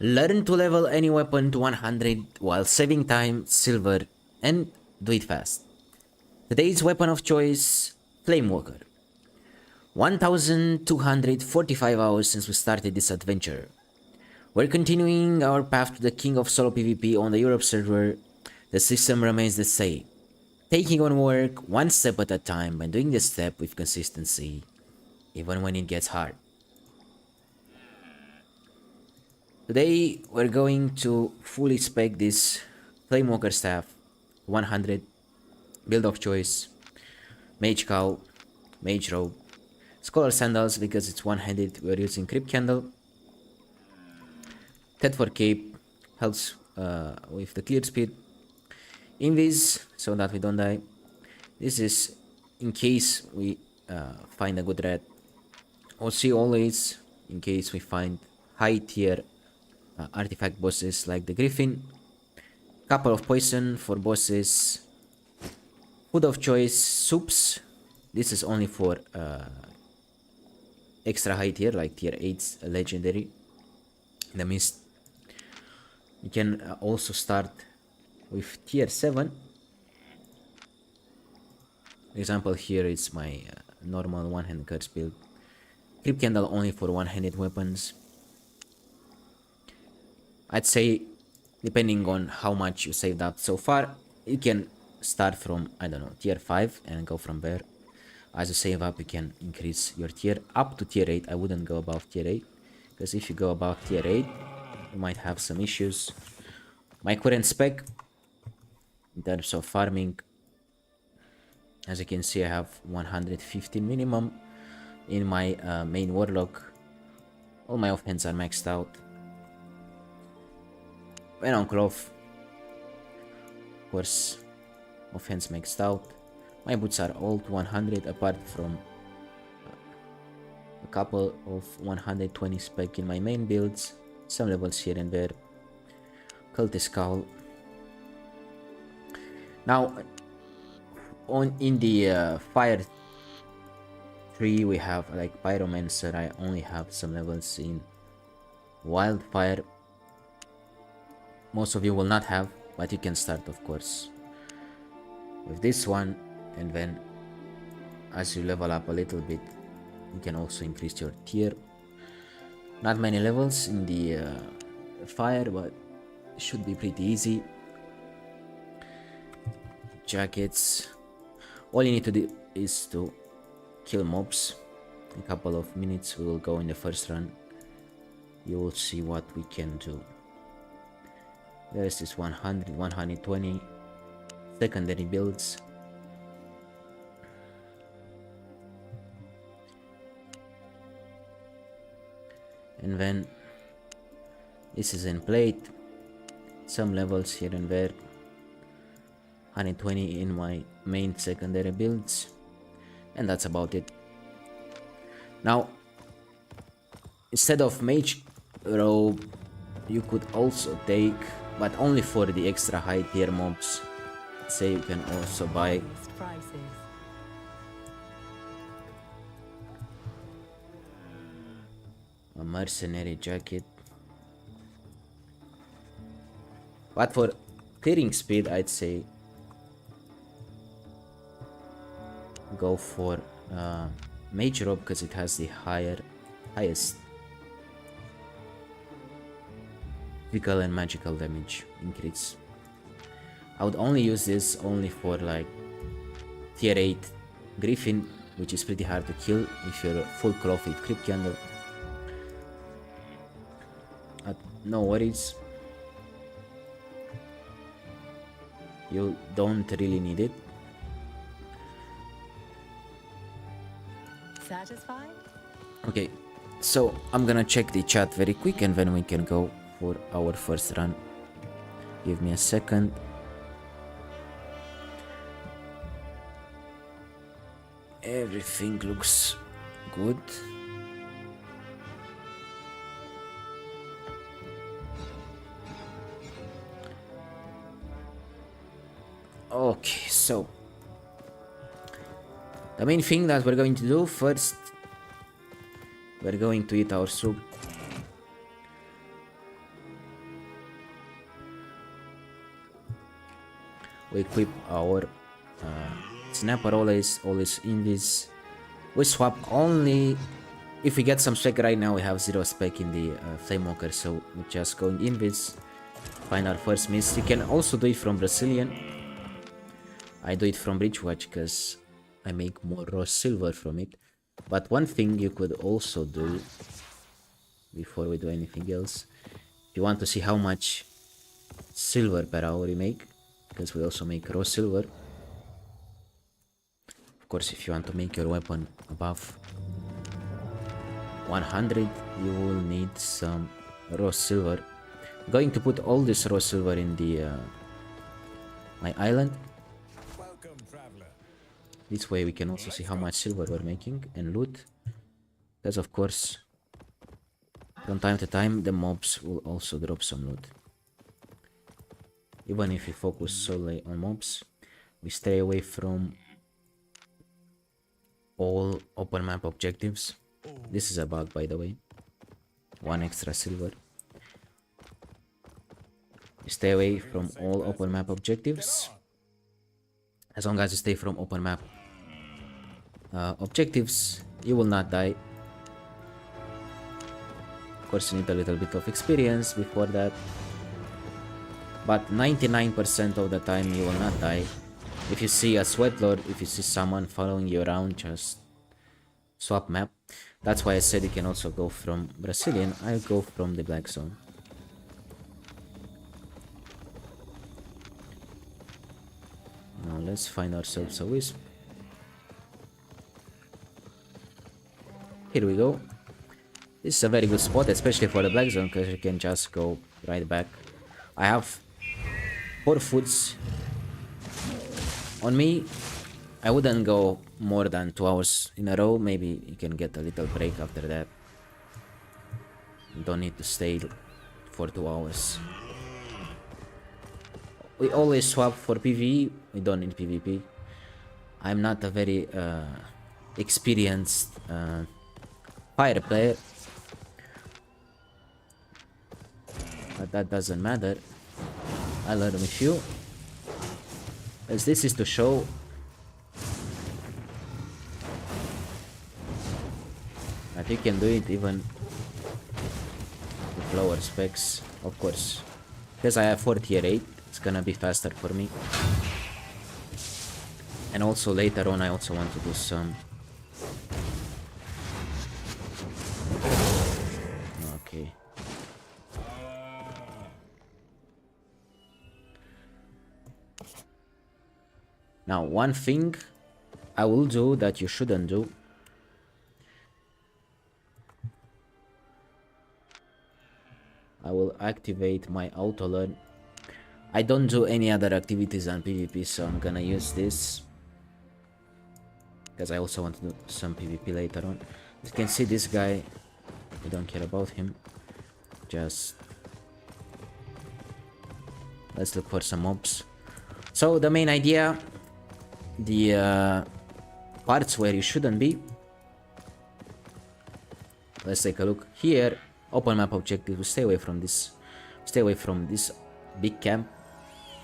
Learn to level any weapon to 100 while saving time, silver, and do it fast. Today's weapon of choice, Flamewalker. 1245 hours since we started this adventure. We're continuing our path to the king of solo PvP on the Europe server. The system remains the same. Taking on work one step at a time and doing the step with consistency, even when it gets hard. Today we're going to fully spec this Flamewalker staff, 100, build of choice, mage cow, mage robe, scholar sandals because it's one-handed, we're using creep candle, Ted for cape, helps with the clear speed, invis so that we don't die. This is in case we find a good rat. OC always in case we find high tier artifact bosses like the griffin. Couple of poison for bosses. Food of choice, soups. This is only for extra high tier like tier 8 legendary. The mist. You can also start with tier 7. Example here is my normal one-hand curse build. Creep candle only for one-handed weapons. I'd say, depending on how much you saved up so far, you can start from, I don't know, tier 5 and go from there. As you save up, you can increase your tier up to tier 8. I wouldn't go above tier 8, because if you go above tier 8, you might have some issues. My current spec, in terms of farming, as you can see, I have 150 minimum in my main warlock. All my offhands are maxed out. When on cloth, of course, offhands maxed out. My boots are all to 100 apart from a couple of 120 spec in my main builds. Some levels here and there. Cultist cowl. Now, in the fire tree we have like pyromancer. I only have some levels in wildfire. Most of you will not have, but you can start, of course, with this one, and then as you level up a little bit, you can also increase your tier. Not many levels in the fire, but it should be pretty easy. Jackets. All you need to do is to kill mobs. In a couple of minutes we will go in the first run. You will see what we can do. There's this 100, 120 secondary builds. And then this is in plate. Some levels here and there. 120 in my main secondary builds. And that's about it. Now, instead of mage robe, you could also take, but only for the extra high tier mobs. Say you can also buy a mercenary jacket. But for clearing speed, I'd say go for mage robe because it has the highest physical and magical damage increase. I would only use this only for like tier 8 griffin, which is pretty hard to kill if you're full cloth with creep candle. No worries, you don't really need it. Satisfied? Okay, so I'm gonna check the chat very quick and then we can go for our first run. Give me a second. Everything looks good. Okay, so the main thing that we're going to do first, we're going to eat our soup. We equip our snapper always in this. We swap only if we get some spec. Right now we have 0 spec in the Flamewalker, so we're just going in this, find our first miss. You can also do it from Brazilian. I do it from Bridgewatch because I make more raw silver from it. But one thing you could also do before we do anything else, if you want to see how much silver per hour you make, because we also make raw silver. Of course, if you want to make your weapon above 100, you will need some raw silver. I'm going to put all this raw silver in the my island. This way we can also see how much silver we're making and loot. Because of course, from time to time, the mobs will also drop some loot. Even if we focus solely on mobs, we stay away from all open map objectives. This is a bug, by the way. 1 extra silver. We stay away from all open map objectives. As long as you stay from open map objectives, you will not die. Of course, you need a little bit of experience before that, but 99% of the time you will not die. If you see a sweat lord, if you see someone following you around, just swap map. That's why I said you can also go from Brazilian. I'll go from the black zone. Now let's find ourselves a wisp. Here we go. This is a very good spot, especially for the black zone, because you can just go right back. I have 4 foods on me. I wouldn't go more than 2 hours in a row. Maybe you can get a little break after that. You don't need to stay for 2 hours. We always swap for PvE. We don't need PvP. I'm not a very experienced fire player, but that doesn't matter. I learn with you, as this is to show that you can do it even with lower specs. Of course, because I have 4 tier 8, it's gonna be faster for me. And also later on I also want to do some okay. Now one thing I will do that you shouldn't do. I will activate my auto learn. I don't do any other activities on PvP, so I'm gonna use this because I also want to do some PvP later on. You can see this guy, we don't care about him. Just let's look for some mobs. So the main idea, the parts where you shouldn't be. Let's take a look here. Open map objective. Stay away from this. Stay away from this big camp.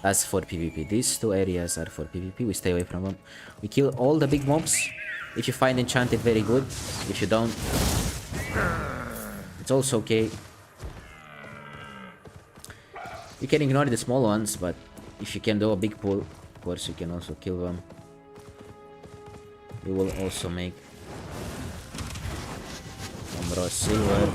That's for PvP. These 2 areas are for PvP. We stay away from them. We kill all the big mobs. If you find enchanted, very good. If you don't, it's also okay. You can ignore the small ones, but if you can do a big pull, of course you can also kill them. You will also make some raw silver.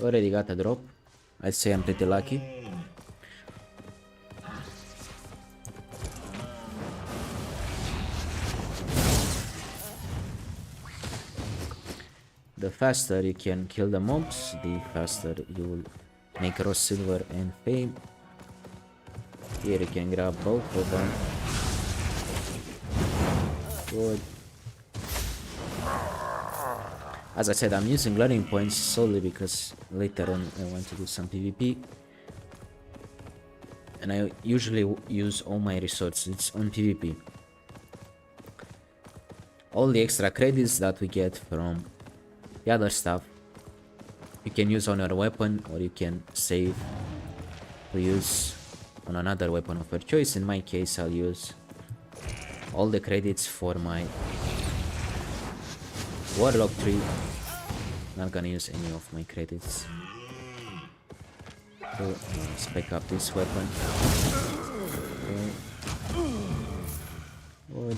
Already got a drop. I'd say I'm pretty lucky. The faster you can kill the mobs, the faster you will make raw silver and fame. Here you can grab both of them. Good. As I said, I'm using learning points solely because later on I want to do some PvP. And I usually use all my resources on PvP. all the extra credits that we get from the other stuff you can use on your weapon, or you can save to use on another weapon of your choice. In my case, I'll use all the credits for my warlock tree. Not gonna use any of my credits to spec up this weapon. Okay. Good.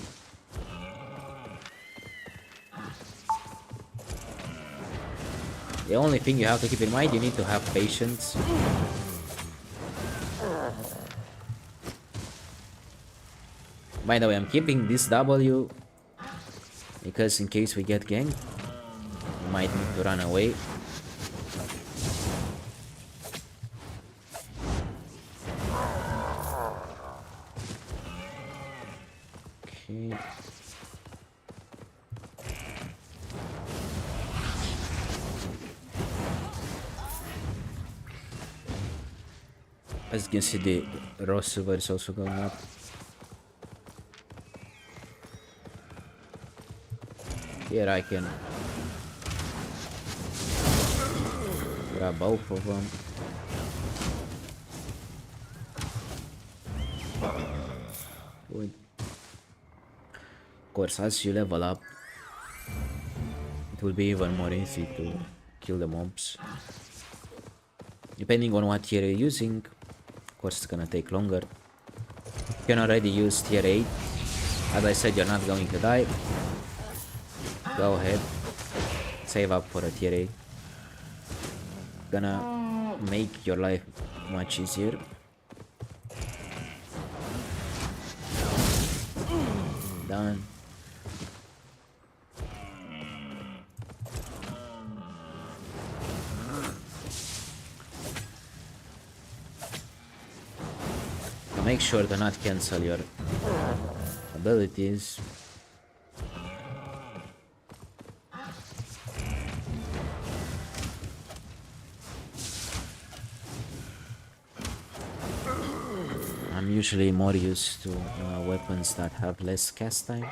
The only thing you have to keep in mind, you need to have patience. By the way, I'm keeping this W because in case we get ganked, we might need to run away. Okay. As you can see, the raw silver is also going up. Here I can grab both of them. Good. Of course, as you level up, it will be even more easy to kill the mobs. Depending on what tier you're using, of course it's gonna take longer. You can already use tier 8. As I said, you're not going to die. Go ahead, save up for a tier 8. Gonna make your life much easier. Done. Make sure to not cancel your abilities. I'm usually more used to weapons that have less cast time.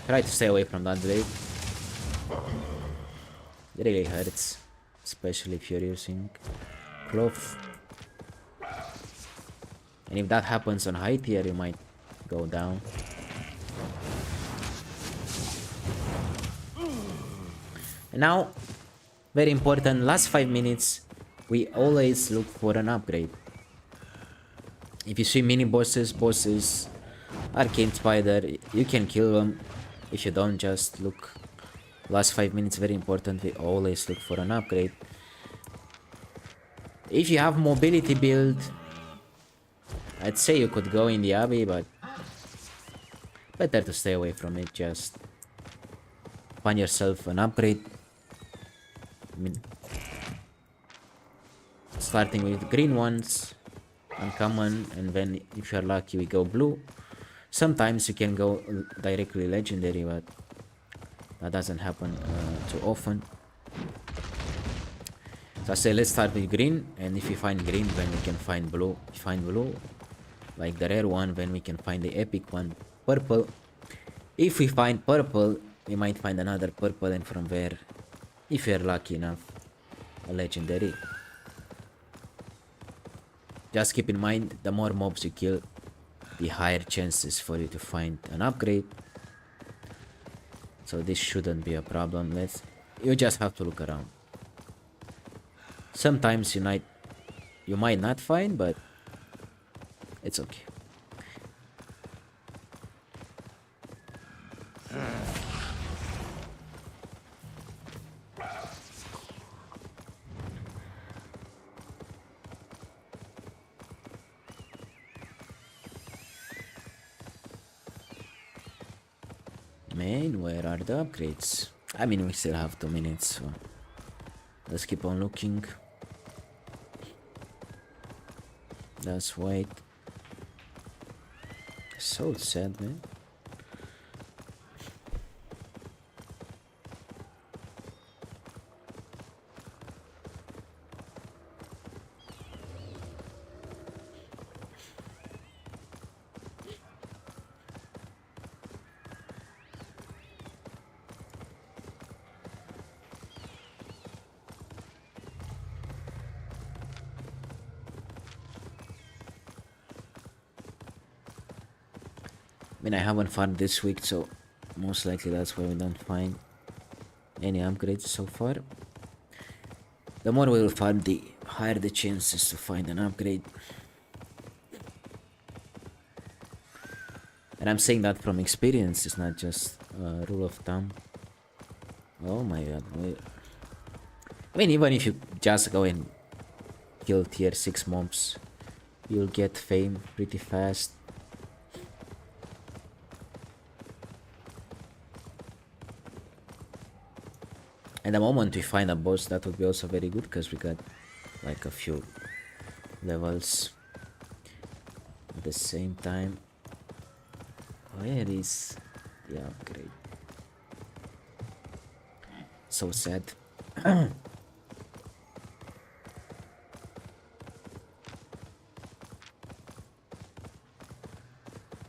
Try to stay away from that blade. It really hurts, especially if you're using cloth. And if that happens on high tier, you might go down. And now, very important, last 5 minutes, we always look for an upgrade. If you see mini bosses, arcane spider, you can kill them. If you don't, just look. Last 5 minutes, very important, we always look for an upgrade. If you have mobility build, I'd say you could go in the Abbey, but better to stay away from it. Just find yourself an upgrade. I mean, starting with green ones, uncommon, and then if you're lucky we go blue. Sometimes you can go directly legendary, but that doesn't happen too often. So I say let's start with green, and if we find green, then we can find blue. If we find blue, like the rare one, then we can find the epic one, purple. If we find purple, we might find another purple, and from there, if you're lucky enough, a legendary. Just keep in mind, the more mobs you kill, the higher chances for you to find an upgrade. So this shouldn't be a problem. You just have to look around. Sometimes you might not find, but it's okay. Man, where are the upgrades? I mean, we still have 2 minutes, so let's keep on looking. That's white. So sad, man. I mean, I haven't farmed this week, so most likely that's why we don't find any upgrades so far. The more we will farm, the higher the chances to find an upgrade. And I'm saying that from experience, it's not just a rule of thumb. Oh my god. I mean, even if you just go and kill tier 6 mobs, you'll get fame pretty fast. And the moment we find a boss, that would be also very good, because we got like a few levels at the same time. Where is the upgrade? So sad.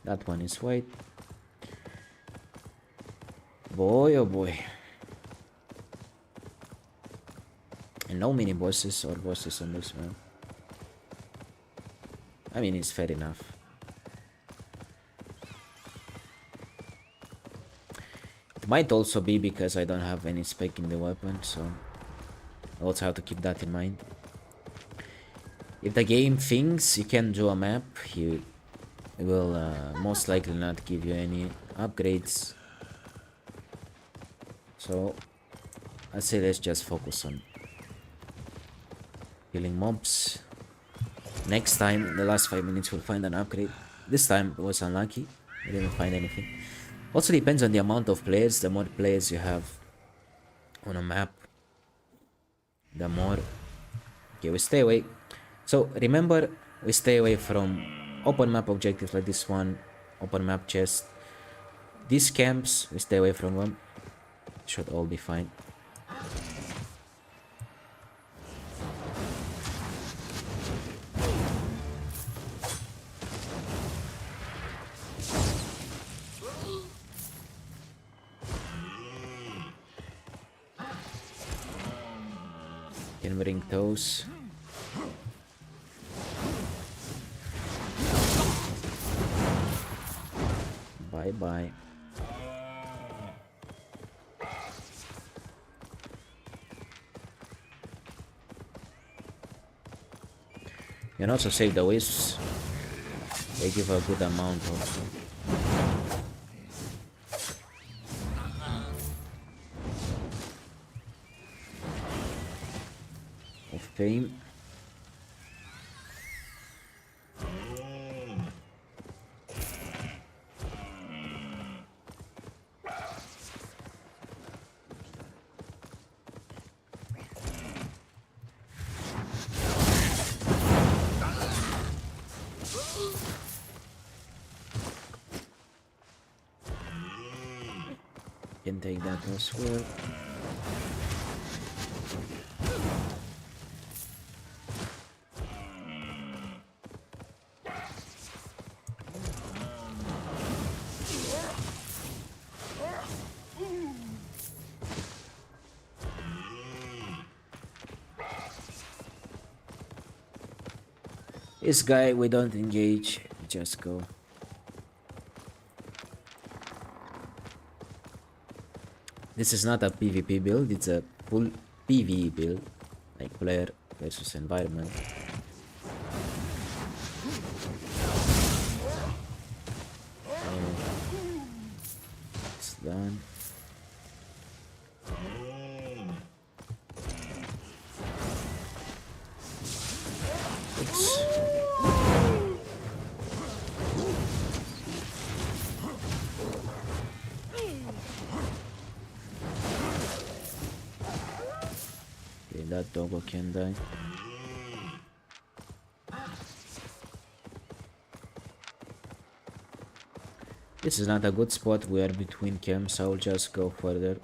That one is white. Boy, oh boy. And no mini bosses or bosses on this one. I mean, it's fair enough. It might also be because I don't have any spec in the weapon, so I also have to keep that in mind. If the game thinks you can do a map, he will most likely not give you any upgrades. So I say let's just focus on killing mobs. Next time, in the last 5 minutes, we'll find an upgrade. This time it was unlucky. We didn't find anything. Also depends on the amount of players. The more players you have on a map, the more... Okay, we stay away. So remember, we stay away from open map objectives like this one, open map chest. These camps, we stay away from them. Should all be fine. Can bring those. Bye bye. You can also save the wisps. They give a good amount also of fame. Can take that as well. This guy, we don't engage, just go. This is not a PvP build, it's a full PvE build, like player versus environment. It's done. Oops. That doggo can die. This is not a good spot. We are between camps. I will just go further.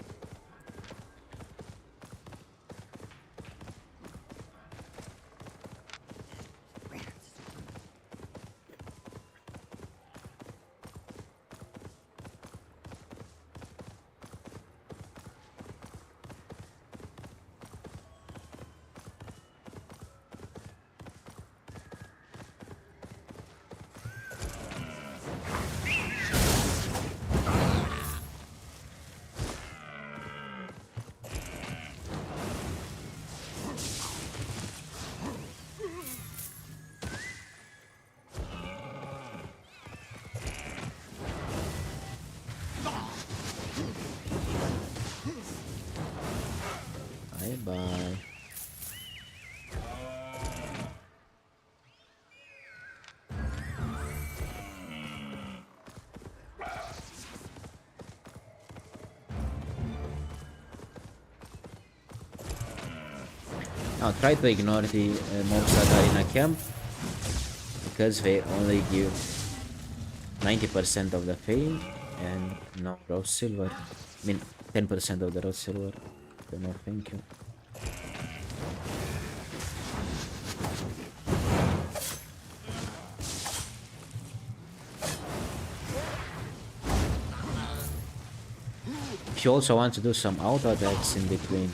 Now try to ignore the mobs that are in a camp, because they only give 90% of the fame and no raw silver. I mean 10% of the raw silver. So no thank you. If you also want to do some auto attacks in between,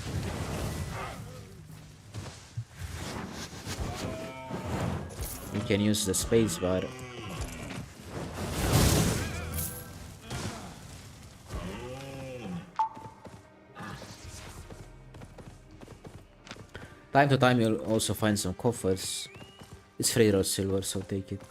you can use the space bar. Time to time you'll also find some coffers. It's free raw silver, so take it.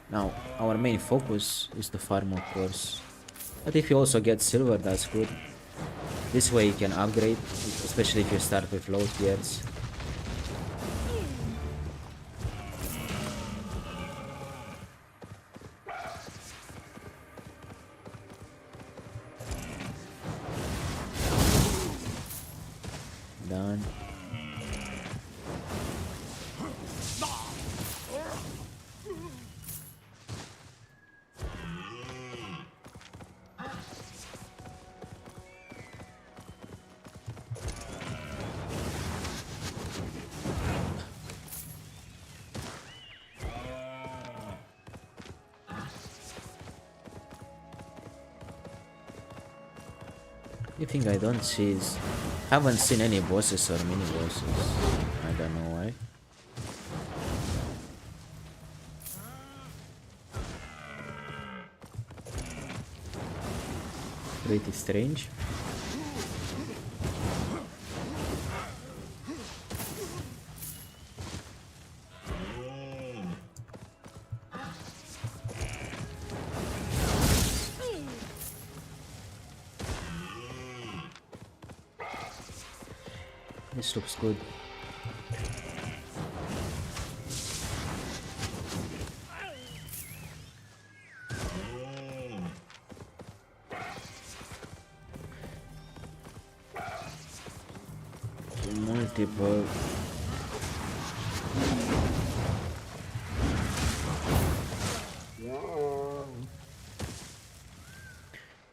Now, our main focus is to farm, of course. But if you also get silver, that's good. This way you can upgrade, especially if you start with low tiers. Done. The thing I don't see is, haven't seen any bosses or mini bosses. I don't know why. Pretty strange. This looks good. Multiple.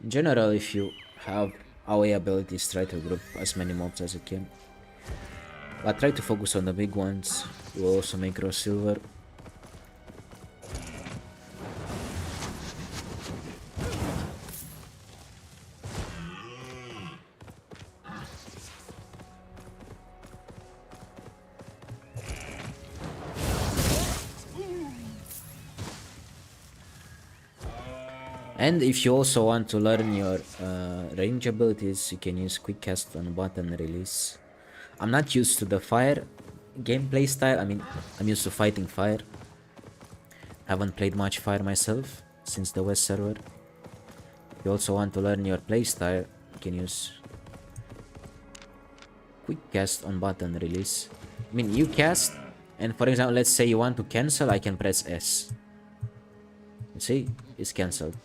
In general, if you have AoE abilities, try to group as many mobs as you can. But try to focus on the big ones. You will also make raw silver. And if you also want to learn your range abilities, you can use quick cast on button release. I'm not used to the fire gameplay style. I mean, I'm used to fighting fire. Haven't played much fire myself since the West server. If you also want to learn your playstyle, you can use quick cast on button release. I mean, you cast, and for example, let's say you want to cancel, I can press S. You see, it's cancelled.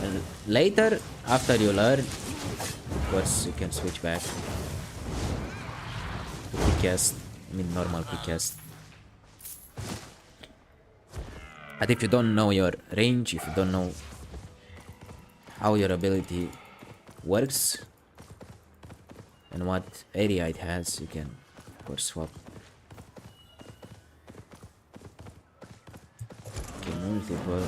And later, after you learn, of course, you can switch back to quick cast. I mean, normal quick cast. But if you don't know your range, if you don't know how your ability works and what area it has, you can of course swap. Okay, multiple.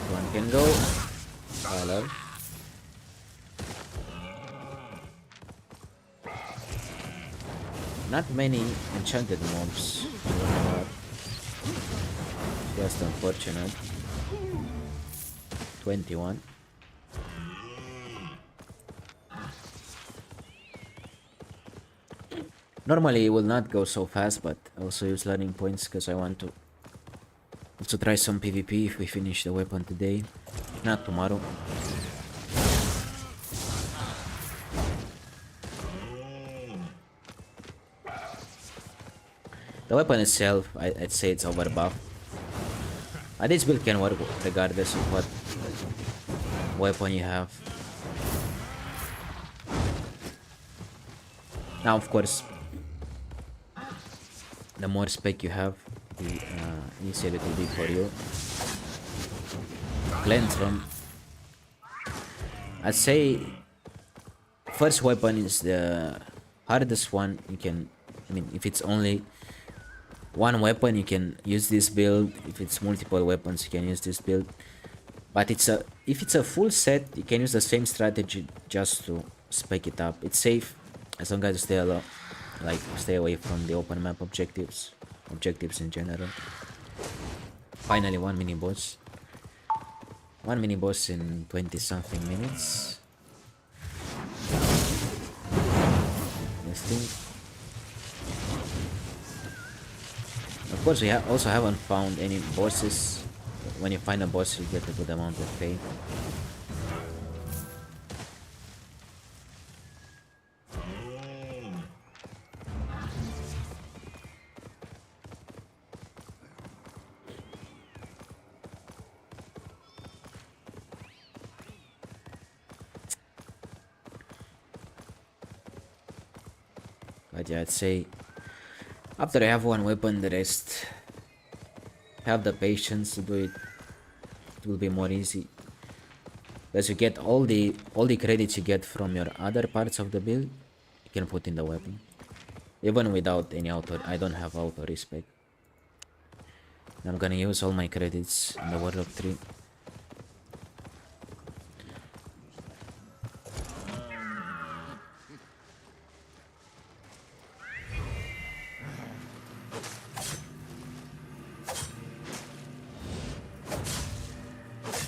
One can go. Hello. Not many enchanted mobs. Just unfortunate. 21. Normally it will not go so fast, but I also use learning points because I want to also try some PvP if we finish the weapon today, if not tomorrow. The weapon itself, I'd say it's overbuffed. This build can work regardless of what weapon you have. Now, of course, the more spec you have, the easier it will be for you. Cleanse from. I'd say first weapon is the hardest one. You can, I mean, if it's only one weapon, you can use this build. If it's multiple weapons, you can use this build. But if it's a full set, you can use the same strategy just to spec it up. It's safe as long as you stay away from the open map objectives in general. Finally, one mini boss. One mini boss in 20 something minutes. Let's think. Of course, we also haven't found any bosses. When you find a boss, you get a good amount of pay. But yeah, I'd say after I have one weapon, the rest have the patience to do it. It will be more easy. Because you get all the credits you get from your other parts of the build, you can put in the weapon. Even without any auto, I don't have auto respec. I'm gonna use all my credits in the Warlock tree.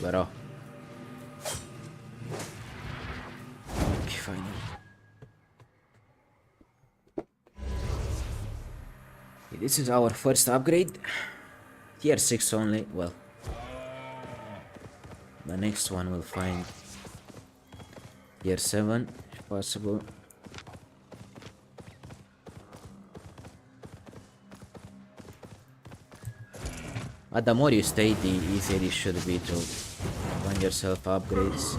Bro. Okay, finally. Okay, this is our first upgrade. Tier 6 only. Well, the next one will find tier 7 if possible. But the more you stay, the easier it should be to find yourself upgrades.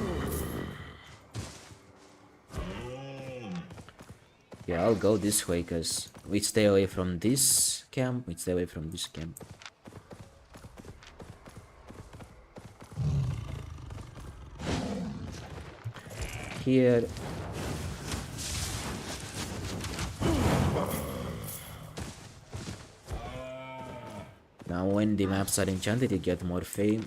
Yeah, I'll go this way because we stay away from this camp. Here. Now when the maps are enchanted, you get more fame.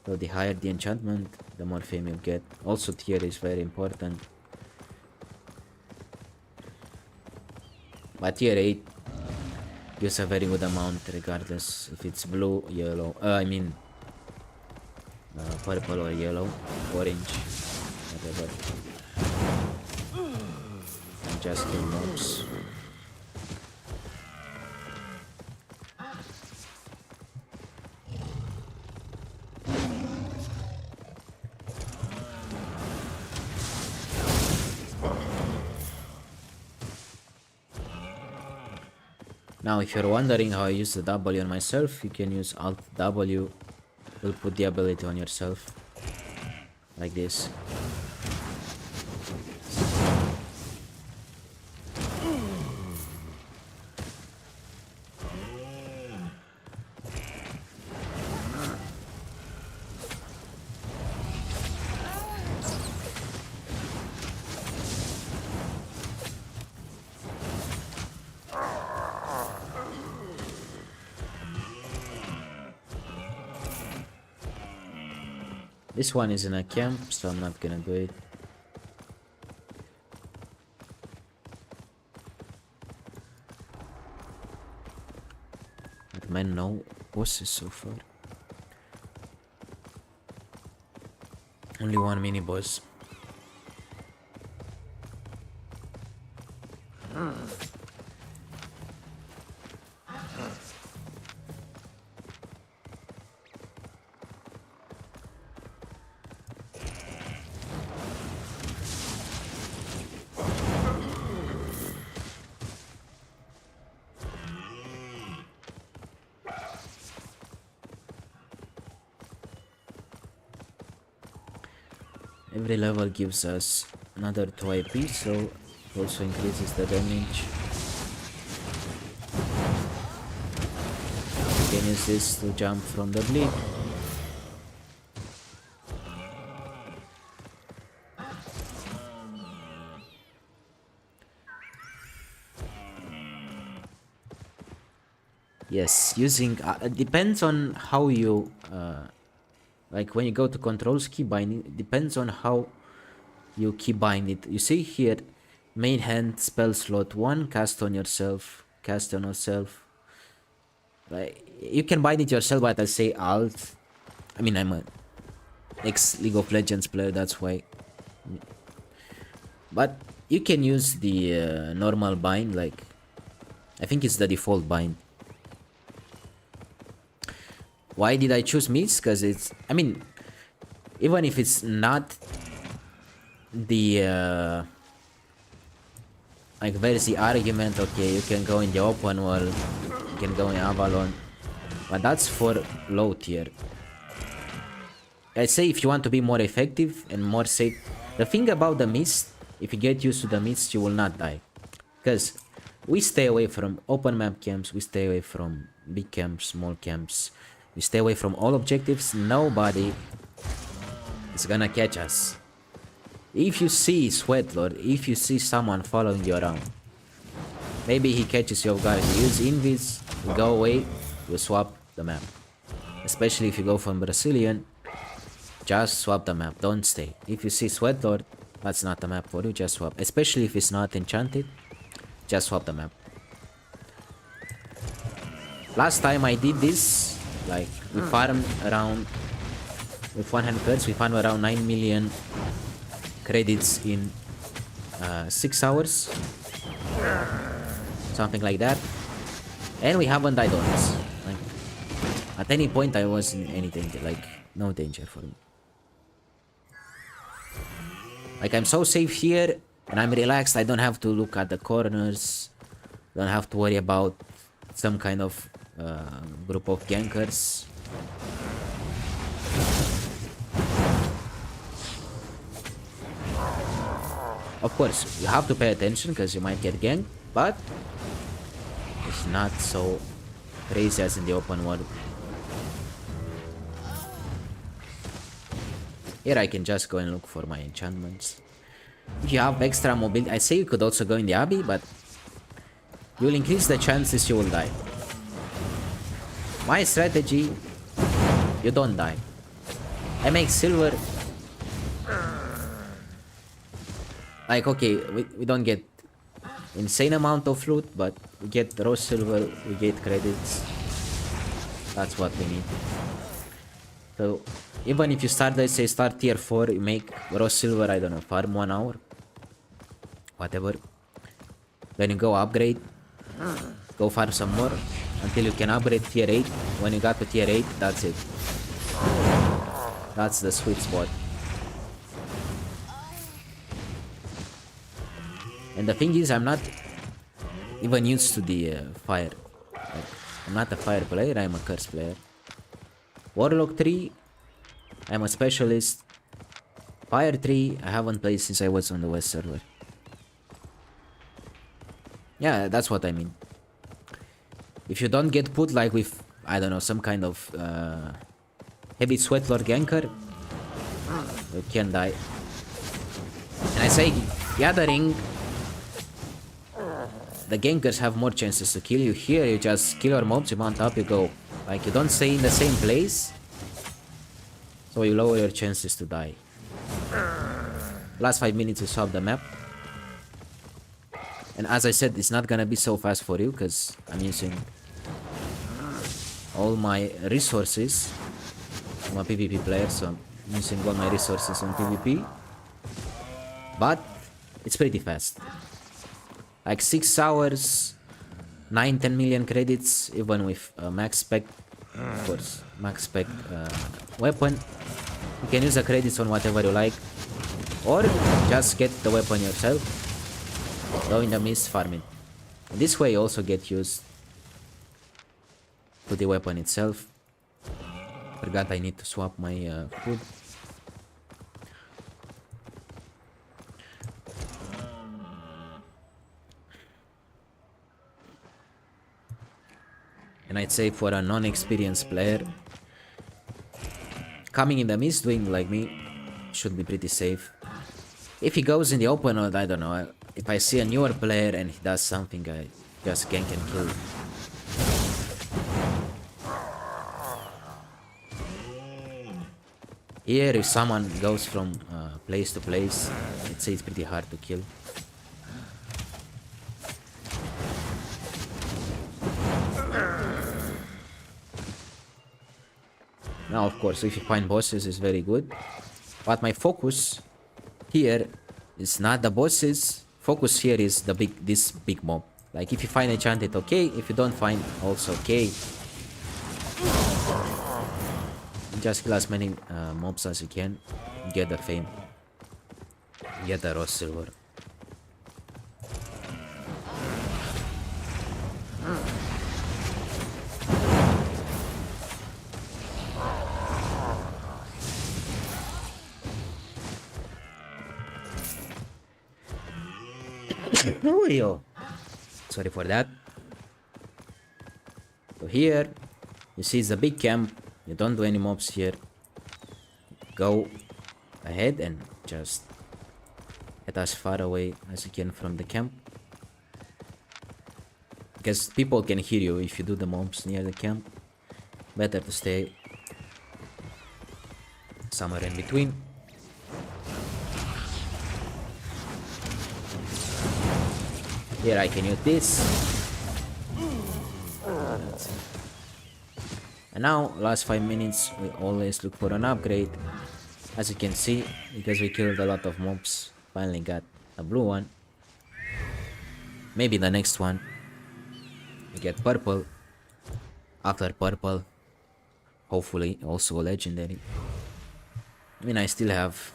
So the higher the enchantment, the more fame you get. Also tier is very important. But tier 8 gives a very good amount regardless if it's blue, yellow, purple or yellow, orange, whatever. And just kill mobs. Now if you're wondering how I use the W on myself, you can use Alt W. Will put the ability on yourself. Like this. This one is in a camp, so I'm not gonna do it. But man, no bosses so far. Only one mini boss. Every level gives us another 2 IP, so it also increases the damage. You can use this to jump from the bleed. Yes, using depends on how you like when you go to controls keybind, it depends on how you keybind it. You see here, main hand spell slot 1, cast on yourself. Like you can bind it yourself, but I say alt. I mean, I'm a ex League of Legends player, that's why. But you can use the normal bind, like I think it's the default bind. Why did I choose Miss? Because it's, I mean, even if it's not the like there's the argument, okay, you can go in the open world, you can go in Avalon, but that's for low tier. I say if you want to be more effective and more safe, the thing about the mist, if you get used to the mist, you will not die, because we stay away from open map camps, we stay away from big camps, small camps, we stay away from all objectives. Nobody is gonna catch us. If you see Sweat Lord, if you see someone following you around, maybe he catches you off guard, you use invis, you go away, you swap the map. Especially if you go from Brazilian, just swap the map, don't stay. If you see Sweat Lord, that's not the map for you, just swap. Especially if it's not enchanted, just swap the map. Last time I did this, like we farmed around, with 100 cards, we farmed around 9 million credits in 6 hours, something like that, and we haven't died once. Like, at any point I was in any danger, like no danger for me. Like I'm so safe here and I'm relaxed, I don't have to look at the corners, don't have to worry about some kind of group of gankers. Of course, you have to pay attention because you might get ganked, but it's not so crazy as in the open world. Here I can just go and look for my enchantments. If you have extra mobility, I say you could also go in the Abbey, but you will increase the chances you will die. My strategy, you don't die. I make silver. Like, okay, we don't get insane amount of loot, but we get raw silver, we get credits. That's what we need. So, even if you start, let's say, start tier 4, you make raw silver, I don't know, farm 1 hour. Whatever. Then you go upgrade. Go farm some more until you can upgrade tier 8. When you got to tier 8, that's it. That's the sweet spot. And the thing is, I'm not even used to the fire. Like, I'm not a fire player, I'm a curse player. Warlock 3, I'm a specialist. Fire 3, I haven't played since I was on the West server. Yeah, that's what I mean. If you don't get put like with, I don't know, some kind of heavy sweat lord ganker, you can die. And I say, gathering, the gankers have more chances to kill you. Here you just kill your mobs, you mount up, you go. Like, you don't stay in the same place, so you lower your chances to die. Last 5 minutes you swap the map. And as I said, it's not gonna be so fast for you because I'm using all my resources. I'm a PvP player, so I'm using all my resources on PvP. But it's pretty fast. Like 6 hours, 9-10 million credits, even with max spec, of course, max spec weapon. You can use the credits on whatever you like, or just get the weapon yourself, go in the mist, farm it. This way you also get used to the weapon itself. Forgot I need to swap my food. And I'd say for a non-experienced player, coming in the mist doing like me should be pretty safe. If he goes in the open world, I don't know. If I see a newer player and he does something, I just gank and kill. Here, if someone goes from place to place, I'd say it's pretty hard to kill. Now, of course, if you find bosses, it's very good. But my focus here is not the bosses. Focus here is this big mob. Like if you find enchanted, okay. If you don't find, also okay. Just kill as many mobs as you can. Get the fame. Get the raw silver. Sorry for that. So here, you see it's a big camp. You don't do any mobs here. Go ahead and just get as far away as you can from the camp. Because people can hear you if you do the mobs near the camp. Better to stay somewhere in between. Here I can use this. And now, last 5 minutes, we always look for an upgrade. As you can see, because we killed a lot of mobs, finally got a blue one. Maybe the next one, we get purple. After purple, hopefully also a legendary. I mean, I still have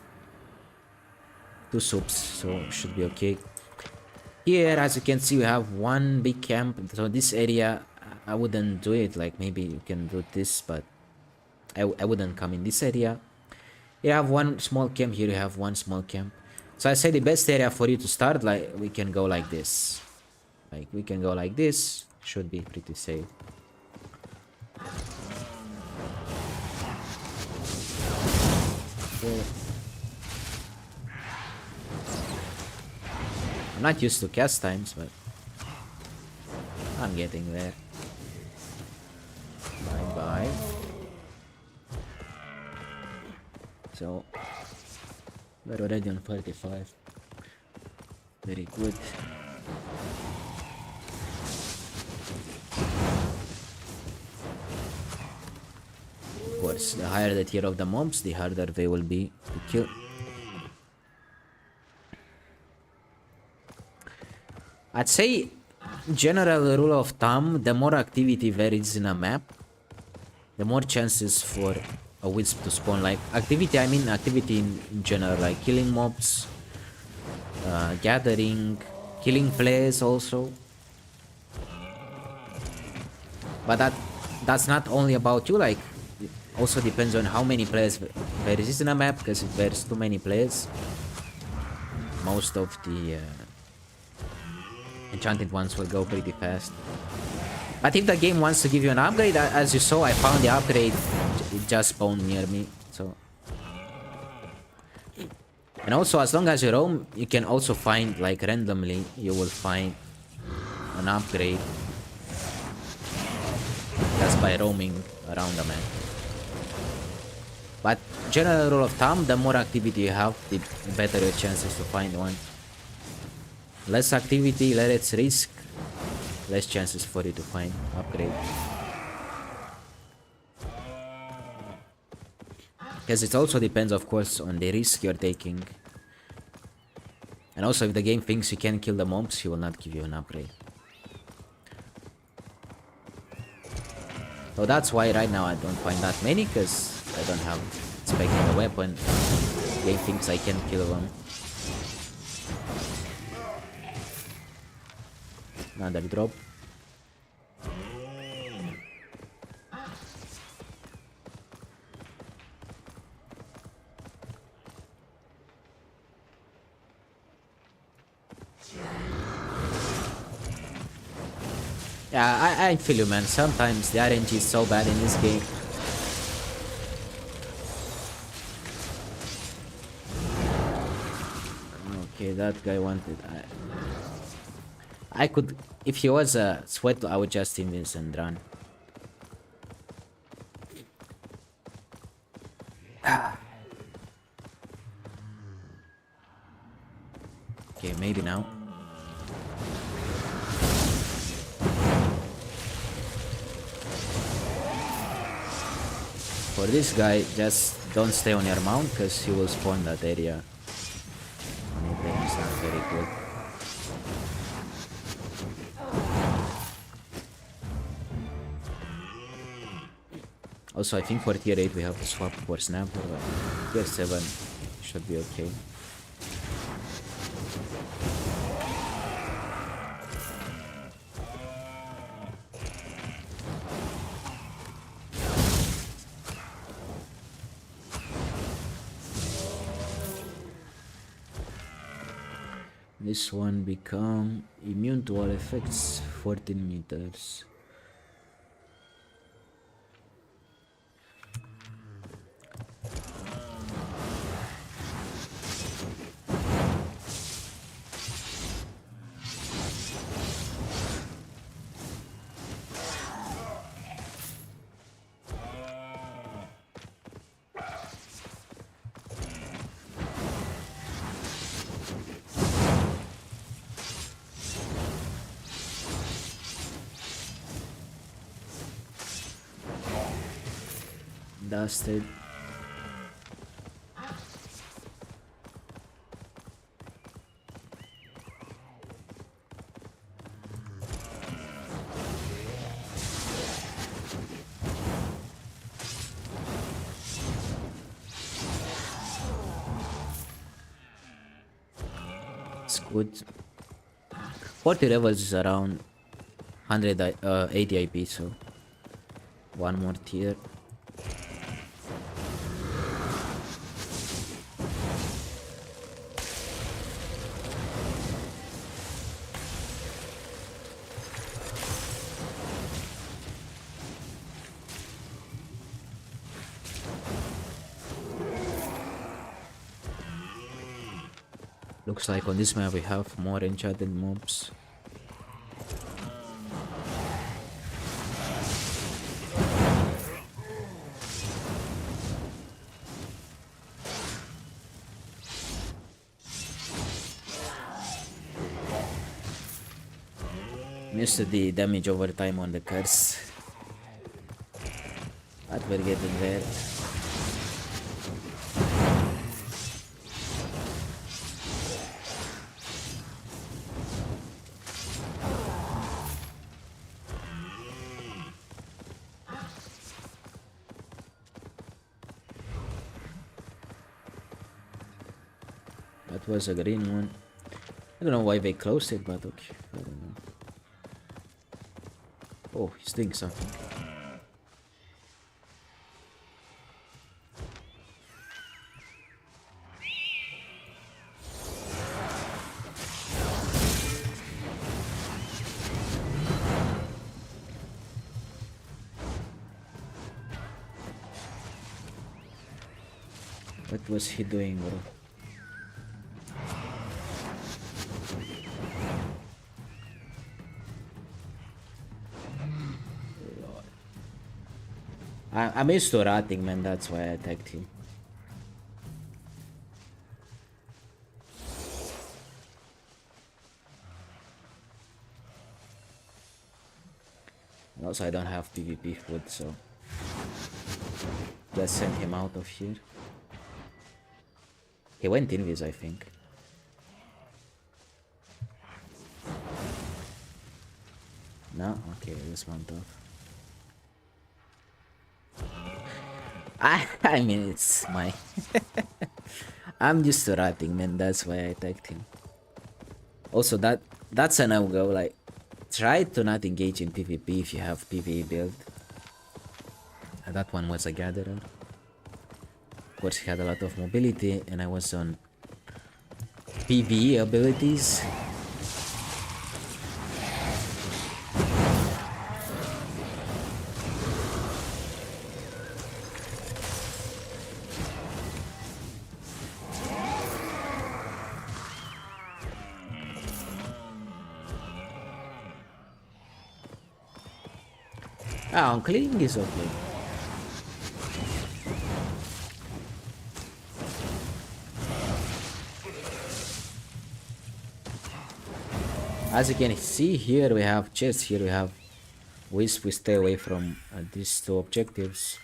2 soups, so should be okay. Here, as you can see, we have one big camp. So this area, I wouldn't do it. Like maybe you can do this, but I wouldn't come in this area. You have one small camp. Here you have one small camp. So I say the best area for you to start, like we can go like this. Like we can go like this. Should be pretty safe. Okay. I'm not used to cast times, but I'm getting there. Bye-bye. So, we're already on 45. Very good. Of course, the higher the tier of the mobs, the harder they will be to kill. I'd say, general rule of thumb, the more activity there is in a map, the more chances for a wisp to spawn. Like activity, I mean activity in general, like killing mobs, gathering, killing players also. But that's not only about you, like it also depends on how many players there is in a map, because if there's too many players, most of the enchanted ones will go pretty fast. But if the game wants to give you an upgrade, as you saw, I found the upgrade, it just spawned near me, so. And also, as long as you roam, you can also find, like randomly, you will find an upgrade just by roaming around the map. But general rule of thumb, the more activity you have, the better your chances to find one. Less activity, less risk, less chances for you to find upgrade. Because it also depends, of course, on the risk you're taking. And also, if the game thinks you can kill the mobs, he will not give you an upgrade. So that's why right now I don't find that many, because I don't have spec in the weapon. Game thinks I can kill them. Another drop. Yeah, I feel you, man. Sometimes the RNG is so bad in this game. Okay, that guy wanted... I could... If he was a sweat, I would just invis and run. Okay, maybe now. For this guy, just don't stay on your mount, because he will spawn that area. It's not very good. Also, I think for tier 8 we have to swap for Snapper, but tier 7 should be okay. This one become immune to all effects, 14 meters. Dusted. It's good. 40 levels is around 180 IP, so one more tier. Looks like on this map we have more enchanted mobs. Missed the damage over time on the curse. But we're getting there. That was a green one. I don't know why they closed it, but okay. I don't know. Oh, he's doing something. What was he doing, bro? I'm used to ratting, man, that's why I attacked him. Also, I don't have PvP food, so just send him out of here. He went invis, I think. No? Okay, let's mount off. I mean, it's my... I'm used to ratting, man. That's why I tagged him. Also, that's a no-go. Like, try to not engage in PvP if you have PvE build. And that one was a gatherer. Of course, he had a lot of mobility, and I was on PvE abilities. Ah, cleaning is okay. As you can see here, we have chests. Here we have wisp. We stay away from these two objectives.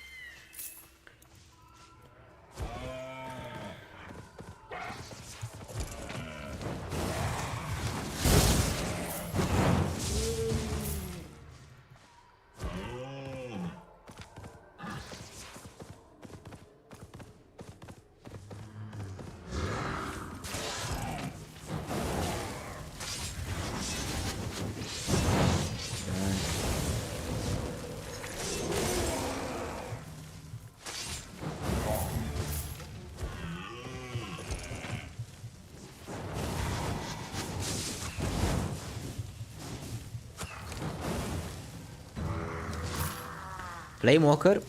Flamewalker.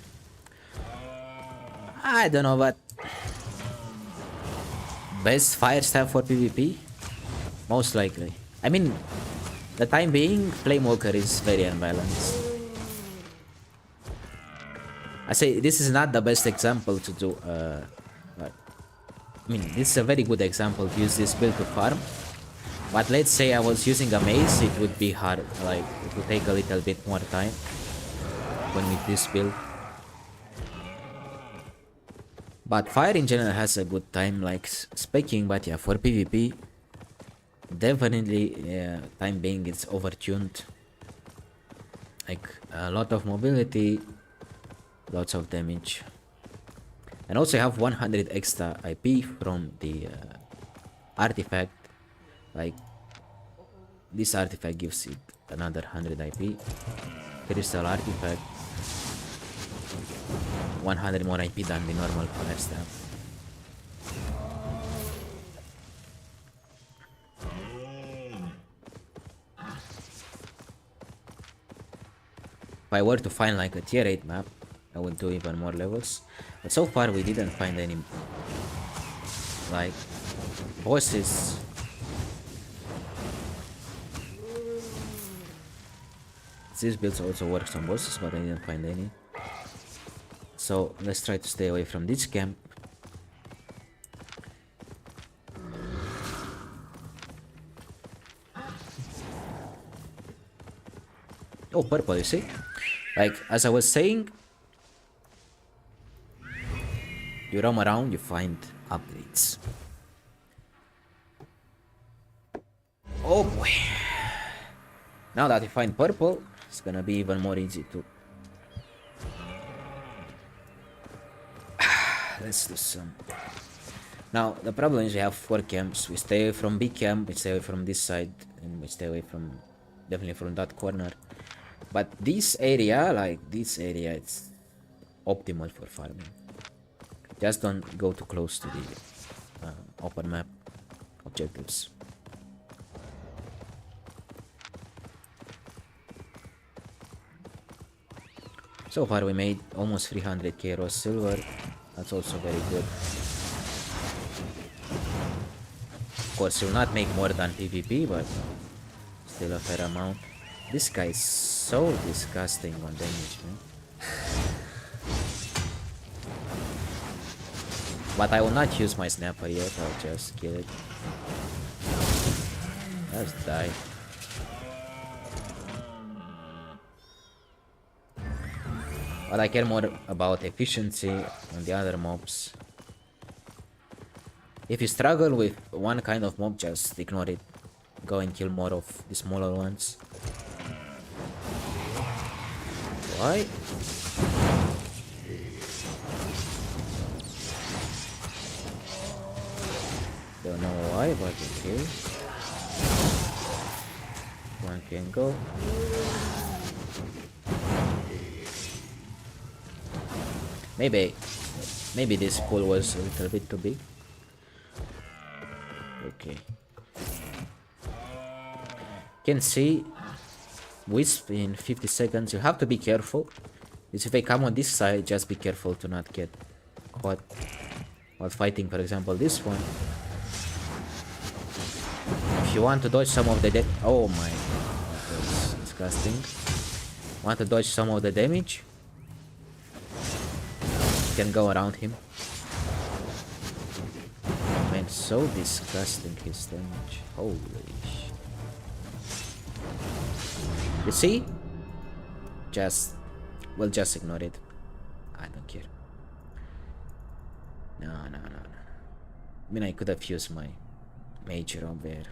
I don't know, but best fire staff for PvP? Most likely. I mean, the time being, Flamewalker is very unbalanced. I say this is not the best example to do. I mean, this is a very good example to use this build to farm. But let's say I was using a mace, it would be hard. Like, it would take a little bit more time when with this build. But fire in general has a good time, like speaking, but yeah, for PvP, definitely time being it's overtuned. Like a lot of mobility, lots of damage. And also you have 100 extra IP from the artifact. Like this artifact gives it another 100 IP. Crystal artifact. 100 more IP than the normal fire staff. If I were to find like a tier 8 map, I would do even more levels. But so far we didn't find any like bosses. This build also works on bosses, but I didn't find any. So let's try to stay away from this camp. Oh, purple, you see? Like, as I was saying, you roam around, you find upgrades. Oh boy. Now that you find purple, it's gonna be even more easy to... Let's do some... Now, the problem is we have 4 camps. We stay away from big camp, we stay away from this side, and we stay away from... definitely from that corner. But this area, like this area, it's optimal for farming. Just don't go too close to the open map objectives. So far we made almost 300k raw silver. That's also very good. Of course, you'll not make more than PvP, but still a fair amount. This guy is so disgusting on damage, man. But I will not use my snapper yet, I'll just kill it. Just die. But I care more about efficiency on the other mobs. If you struggle with one kind of mob, just ignore it. Go and kill more of the smaller ones. why. Don't know why, but okay. One can go. Maybe this pool was a little bit too big. Okay. Can see Wisp in 50 seconds. You have to be careful. If they come on this side, just be careful to not get caught while fighting, for example, this one. If you want to dodge some of the oh my, that was disgusting. Want to dodge some of the damage? You can go around him. Man, so disgusting his damage. Holy shit. You see? We'll just ignore it. I don't care. No. I mean, I could have used my major on there.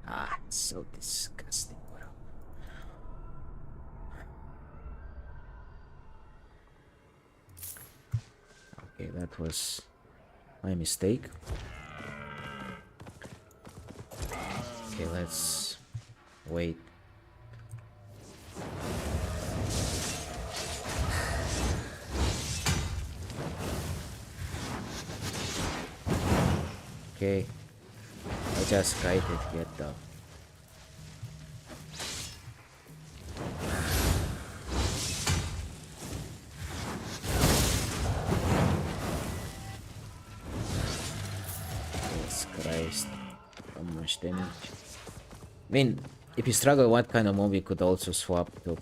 Ah, it's so disgusting, bro. Okay, that was my mistake. Okay, let's wait. Okay, I just tried it yet though. Jesus Christ, how much damage. I mean, if you struggle what kind of mob, you could also swap to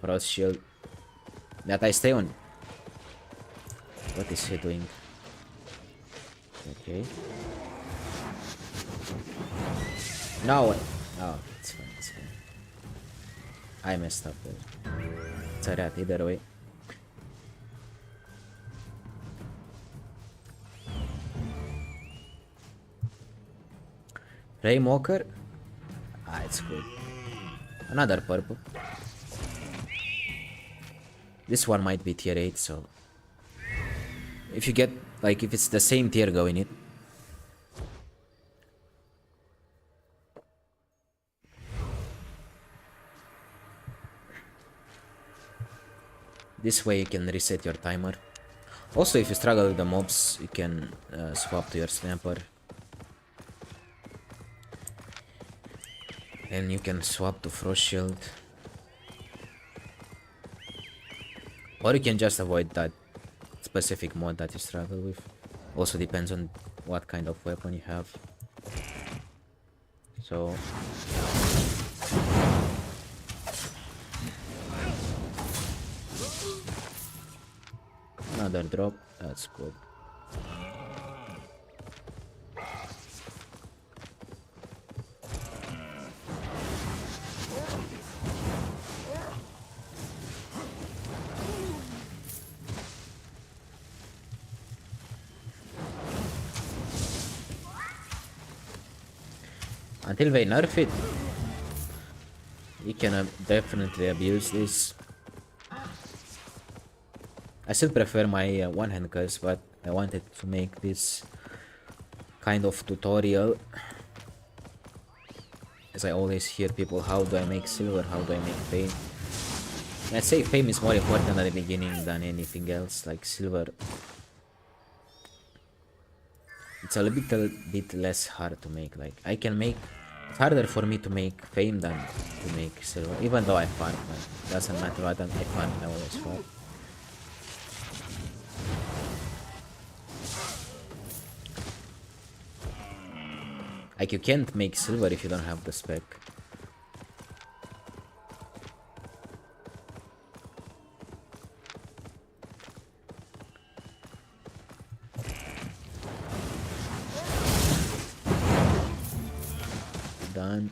Frost Shield. That I stay on. What is he doing? Okay. No. Oh, it's fine. It's fine. I messed up there. It's alright, either way. Flamewalker. Ah, it's good. Another purple. This one might be tier 8, so if you get, like, if it's the same tier, go in it. This way you can reset your timer. Also, if you struggle with the mobs, you can swap to your sniper. And you can swap to Frost Shield. Or you can just avoid that specific mod that you struggle with. Also depends on what kind of weapon you have. So another drop, that's good. Until they nerf it, you can definitely abuse this. I still prefer my one-hand curse, but I wanted to make this kind of tutorial. As I always hear people, how do I make silver, how do I make fame? I'd say fame is more important at the beginning than anything else, like silver. It's a little bit less hard to make, like I can make, it's harder for me to make fame than to make silver, even though I farm, like, doesn't matter what I farm, I always farm. Like you can't make silver if you don't have the spec. Done.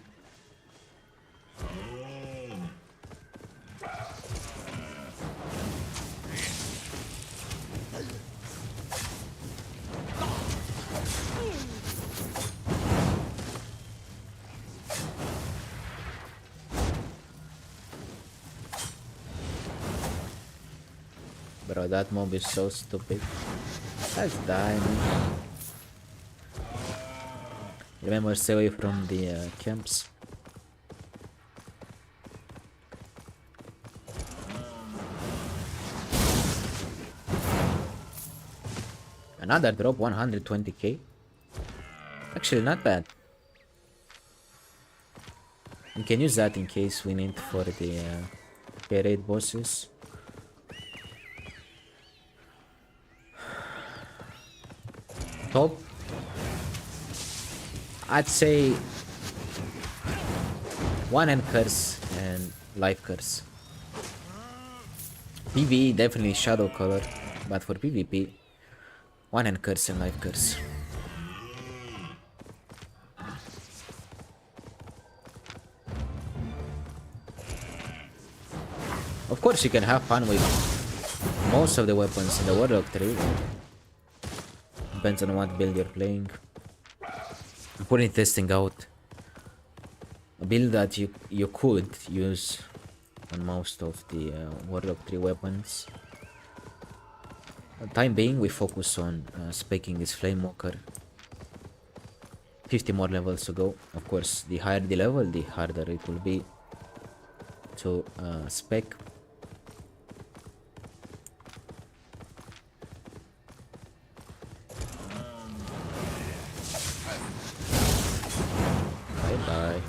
Bro, that mob is so stupid. Let's die, man. Remember, stay away from the camps. Another drop, 120k. Actually, not bad. We can use that in case we need for the raid bosses. Top, I'd say one hand curse and life curse. PvE definitely shadow color, but for PvP, one hand curse and life curse. Of course, you can have fun with most of the weapons in the Warlock tree. Depends on what build you're playing. I'm currently testing out a build that you could use on most of the Warlock tree weapons. For the time being, we focus on speccing this Flamewalker. 50 more levels to go. Of course, the higher the level, the harder it will be to spec. Bye.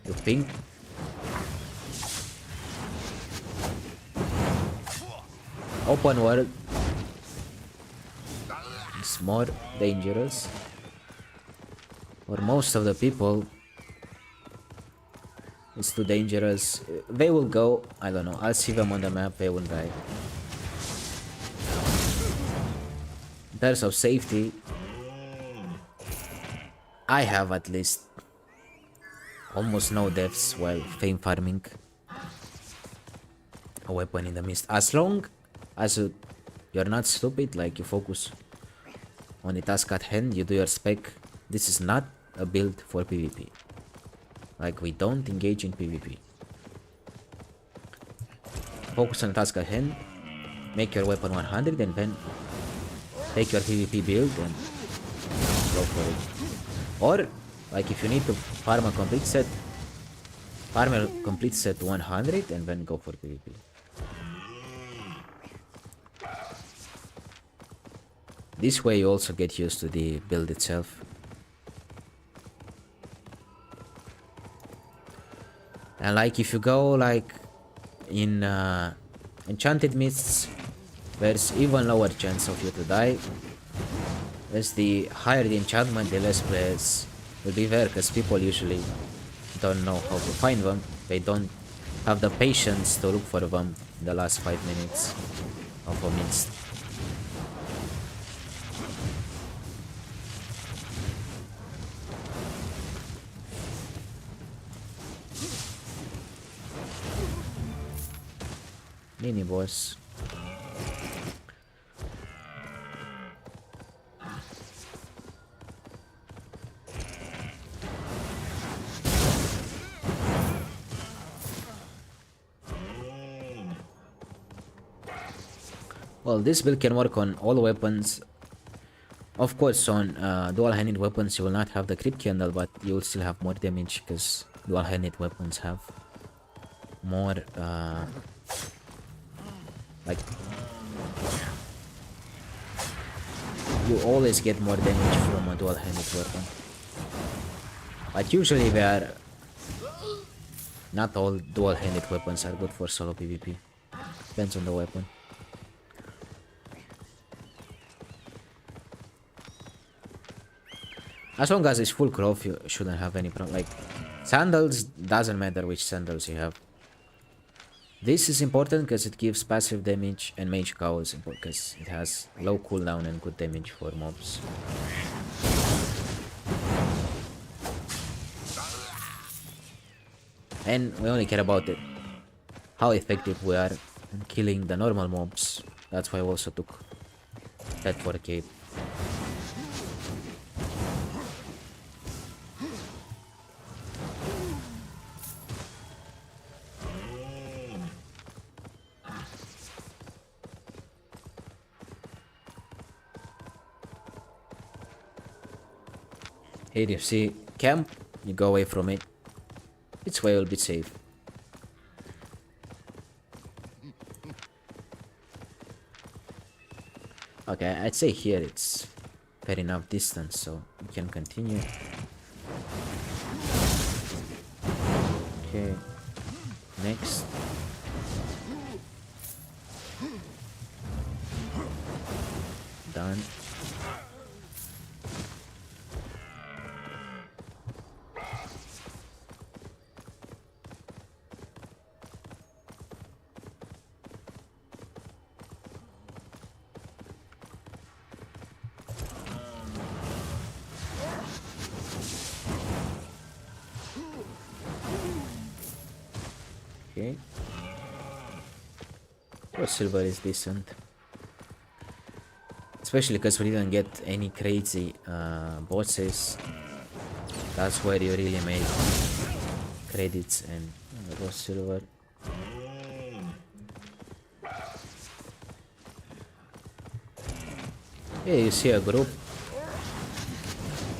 You think? Open world is more dangerous for most of the people. It's too dangerous. They will go, I don't know, I'll see them on the map, they will die. In terms of safety, I have at least almost no deaths while fame farming a weapon in the mist. As long as you're not stupid, like you focus on the task at hand, you do your spec. This is not a build for PvP. Like, we don't engage in PvP. Focus on the task at hand, make your weapon 100, and then take your PvP build and go for it. Or, like, if you need to farm a complete set, farm a complete set 100 and then go for PvP. This way you also get used to the build itself. And like if you go like in enchanted mists, there's even lower chance of you to die. As the higher the enchantment, the less players will be there, because people usually don't know how to find them. They don't have the patience to look for them in the last 5 minutes of a mist. Mini boss. Well, this build can work on all weapons. Of course, on dual-handed weapons you will not have the creep candle, but you will still have more damage because dual-handed weapons have more like, you always get more damage from a dual-handed weapon. But usually they are not all dual-handed weapons are good for solo PvP. Depends on the weapon. As long as it's full cloth, you shouldn't have any problem. Like, sandals, doesn't matter which sandals you have. This is important because it gives passive damage, and mage cowl is important because it has low cooldown and good damage for mobs. And we only care about it how effective we are in killing the normal mobs. That's why I also took that for cape. Here you see camp, you go away from it. It's way will be safe. Okay, I'd say here it's fair enough distance, so we can continue. Okay, next. Done. Okay. Well, silver is decent. Especially because we didn't get any crazy bosses. That's where you really make credits and raw silver. Yeah, you see a group.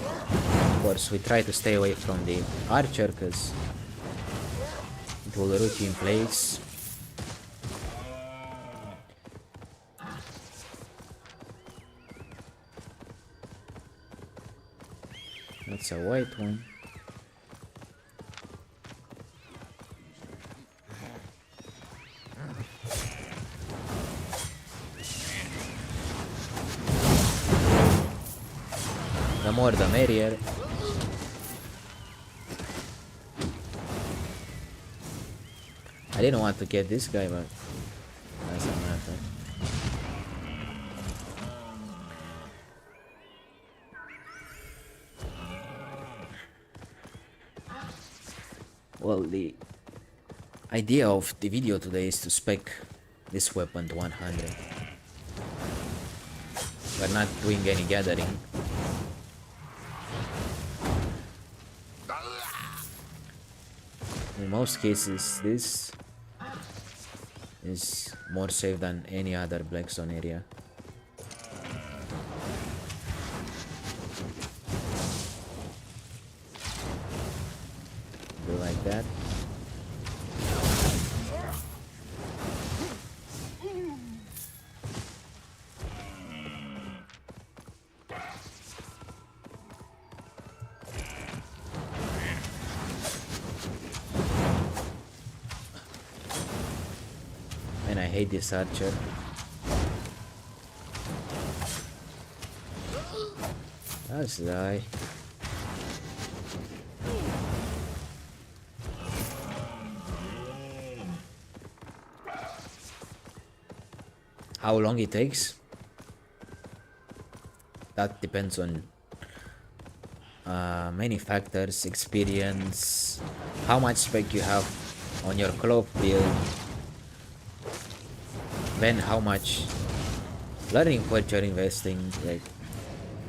Of course, we try to stay away from the archer because it will root you in place. That's a white one. The more the merrier. I didn't want to get this guy, but doesn't matter. Well, the idea of the video today is to spec this weapon to 100. We're not doing any gathering. In most cases, this is more safe than any other black zone area. Do like that. And I hate this archer. Let's die. How long it takes? That depends on many factors, experience, how much spec you have on your cloak build, then how much learning points you're investing. Like,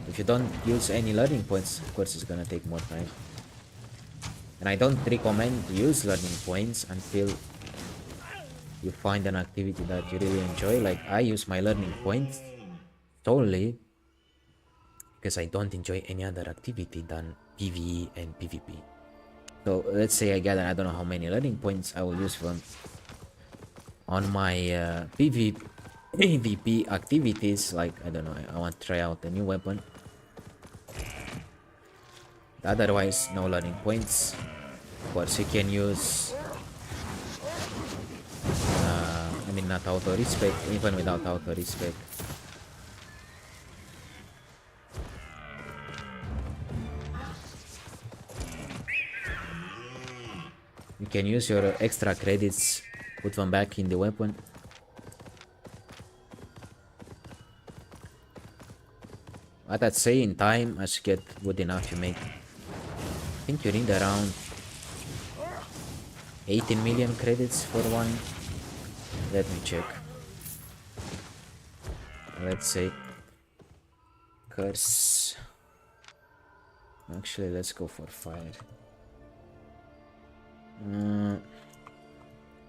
if you don't use any learning points, of course it's gonna take more time. And I don't recommend to use learning points until you find an activity that you really enjoy. Like, I use my learning points solely because I don't enjoy any other activity than PvE and PvP. So let's say I gather, I don't know how many learning points I will use from on my PvP activities. Like, I don't know, I want to try out a new weapon. Otherwise, no learning points. Of course, you can use I mean, not auto respec, even without auto respec. You can use your extra credits, put them back in the weapon. But I'd say in time, as you get good enough, you make, I think you need around 18 million credits for one. Let me check. Let's say curse. Actually, let's go for fire.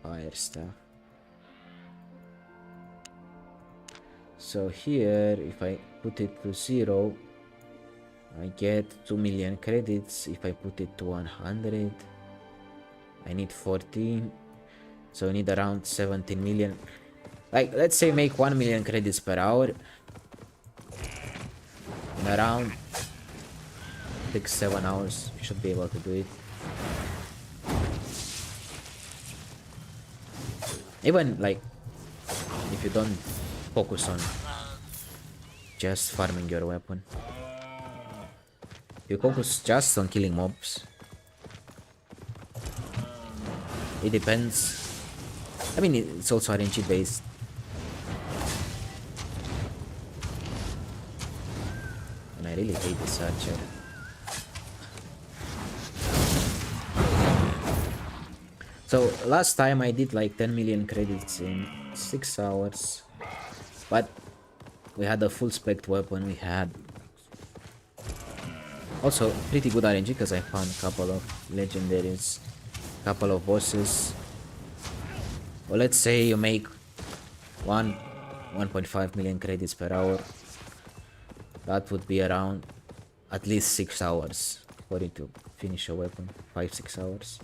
Fire stuff. So here, if I put it to 0, I get 2 million credits. If I put it to 100, I need 14. So I need around 17 million. Like, let's say make 1 million credits per hour. In around 6-7 hours, you should be able to do it. Even like, if you don't focus on just farming your weapon, you focus just on killing mobs. It depends. I mean, it's also RNG based. And I really hate this archer. So last time I did like 10 million credits in 6 hours. But we had a full spec weapon. We had also pretty good RNG because I found a couple of legendaries, couple of bosses. Well, let's say you make 1.5 million credits per hour. That would be around at least 6 hours for you to finish a weapon. 5-6 hours.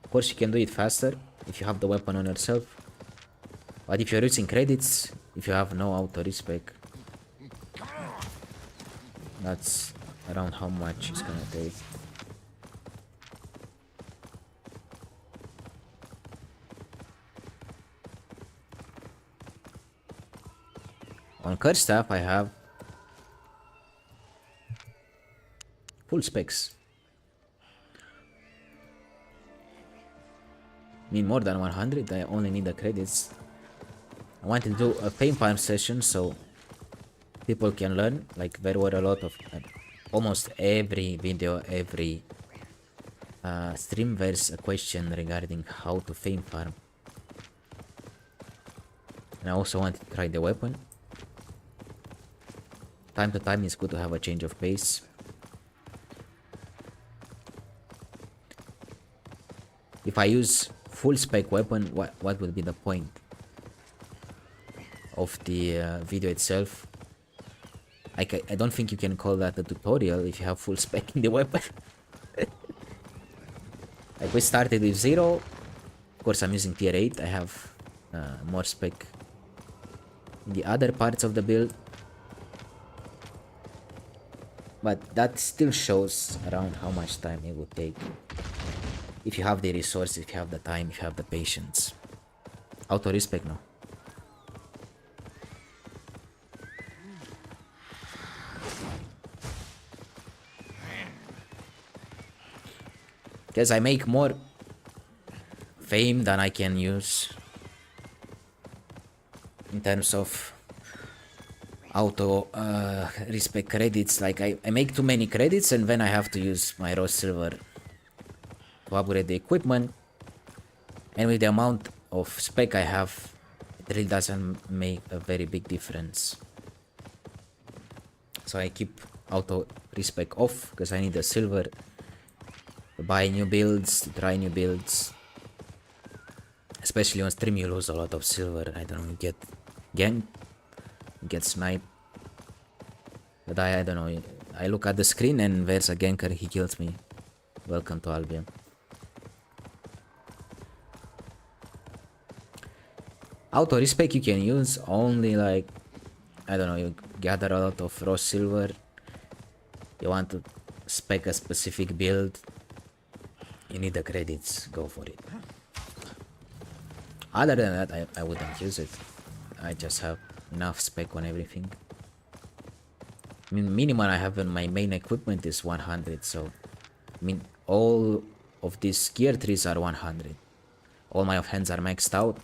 Of course, you can do it faster if you have the weapon on yourself. But if you're using credits, if you have no auto respec, that's around how much it's gonna take. On curse staff, I have full specs. Need more than 100. I only need the credits. I want to do a fame farm session so people can learn. Like, there were a lot of almost every video, every stream, there's a question regarding how to fame farm. And I also want to try the weapon. Time to time it's good to have a change of pace. If I use full spec weapon, what would be the point of the video itself? I don't think you can call that a tutorial if you have full spec in the weapon. Like, we started with 0. Of course, I'm using tier 8. I have more spec in the other parts of the build. But that still shows around how much time it would take. If you have the resources, if you have the time, if you have the patience. Auto respec, no. Because I make more fame than I can use in terms of auto respec credits. Like, I make too many credits and then I have to use my raw silver to upgrade the equipment, and with the amount of spec I have, it really doesn't make a very big difference. So I keep auto respec off because I need the silver to buy new builds, to try new builds. Especially on stream you lose a lot of silver. I don't know, you get ganked, you get sniped. But I don't know, I look at the screen and there's a ganker, he kills me. Welcome to Albion. Auto respec you can use only, like, I don't know, you gather a lot of raw silver, you want to spec a specific build, you need the credits, go for it. Other than that, I wouldn't use it. I just have enough spec on everything. I mean, minimum I have in my main equipment is 100, so I mean, all of these gear trees are 100. All my offhands are maxed out.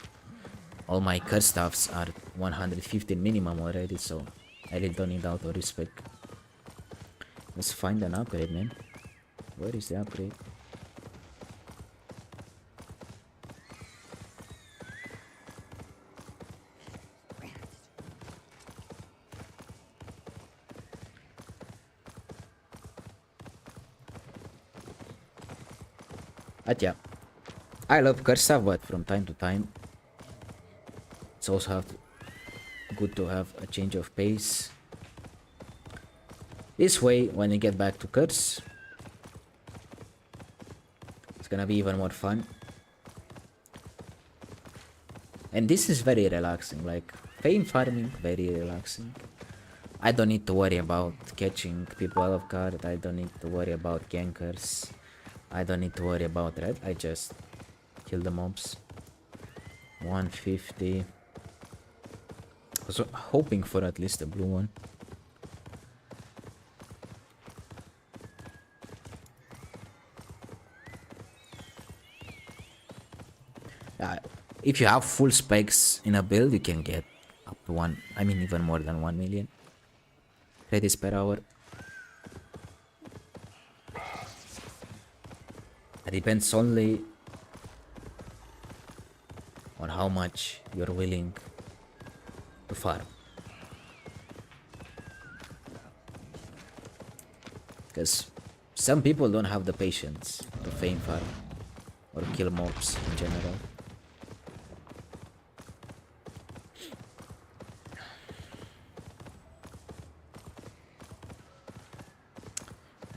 All my curse staffs are 115 minimum already, so I really don't need auto respec. Let's find an upgrade, man. Where is the upgrade? But yeah, I love Cursa, but from time to time, it's also good to have a change of pace. This way, when you get back to Curse, it's gonna be even more fun. And this is very relaxing, like fame farming, very relaxing. I don't need to worry about catching people out of card, I don't need to worry about gankers, I don't need to worry about red, I just kill the mobs. 150. I was hoping for at least a blue one. If you have full specs in a build, you can get up to even more than 1 million credits per hour. It depends only on how much you're willing to farm. Because some people don't have the patience to fame farm or kill mobs in general.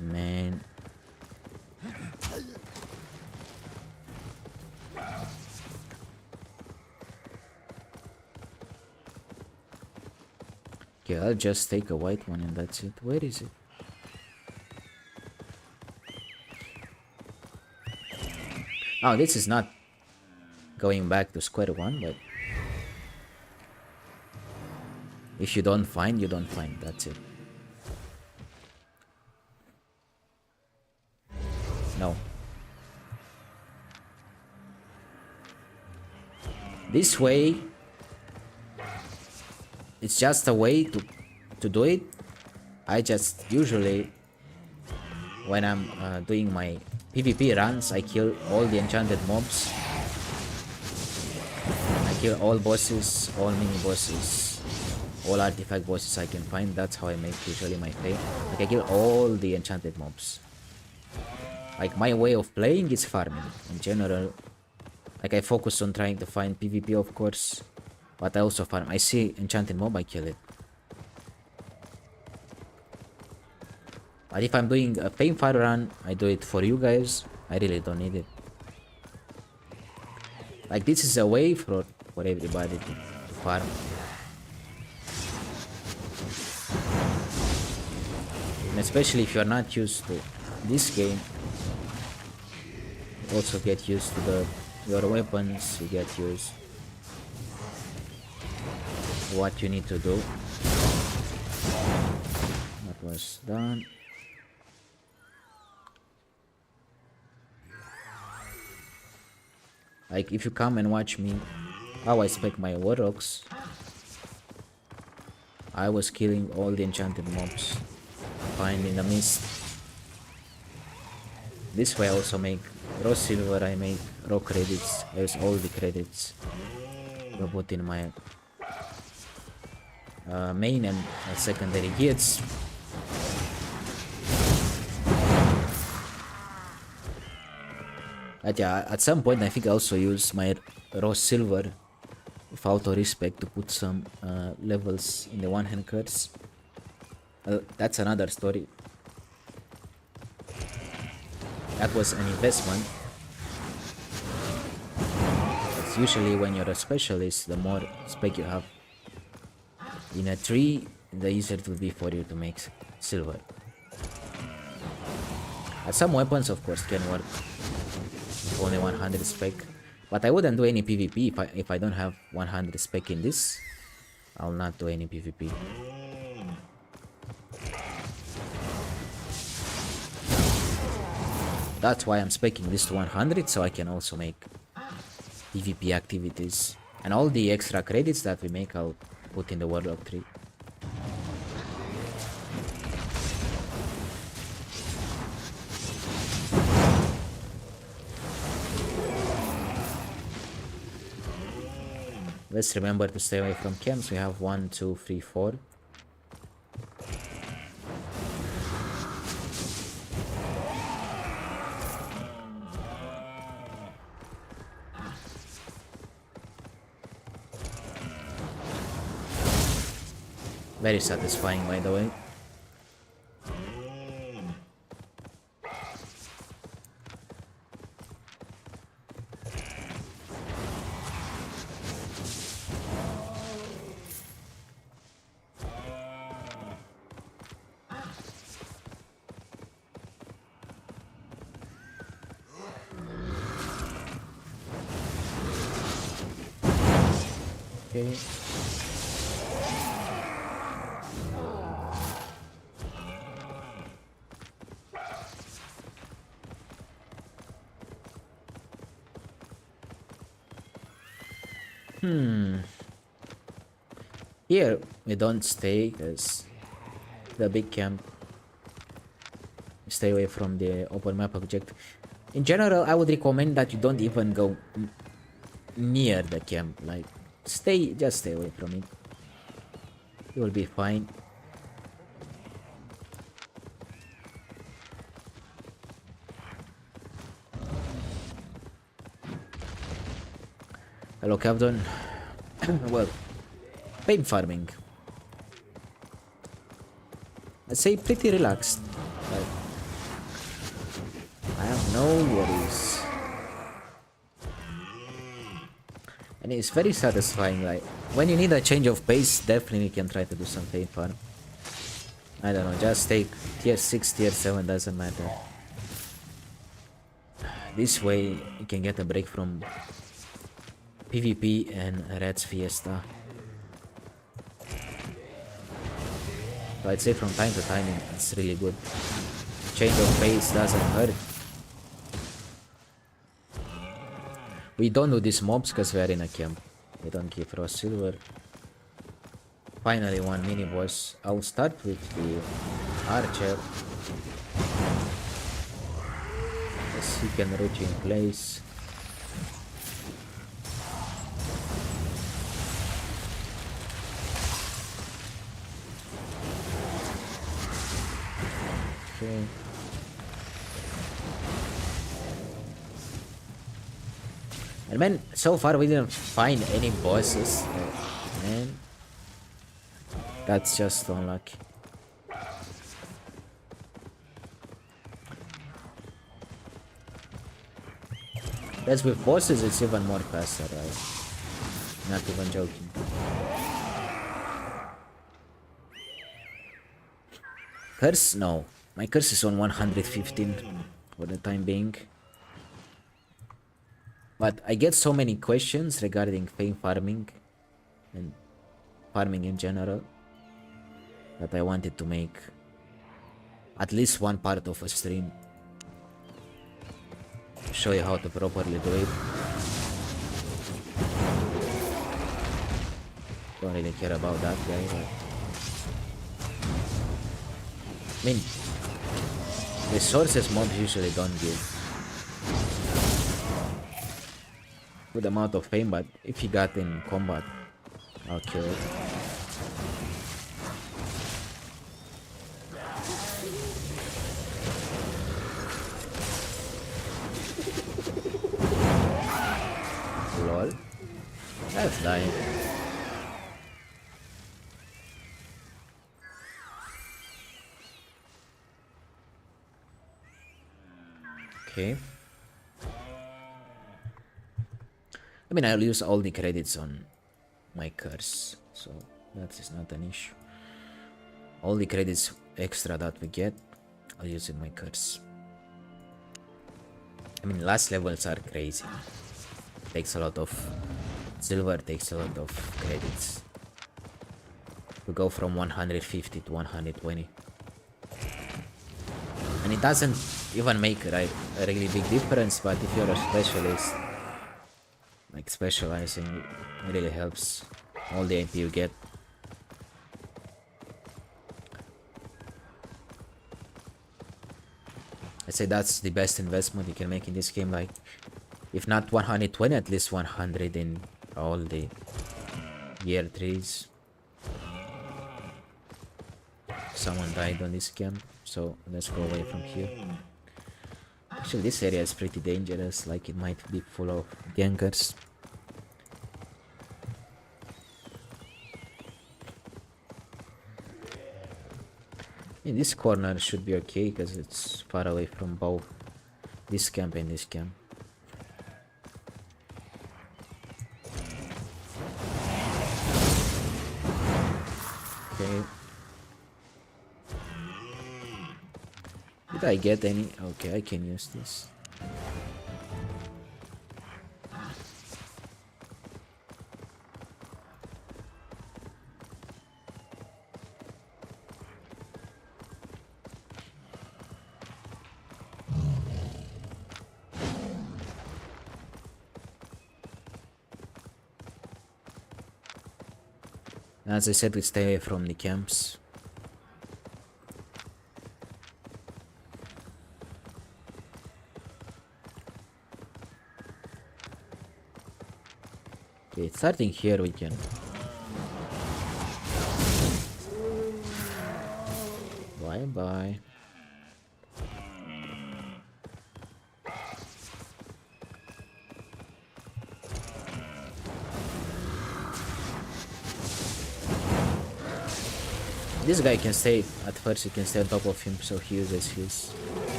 Man. Okay, I'll just take a white one and that's it. Where is it? Oh, this is not going back to square one, but if you don't find, you don't find. That's it. No. This way, it's just a way to do it. I just usually, when I'm doing my PvP runs, I kill all the enchanted mobs. I kill all bosses, all mini bosses, all artifact bosses I can find. That's how I make usually my pay. Like I kill all the enchanted mobs. Like my way of playing is farming in general. Like I focus on trying to find PvP, of course, but I also farm. I see enchanted mob, I kill it. But if I'm doing a fame fire run, I do it for you guys. I really don't need it. Like this is a way for everybody to farm. And especially if you're not used to this game, you also get used to your weapons, you get used to what you need to do. That was done. Like if you come and watch me how I spec my warlocks, I was killing all the enchanted mobs find in the mist. This way I also make raw silver, I make raw credits, I use all the credits to put in my main and secondary gears. But yeah, at some point I think I also use my raw silver with auto respect to put some levels in the one hand curse. That's another story. That was an investment. It's usually when you're a specialist, the more spec you have in a tree, the easier it will be for you to make silver. Some weapons, of course, can work with only 100 spec, but I wouldn't do any PvP if I don't have 100 spec in this. I'll not do any PvP. That's why I'm speccing this to 100, so I can also make PvP activities. And all the extra credits that we make, I'll put in the Warlock tree. Let's remember to stay away from camps. We have 1, 2, 3, 4. Very satisfying, by the way. Okay. Here we don't stay because the big camp. Stay away from the open map object. In general, I would recommend that you don't even go near the camp. Like, just stay away from it. You will be fine. Hello, Captain. Well, pain farming. I'd say pretty relaxed. Like, I have no worries. And it's very satisfying. Like, when you need a change of pace, definitely you can try to do some pain farm. I don't know, just take tier 6, tier 7, doesn't matter. This way you can get a break from PvP and Red's Fiesta. So I'd say from time to time it's really good. Change of pace doesn't hurt. We don't do these mobs because we are in a camp. We don't give raw silver. Finally, one mini boss. I'll start with the archer. Yes, he can root you in place. Okay. And man, so far we didn't find any bosses. Man, that's just unlucky. That's with bosses, it's even more faster, right? Not even joking. Curse? No. My curse is on 115 for the time being. But I get so many questions regarding fame farming and farming in general that I wanted to make at least one part of a stream. Show you how to properly do it. Don't really care about that guy, but I mean, resources mobs usually don't give good amount of fame, but if you got in combat, I'll kill it. Lol. That's dying. Okay. I mean, I'll use all the credits on my curse, so that is not an issue. All the credits extra that we get, I'll use in my curse. I mean, last levels are crazy. Takes a lot of silver, takes a lot of credits. We go from 150 to 120. And it doesn't even make a really big difference, but if you're a specialist, like specializing, it really helps. All the AP you get. I'd say that's the best investment you can make in this game. Like, if not 120, at least 100 in all the gear trees. Someone died on this camp, so let's go away from here. Actually, this area is pretty dangerous, like it might be full of gankers. In this corner should be okay because it's far away from both this camp and this camp. Okay. Did I get any? Okay, I can use this. As I said, we stay away from the camps. Okay, starting here we can. Bye bye. This guy can stay, at first you can stay on top of him, so he uses his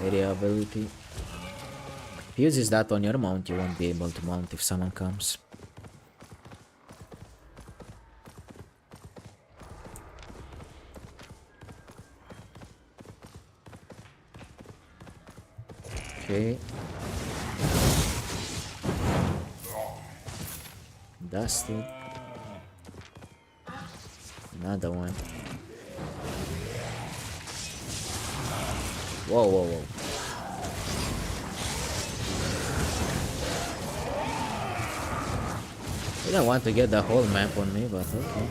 area ability. If he uses that on your mount, you won't be able to mount if someone comes. Okay. Dusted. Another one. Whoa, whoa, whoa. I don't want to get the whole map on me, but okay.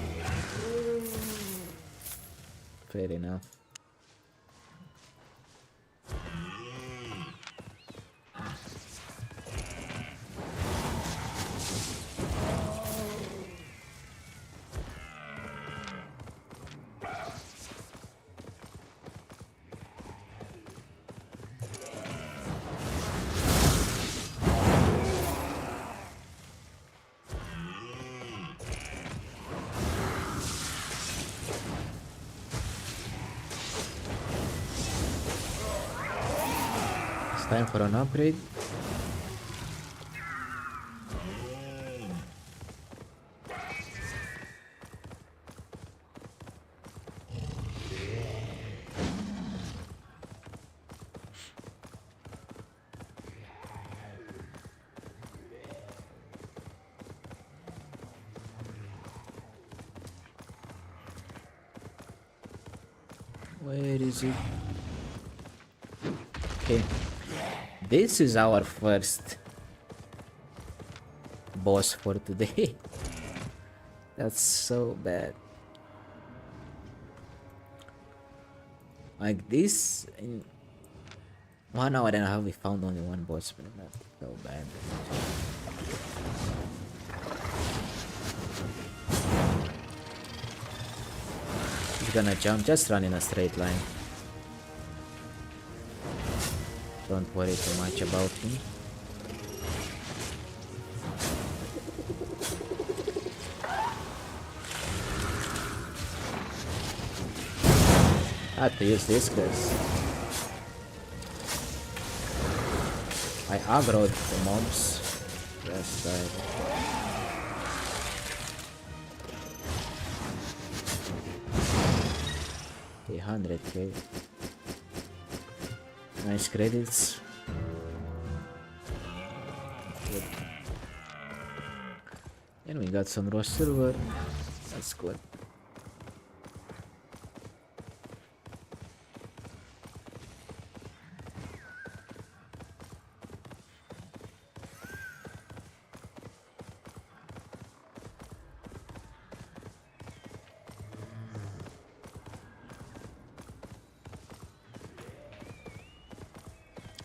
Fair enough. Time for an upgrade. Where is it? Okay. This is our first boss for today. That's so bad. Like this, in 1 hour and a half we found only one boss, but not so bad. He's gonna jump, just run in a straight line. Don't worry too much about him. I have to use this because I aggroed the mobs. Just died. Okay, 100k. Nice credits. Good. And we got some raw silver. That's good.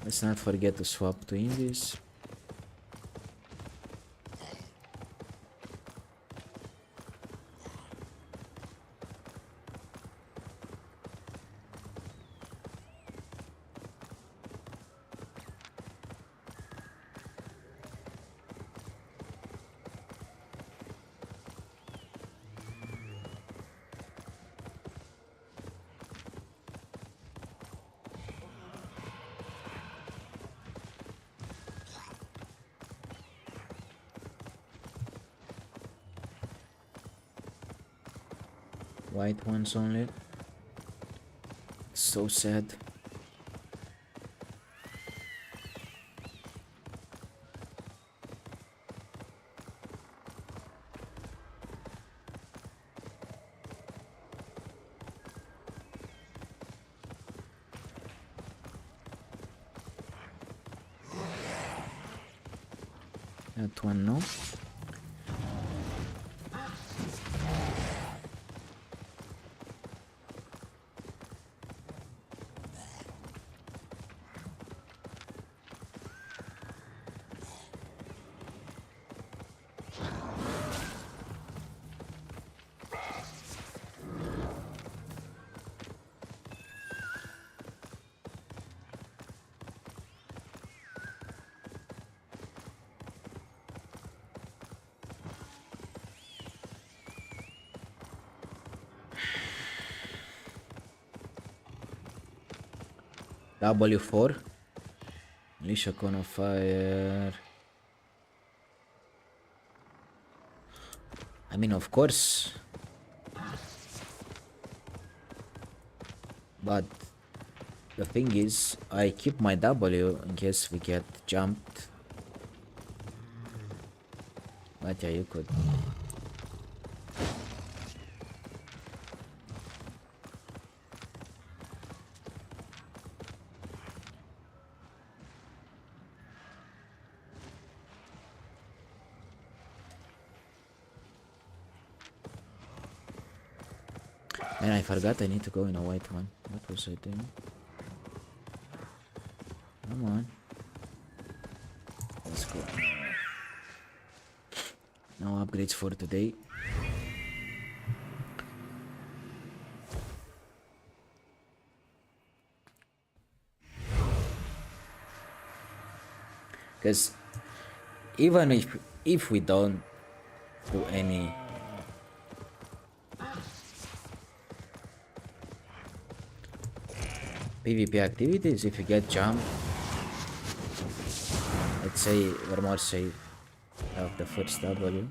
Let's not forget to swap to indies. white ones only. So sad. That one, no. W4. Unleash a cone of fire. I mean, of course. But the thing is, I keep my W in case we get jumped. But yeah, you could. And I forgot I need to go in a white one. What was I doing? Come on. Let's go. No upgrades for today. Because even if we don't do any PvP activities, if you get jumped, let's say we're more safe of the first W.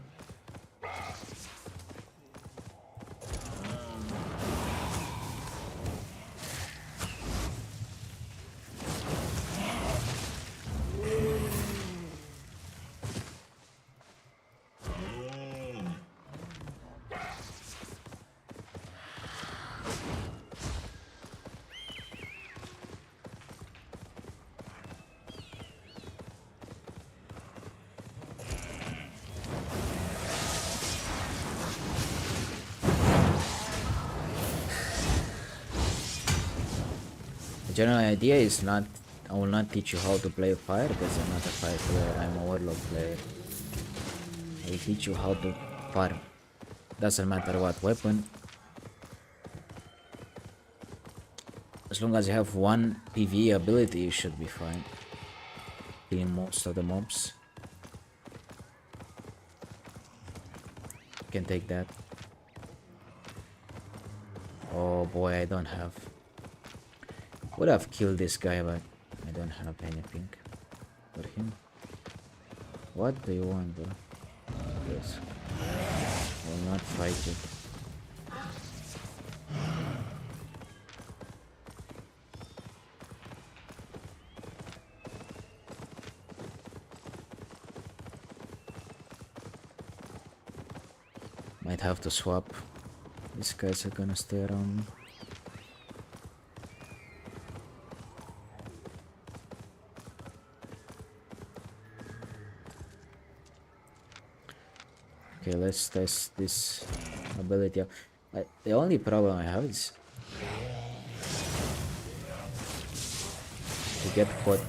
The general idea is not, I will not teach you how to play fire because I'm not a fire player, I'm a warlock player. I will teach you how to farm. Doesn't matter what weapon. As long as you have one PvE ability, you should be fine. Killing most of the mobs. You can take that. Oh boy, I don't have. Would have killed this guy, but I don't have anything for him. What do you want, bro? Yes. I will not fight you. Might have to swap. These guys are gonna stay around me. Okay, let's test this ability. The only problem I have is to get caught.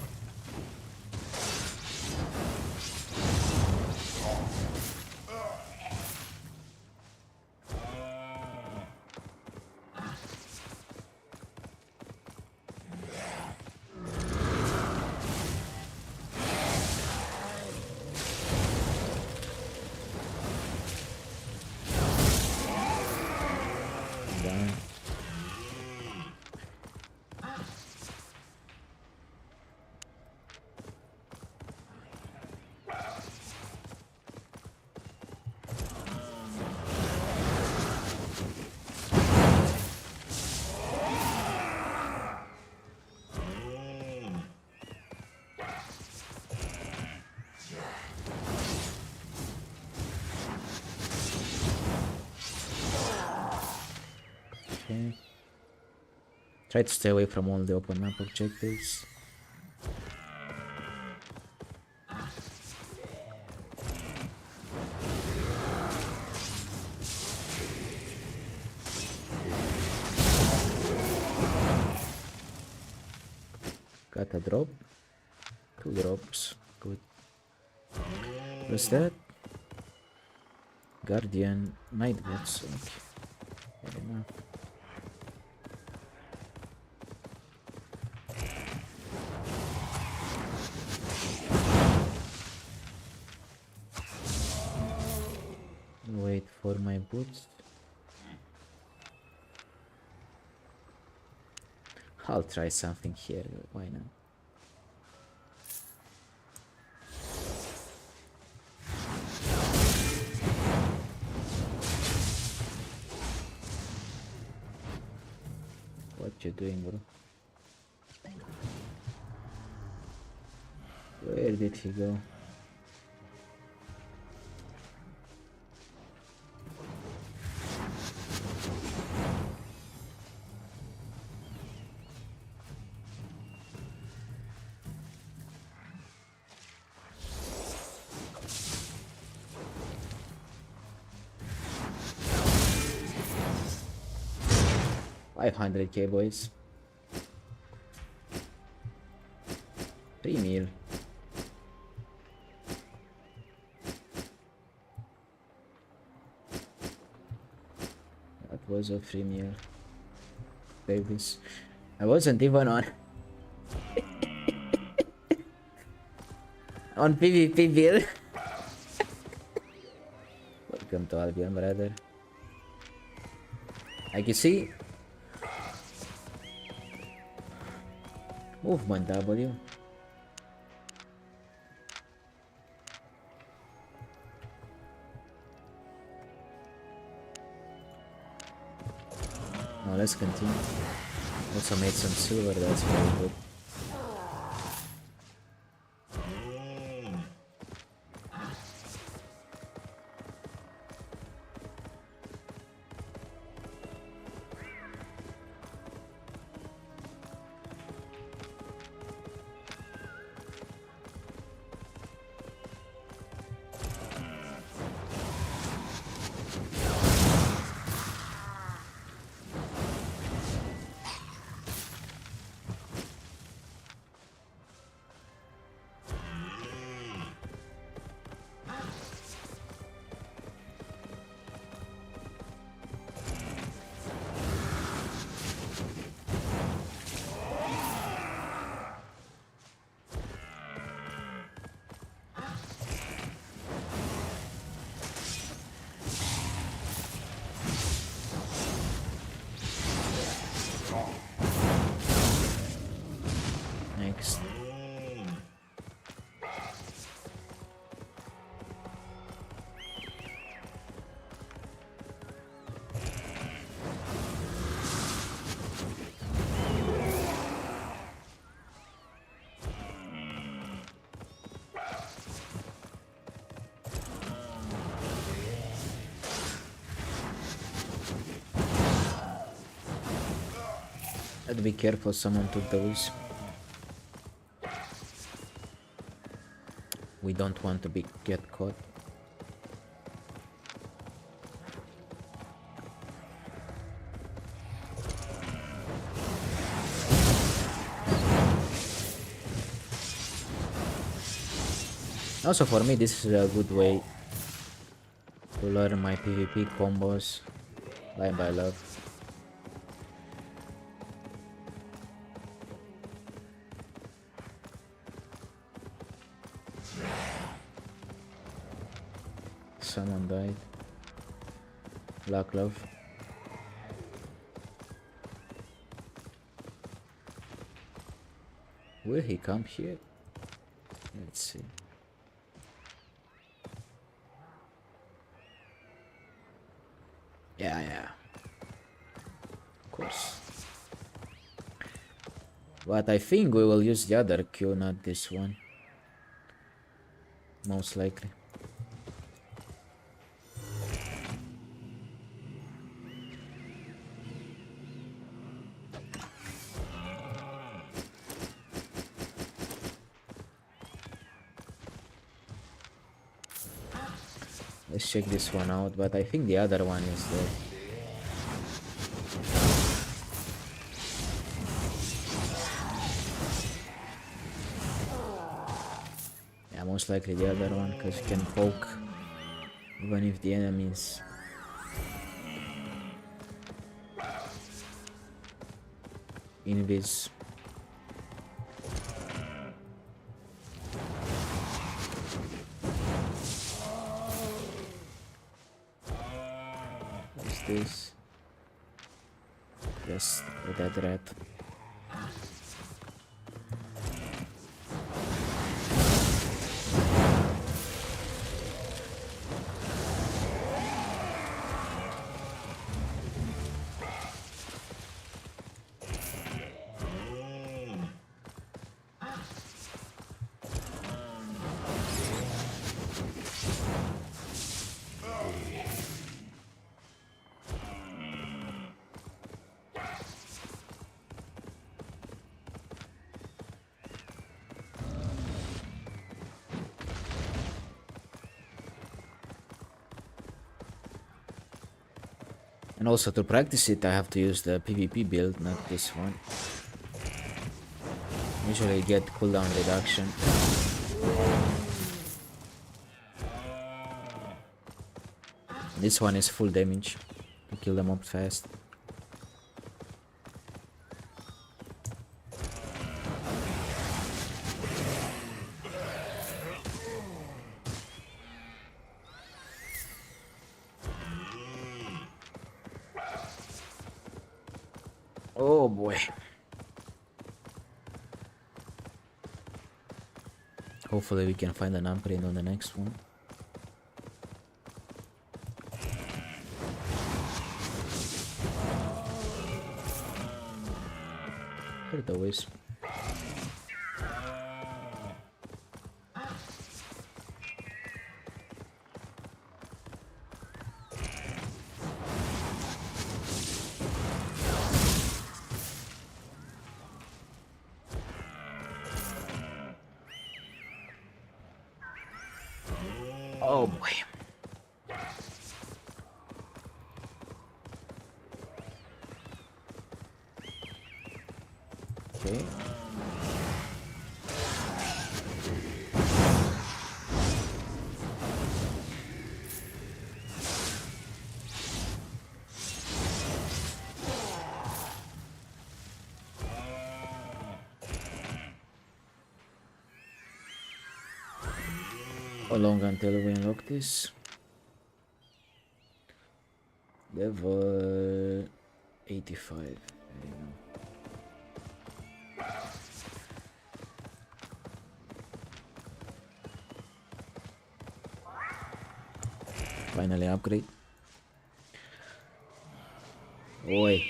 Okay. Try to stay away from all the open map objectives. Got a drop. 2 drops. Good. What's that? Guardian. Night bots. Okay. Fair enough. Wait for my boots. I'll try something here. Why not? What you doing, bro? Where did he go? $500k, boys. 3 mil. That was a free meal. Save this. I wasn't even on on PvP build. Welcome to Albion, brother. Like you see, movement W. Now let's continue. Also made some silver, that's very good. Next. Have to be careful, someone took those. We don't want to get caught. Also for me this is a good way to learn my PvP combos line by love. Someone died. Luck love. Will he come here? Let's see. Yeah. Of course. But I think we will use the other Q, not this one. Most likely. Let's check this one out, but I think the other one is there. Yeah, most likely the other one, because you can poke even if the enemy is invis. What's this? Yes, that rat. And also to practice it, I have to use the PvP build, not this one. Usually get cooldown reduction. This one is full damage to kill them up fast. Oh boy. Hopefully we can find an upgrade on the next one. Heard the wisp. Oh boy. Okay. How long until we unlock this? Level 85. There you go. Finally upgrade. Oi.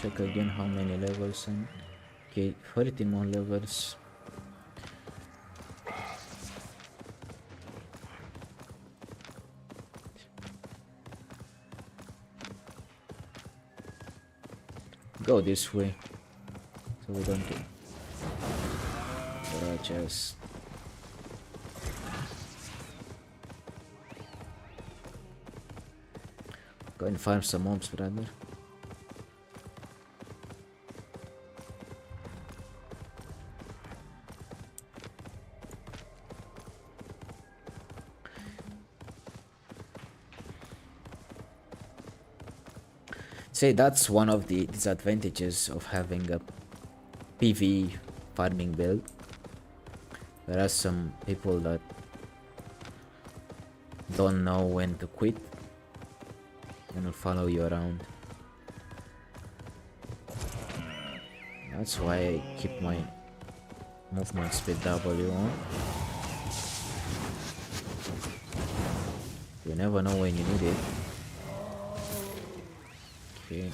Check again how many levels and okay, 30 more levels. Go this way so we don't get just go and farm some mobs, brother. Say that's one of the disadvantages of having a PvE farming build. There are some people that don't know when to quit and will follow you around. That's why I keep my movement speed W on. You never know when you need it. Okay.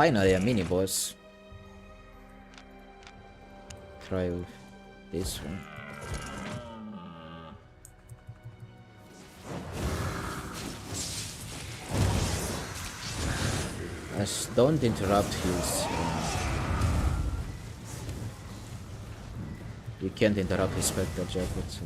Finally a mini boss. Try with this one. Just don't interrupt his... you can't interrupt his Spectre Jacket, so...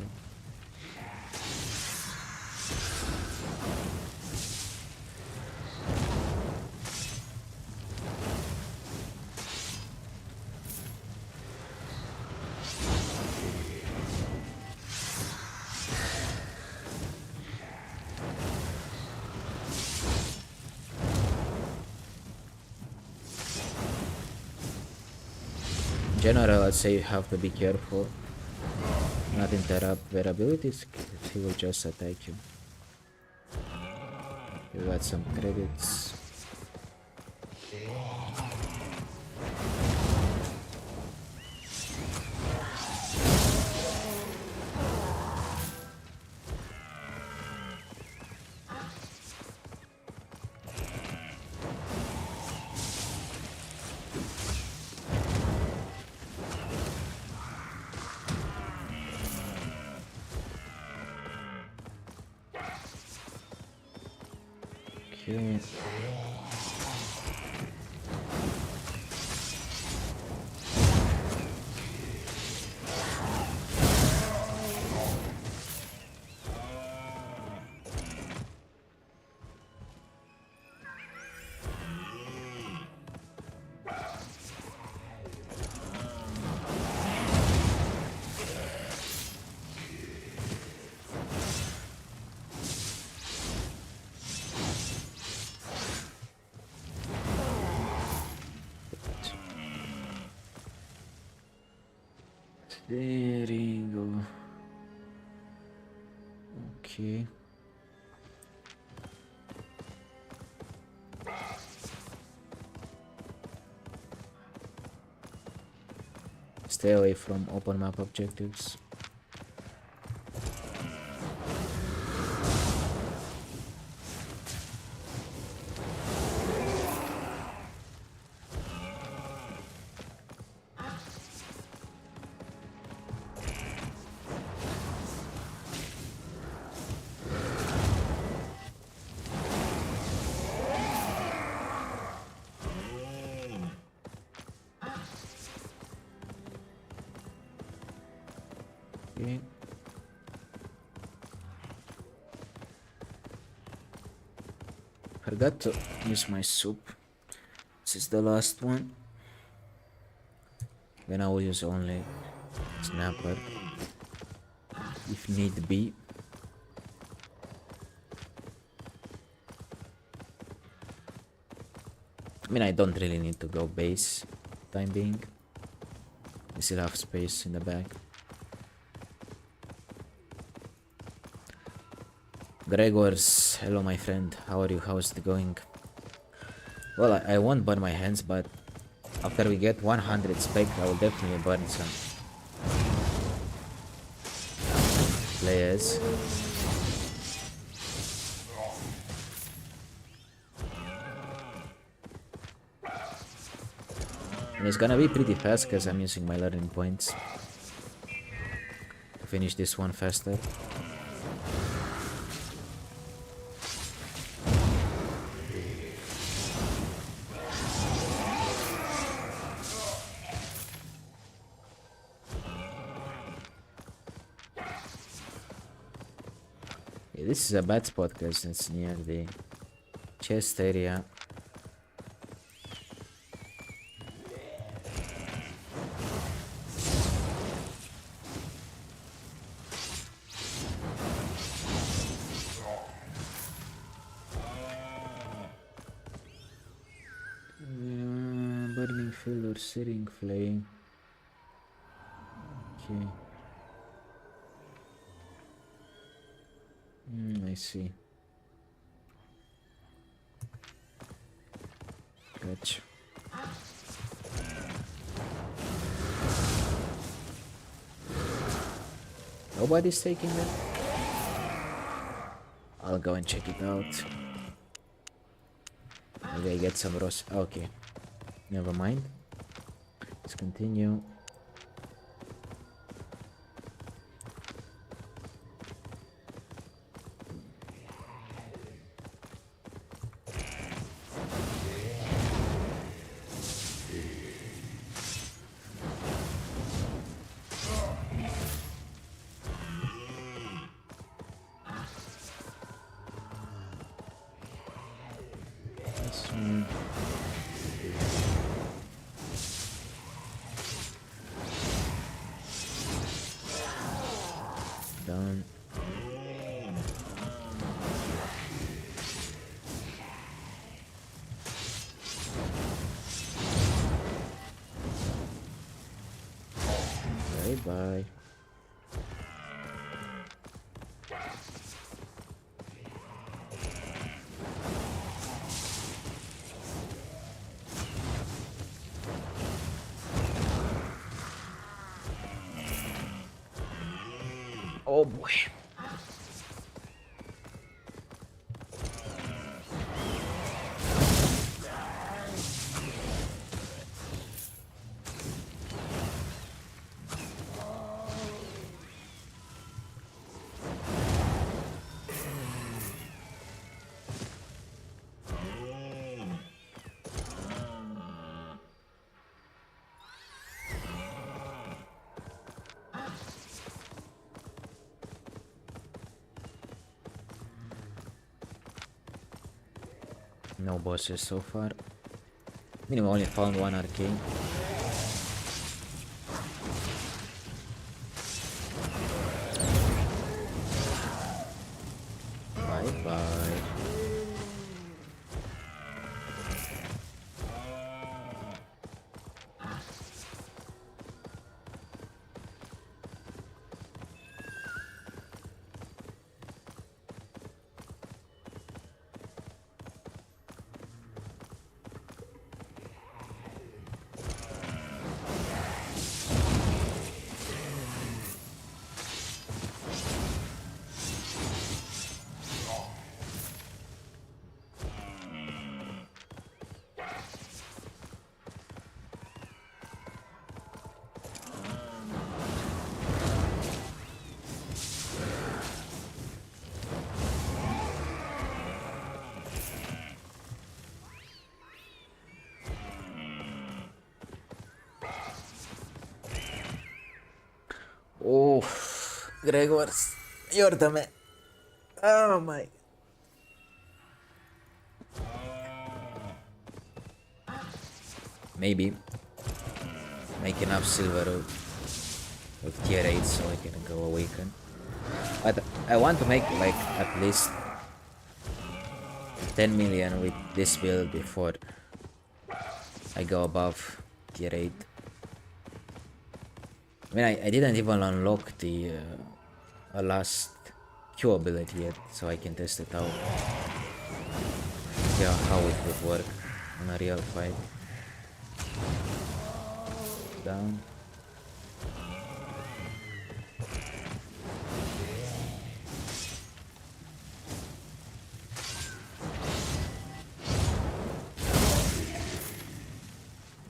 In general, I'd say you have to be careful, not interrupt their abilities, he will just attack you. You got some credits. Okay. There you go. Okay. Stay away from open map objectives. Okay. Forgot to use my soup. This is the last one. Then I will use only snapper if need be. I mean, I don't really need to go base time being. I still have space in the back. Gregors, hello my friend, how are you, how's it going? Well, I won't burn my hands, but after we get 100 spec, I will definitely burn some players. And it's gonna be pretty fast because I'm using my learning points to finish this one faster. This is a bad spot because it's near the chest area. Burning field or searing flame. Okay. I see. Gotcha. Nobody's taking that? I'll go and check it out. Maybe I get some rose. Okay. Never mind. Let's continue. This one. Done. Bye bye. Oh boy. No bosses so far. Minimum only found one arcane. Bye bye. Oh, Gregors, aiutami. Oh my. Maybe make enough silver with tier 8 so I can go awaken. But I want to make like at least 10 million with this build before I go above tier 8. I mean, I didn't even unlock the last Q ability yet, so I can test it out. Yeah, how it would work in a real fight. Down.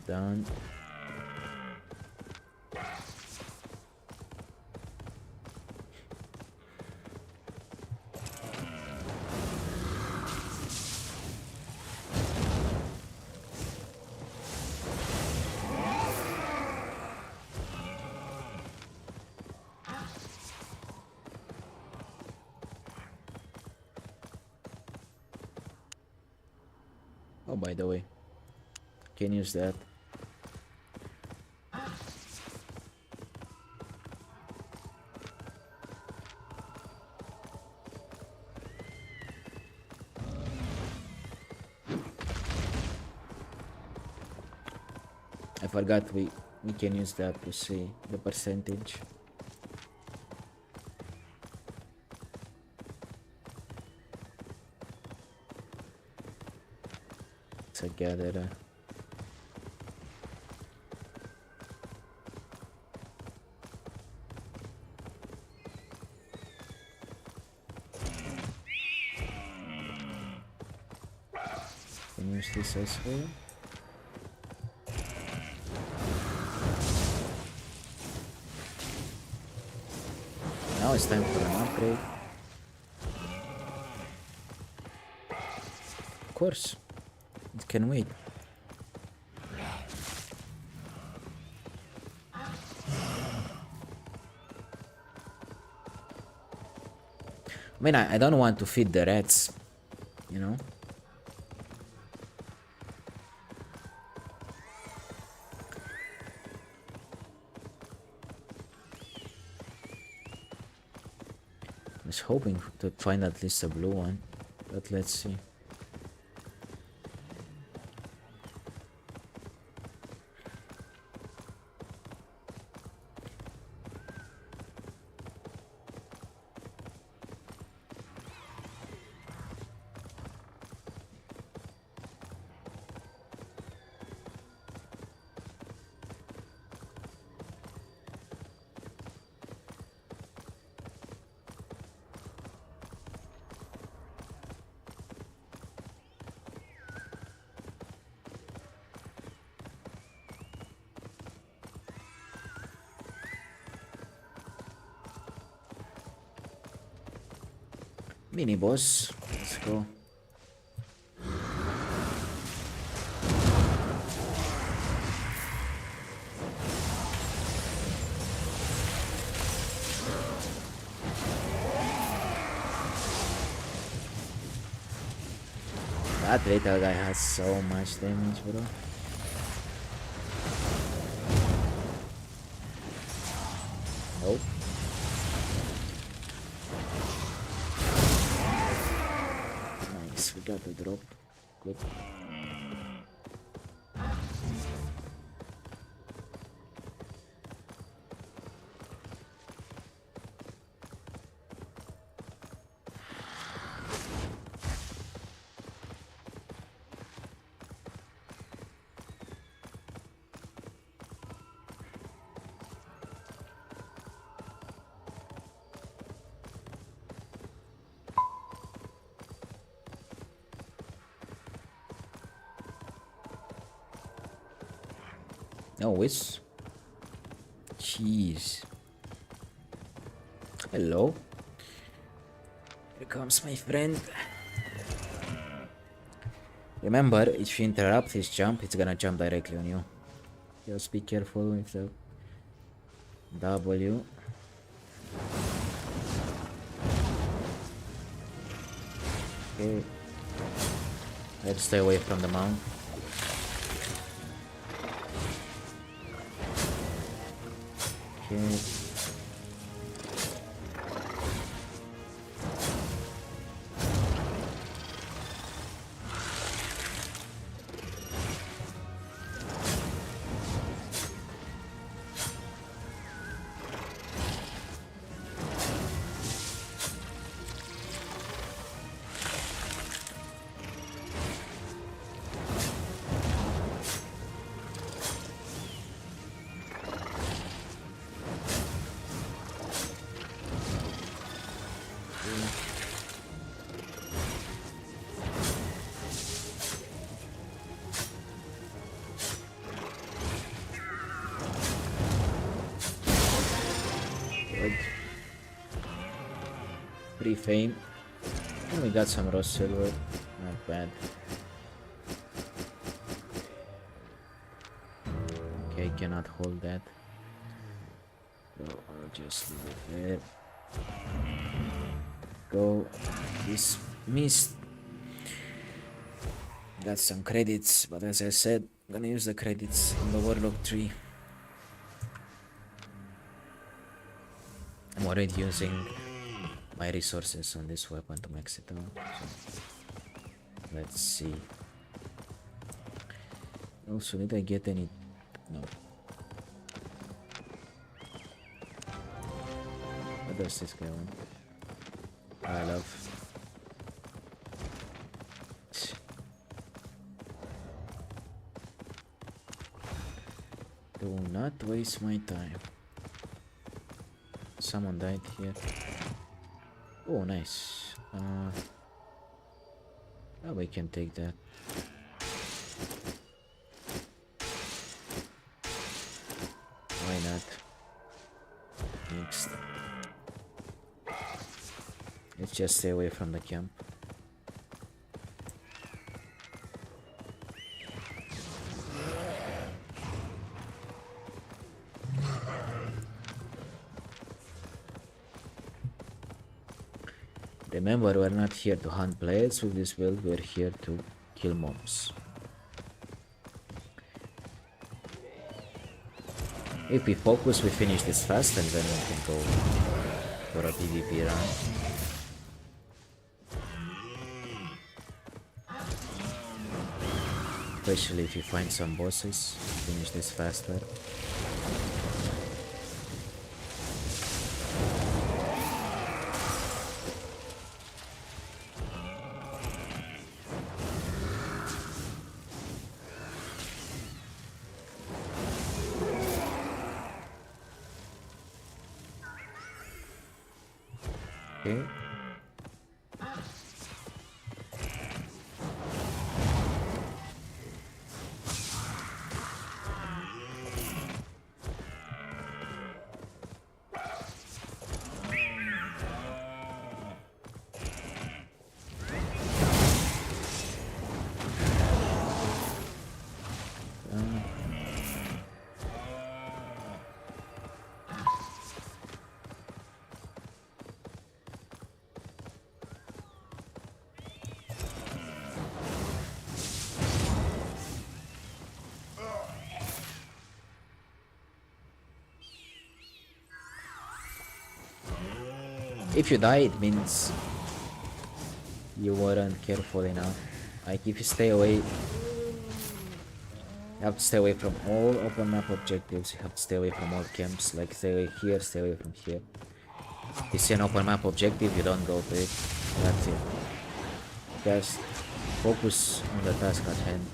Down. Oh, by the way, can use that. I forgot we can use that to see the percentage. Together. Can use this as well. it's time for an upgrade. Of course, it can wait. I mean, I don't want to feed the rats, you know? I was hoping to find at least a blue one, but let's see. Mini boss, let's go. That little guy has so much damage, bro. Nope. Nice, we got the drop. Good. No, it's... Jeez. Hello. Here comes my friend. Remember, if you interrupt his jump, it's gonna jump directly on you. Just be careful with the W. Okay. Let's stay away from the mount. Okay. Good. Free fame. And we got some raw silver. Not bad. Okay, cannot hold that. So I'll just leave it there. Go. This missed. Got some credits, but as I said, I'm gonna use the credits in the Warlock tree. I'm already using my resources on this weapon to max it out. So let's see. Also, did I get any? No. What does this guy want? I love. Do not waste my time. Someone died here. Oh, nice. Oh, we can take that. Why not? Next. Just stay away from the camp. Remember, we're not here to hunt players with this build, we're here to kill mobs. If we focus, we finish this fast and then we can go for a PvP run. Especially if you find some bosses, finish this faster. Okay. If you die, it means you weren't careful enough. Like if you stay away, you have to stay away from all open map objectives, you have to stay away from all camps, like stay away here, stay away from here. If you see an open map objective, you don't go to it. That's it. Just focus on the task at hand.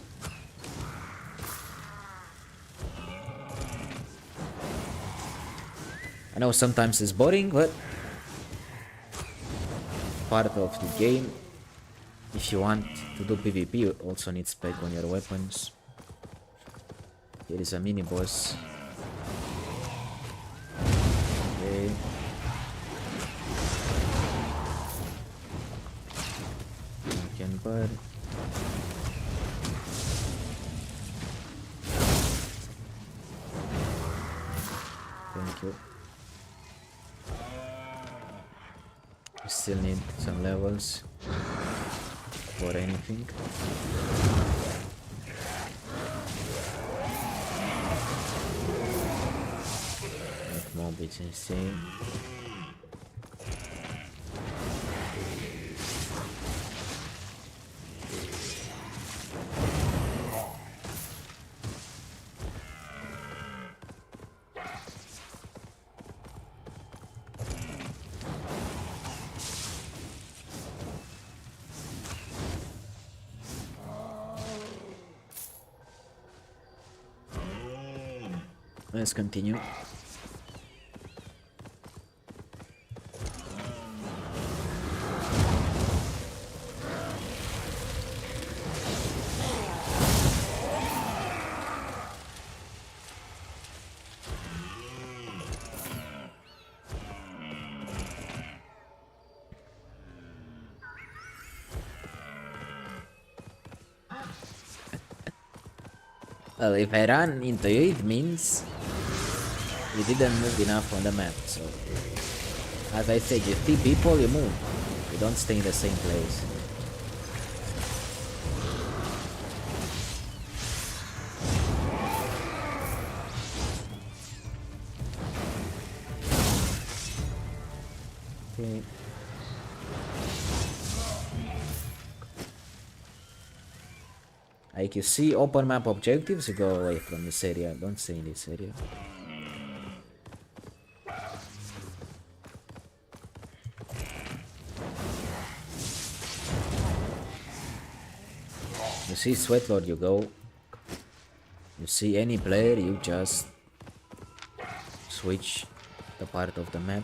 I know sometimes it's boring, but part of the game. If you want to do PvP, you also need spec on your weapons. Here is a mini boss. Okay. Can burn. Thank you. We still need some levels for anything. That mob is insane. Let's continue. Well, if I run into you, it means you didn't move enough on the map, so as I said, you see people, you move. You don't stay in the same place. Okay. Like you see open map objectives, you go away from this area, don't stay in this area. You see Sweat Lord, you go. You see any player, you just switch the part of the map.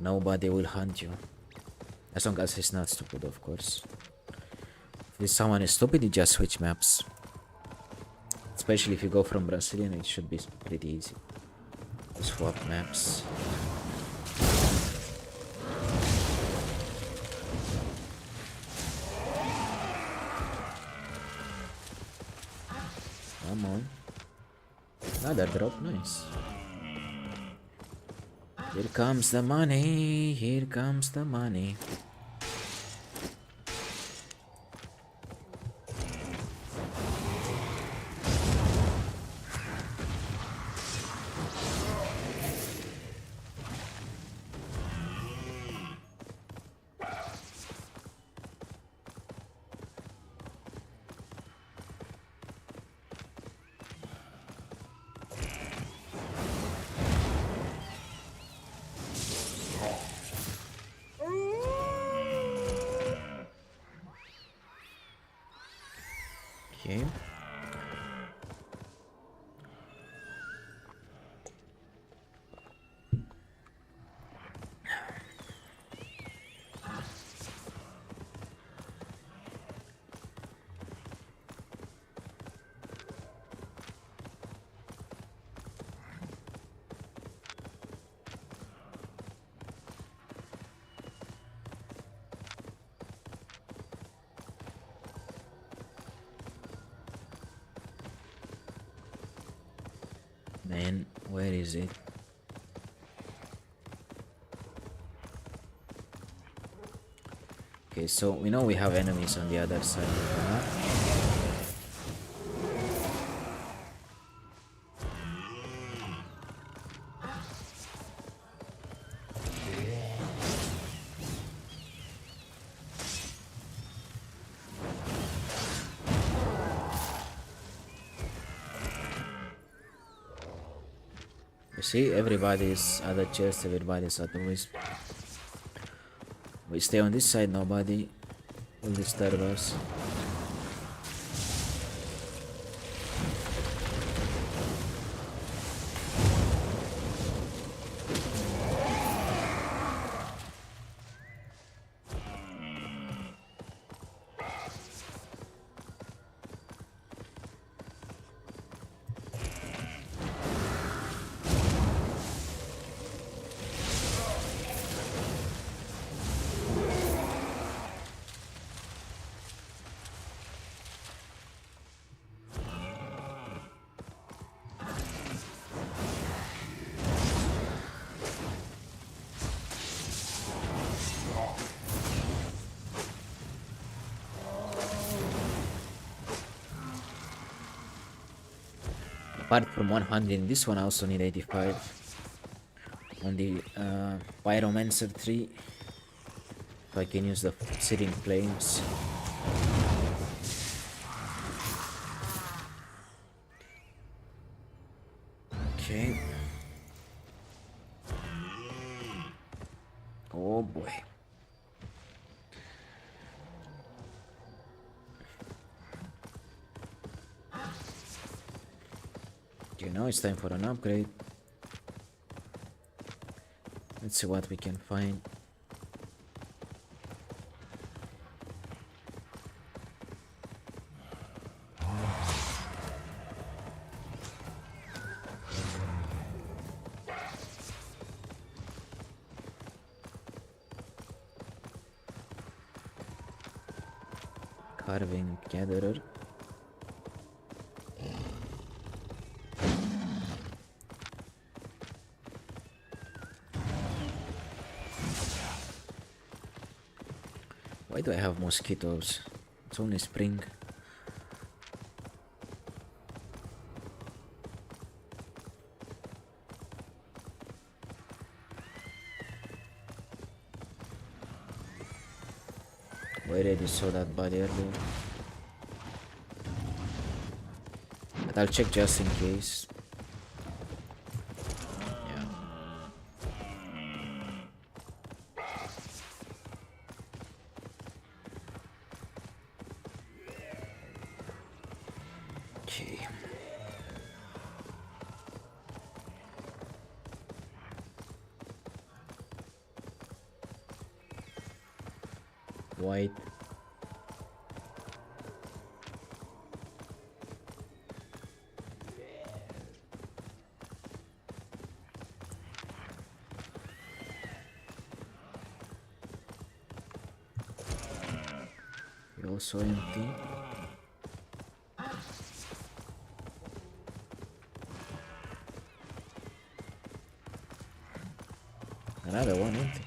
Nobody will hunt you. As long as he's not stupid, of course. If someone is stupid, you just switch maps. Especially if you go from Brazilian, it should be pretty easy. Swap maps. Come on. Another drop, nice. Here comes the money, here comes the money. Okay. Man, where is it? Okay, so we know we have enemies on the other side of the map. You see, everybody's at the chest, everybody's at the wisp. We stay on this side, nobody will disturb us. Apart from 100 in this one, I also need 85 on the Pyromancer tree. If I can use the Searing Flames. Okay. Oh boy. Okay, now it's time for an upgrade. Let's see what we can find. Carving Gatherer. Why do I have mosquitoes? It's only spring. I already saw that body earlier. But I'll check just in case. Yeah. Okay. White. Also empty. Another one empty.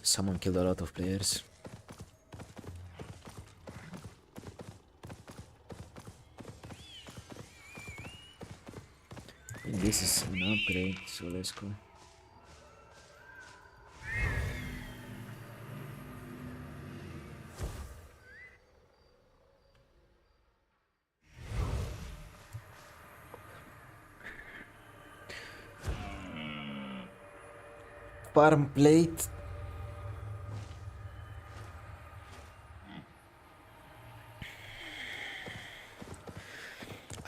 Someone killed a lot of players. And this is an upgrade, so let's go. Farm plate.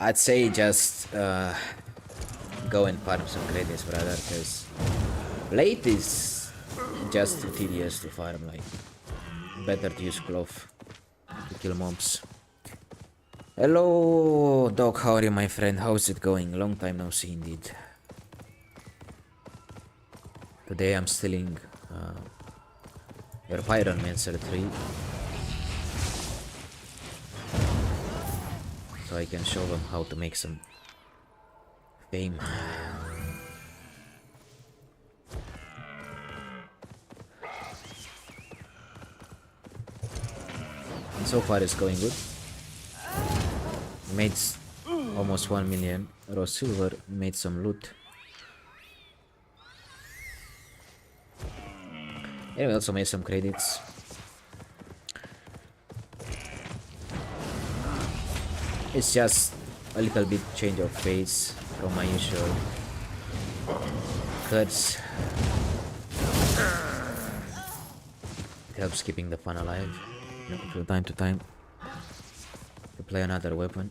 I'd say just go and farm some credits, brother, because plate is just too tedious to farm. Like, better to use cloth to kill mobs. Hello, Doc, how are you, my friend? How's it going? Long time no see, indeed. Today I'm stealing your Pyromancer 3, so I can show them how to make some fame. And so far it's going good. Made almost 1 million raw silver, made some loot. And we also made some credits. It's just a little bit change of pace from my usual cuts. It helps keeping the fun alive, you know, from time to time to play another weapon.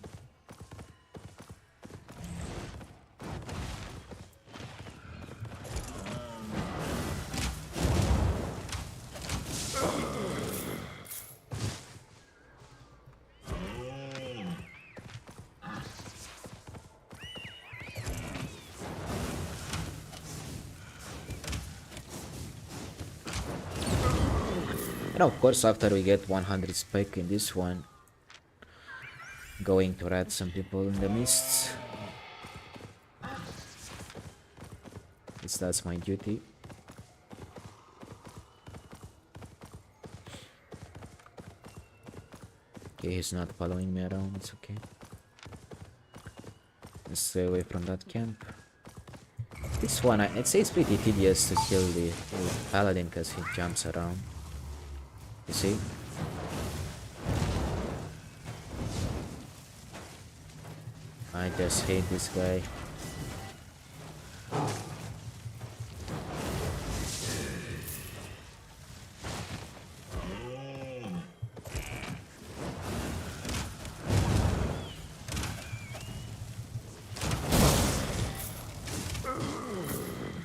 And of course, after we get 100 spec in this one, going to rat some people in the mists. That's my duty. Okay, he's not following me around, it's okay. Let's stay away from that camp. This one, I'd say it's pretty tedious to kill the paladin because he jumps around. You see? I just hate this guy.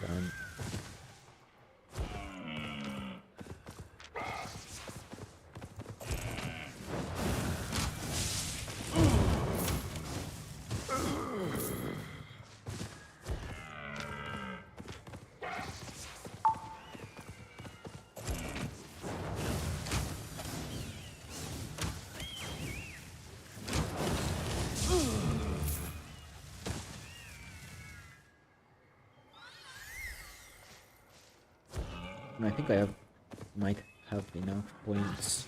Done. I think I might have enough points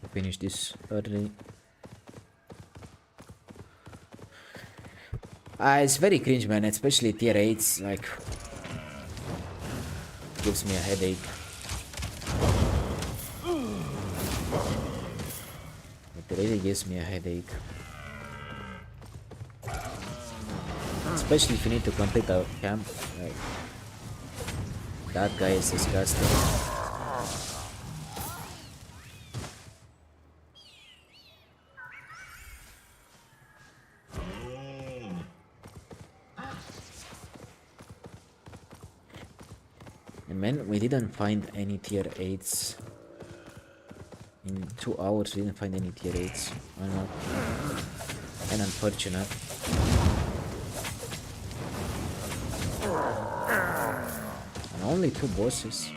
to finish this early. It's very cringe, man, especially tier 8s, like, gives me a headache. It really gives me a headache. Especially if you need to complete a camp, like, that guy is disgusting. And man, we didn't find any tier 8s. In 2 hours we didn't find any tier 8s. Why not? And unfortunate. Only 2 bosses.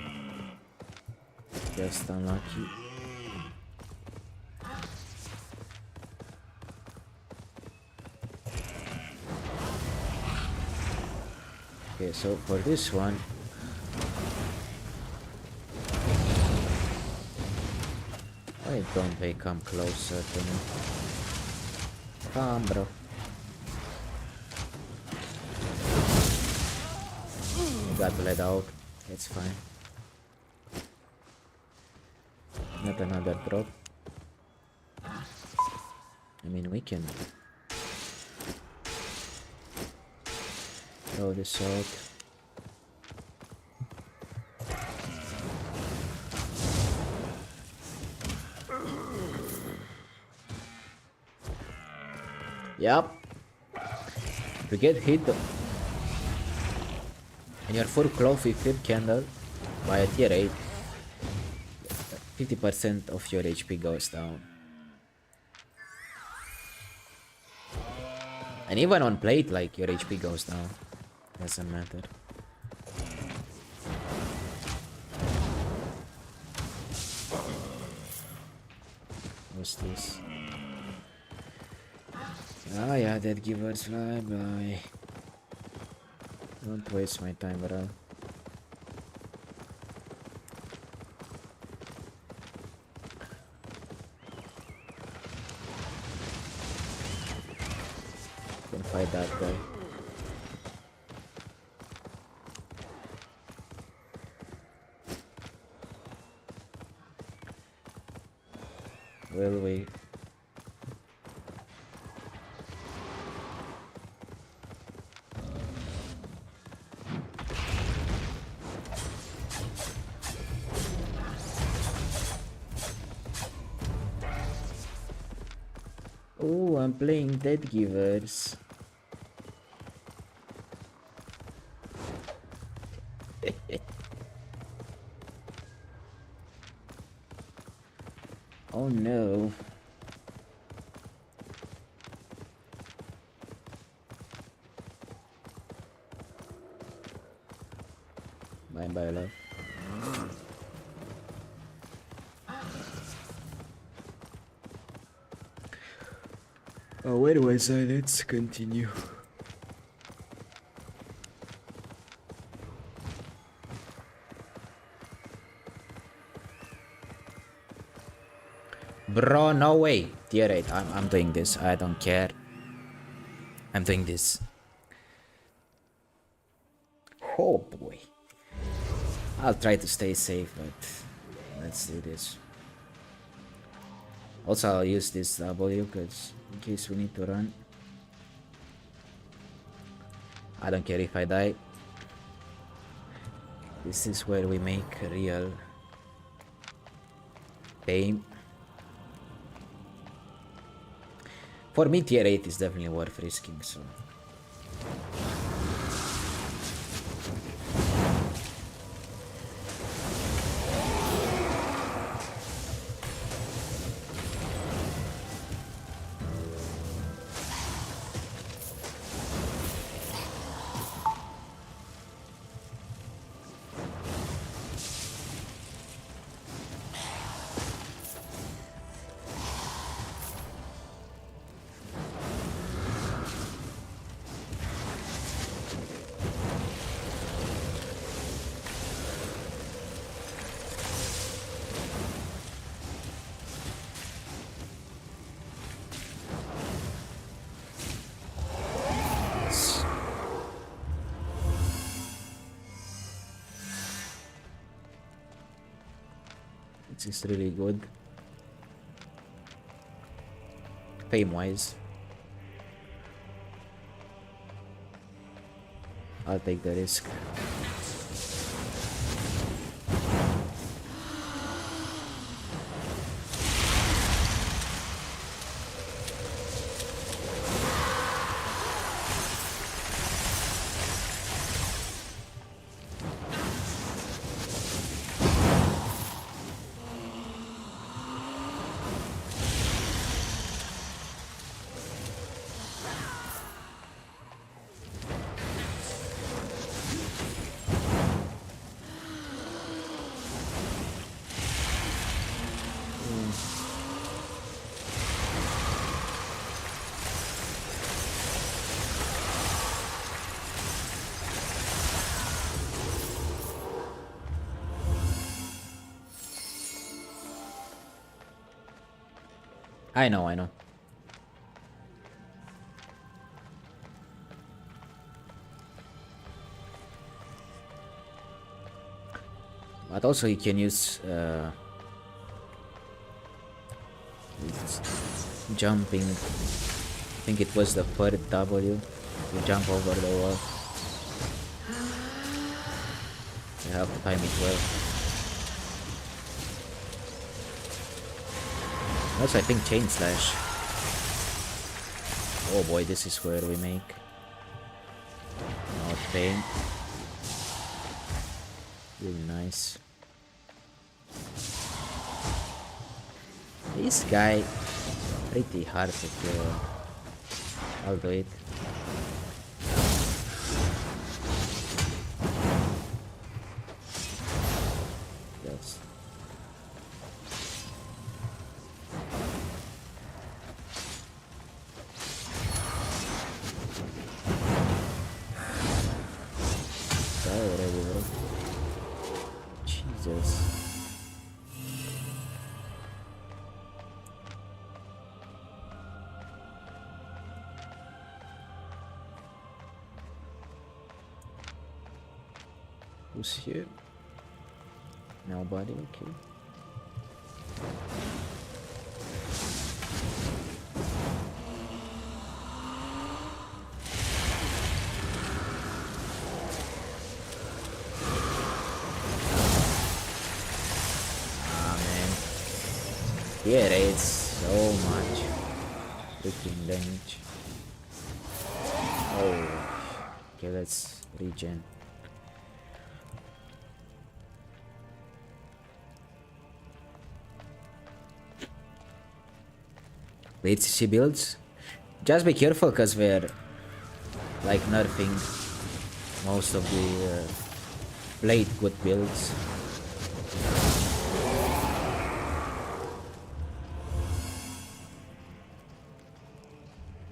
just unlucky. Okay, so for this one, why don't they come closer to me? Come, bro. You got bled out. It's fine. Not another drop. I mean, we can throw this out. Yup. If you get hit and you're full close with Flip Candle by a tier 8, 50% of your HP goes down. And even on plate, like, your HP goes down. Doesn't matter. What's this? Ah yeah, that givers fly by. Don't waste my time, bro. Can fight that guy. Will we? Oh, I'm playing Dead Givers. Oh no. Bye bye, love. Oh, where was I? Let's continue. Bro, no way. Tier 8. I'm doing this. I don't care. I'm doing this. Oh boy. I'll try to stay safe, but let's do this. Also, I'll use this W because in case we need to run. I don't care if I die. This is where we make real game. For me, tier 8 is definitely worth risking, so. It's really good. Fame wise, I'll take the risk. I know, I know. But also you can use jumping. I think it was the third W. You jump over the wall. You have to time it well. Also, I think chain slash. Oh boy, this is where we make not pain. Really nice. This guy pretty hard to kill. I'll do it. Yes. Die already, bro. Jesus. Who's here? Nobody, okay. Ah man. Here it's so much freaking damage. Oh. Okay, let's regen. Late CC builds. Just be careful because we're like nerfing most of the blade good builds.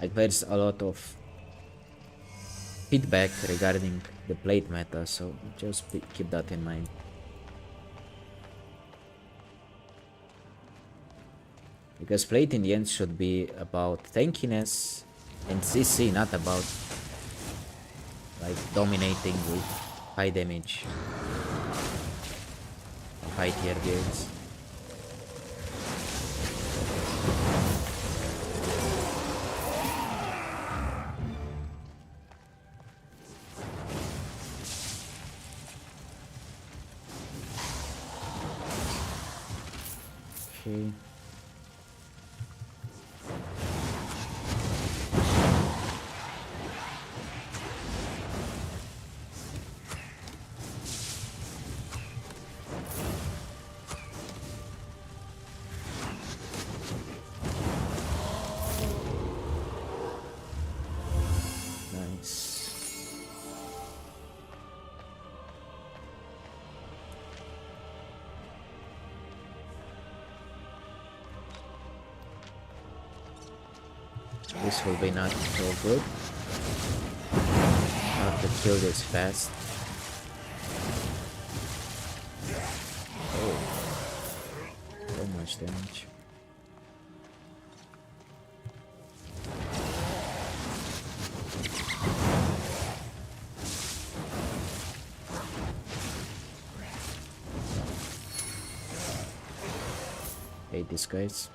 Like there's a lot of feedback regarding the blade meta, so just keep that in mind. Because plate in the end should be about tankiness and CC, not about like dominating with high damage, high tier builds. Okay. This will be not so good. I have to kill this fast. Oh, so much damage. Hate these guys.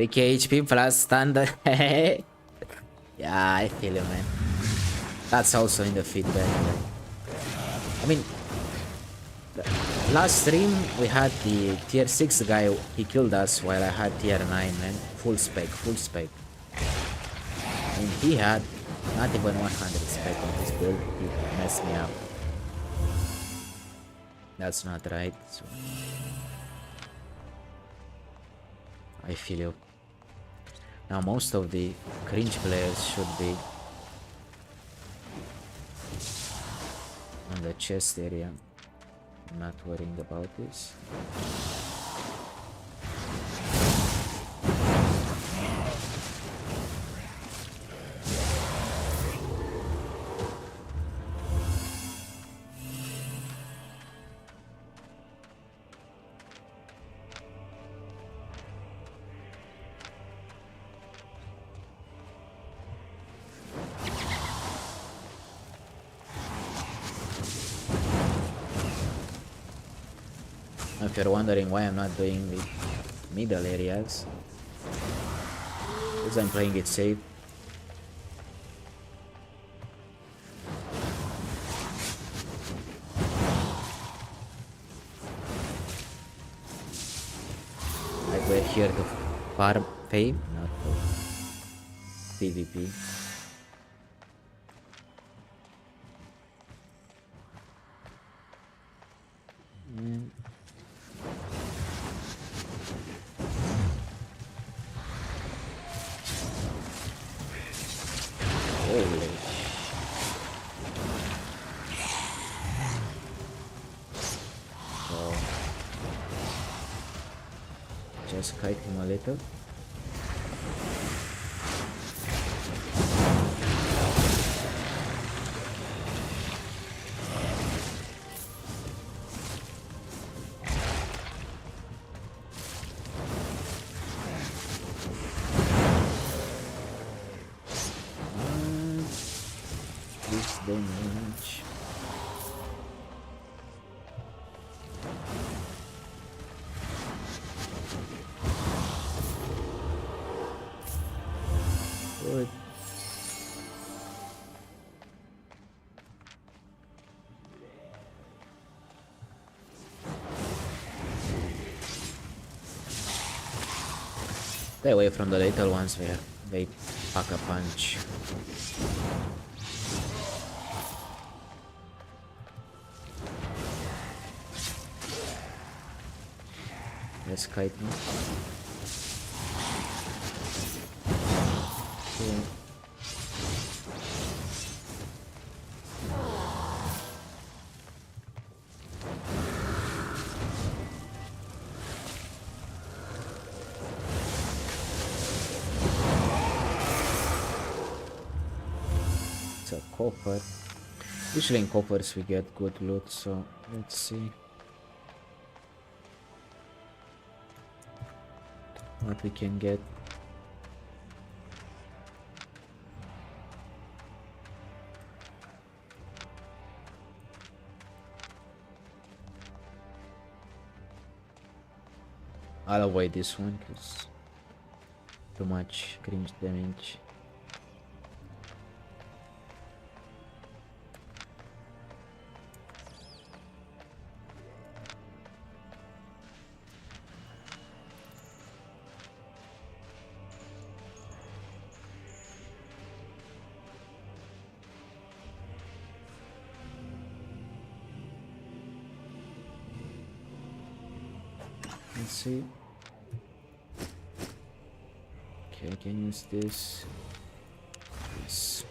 HP plus standard. Yeah, I feel you, man. That's also in the feedback. I mean, last stream we had the tier 6 guy, he killed us while I had tier 9, man. Full spec, full spec. I mean, he had not even 100 spec on his build. He messed me up. That's not right. So I feel you. Now most of the cringe players should be on the chest area. I'm not worrying about this. if you're wondering why I'm not doing the middle areas, because I'm playing it safe. Like we're here to farm fame, not for PvP. Holy. So just kite him a little. This damage. Good. Stay away from the little ones where they pack a punch. Let's kite me. Okay. It's a copper. Usually in coppers we get good loot, so let's see what we can get. I'll avoid this one because too much cringe damage. Let's see. Okay, I can use this. Yes.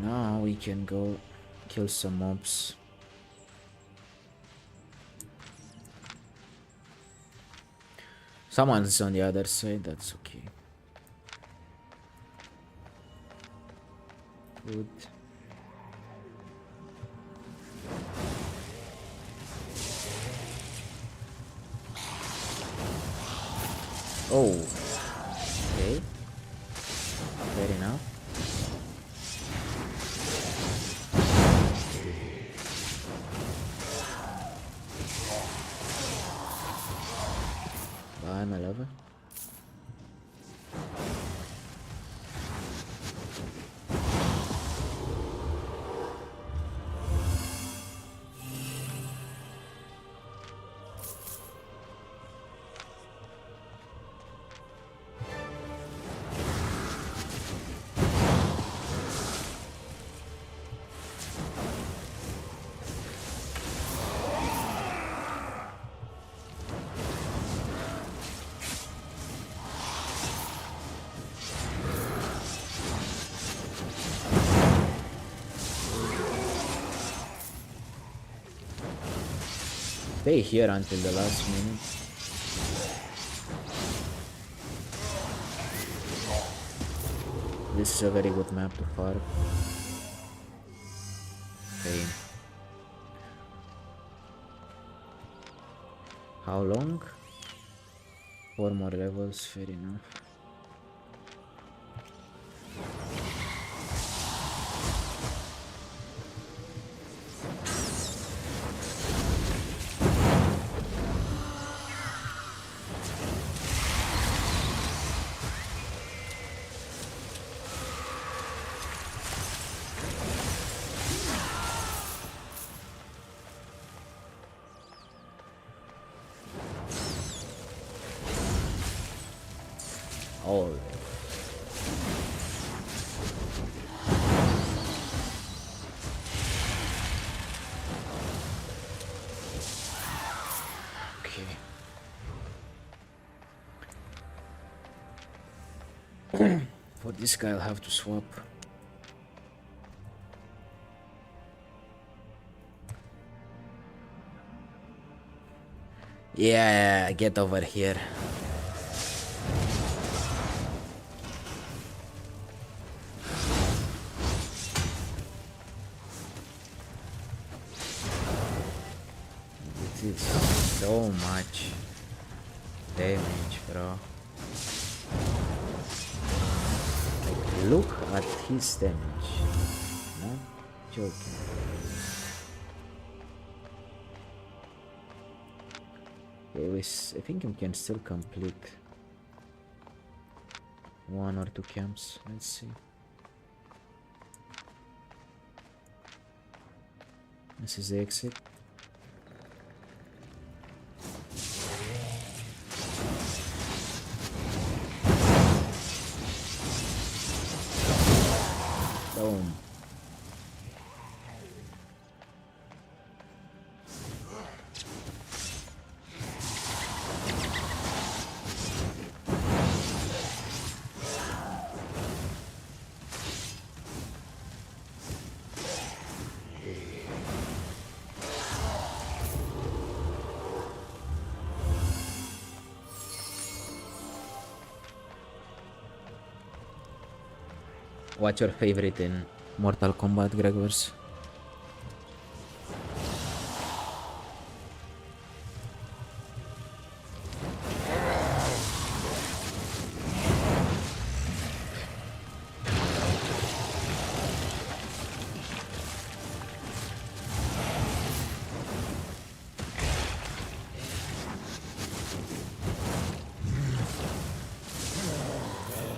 Now we can go kill some mobs. Someone's on the other side, that's okay. Good. Oh, okay, fair enough. Bye, my lover. Stay here until the last minute. This is a very good map to farm. Okay. How long? 4 more levels, fair enough. Oh. Okay. For this guy, I'll have to swap. Yeah, get over here. It is so much damage, bro. Like, look at his damage. No joking. Okay, I think we can still complete 1 or 2 camps. Let's see. This is the exit. Boom. What's your favorite in Mortal Kombat, Gregors?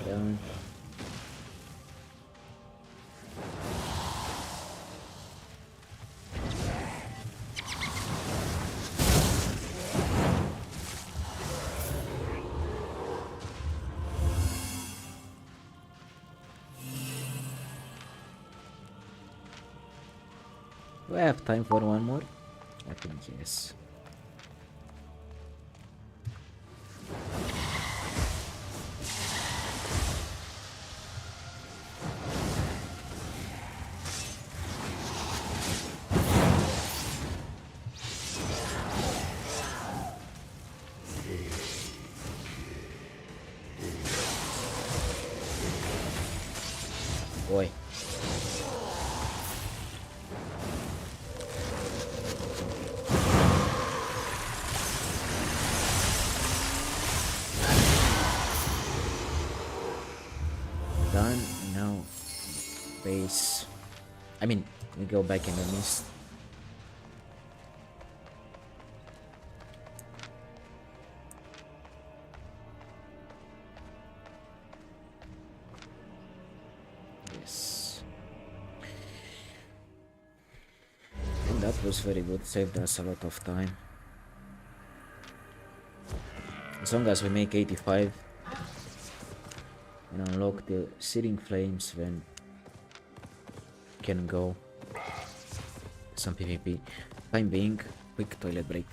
Down. Do I have time for one more? I think yes. Boy. Done. Now base. I mean, we go back in the mist. Yes. And that was very good. Saved us a lot of time. As long as we make 85 and unlock the searing flames, when can go some PvP. Time being, quick toilet break.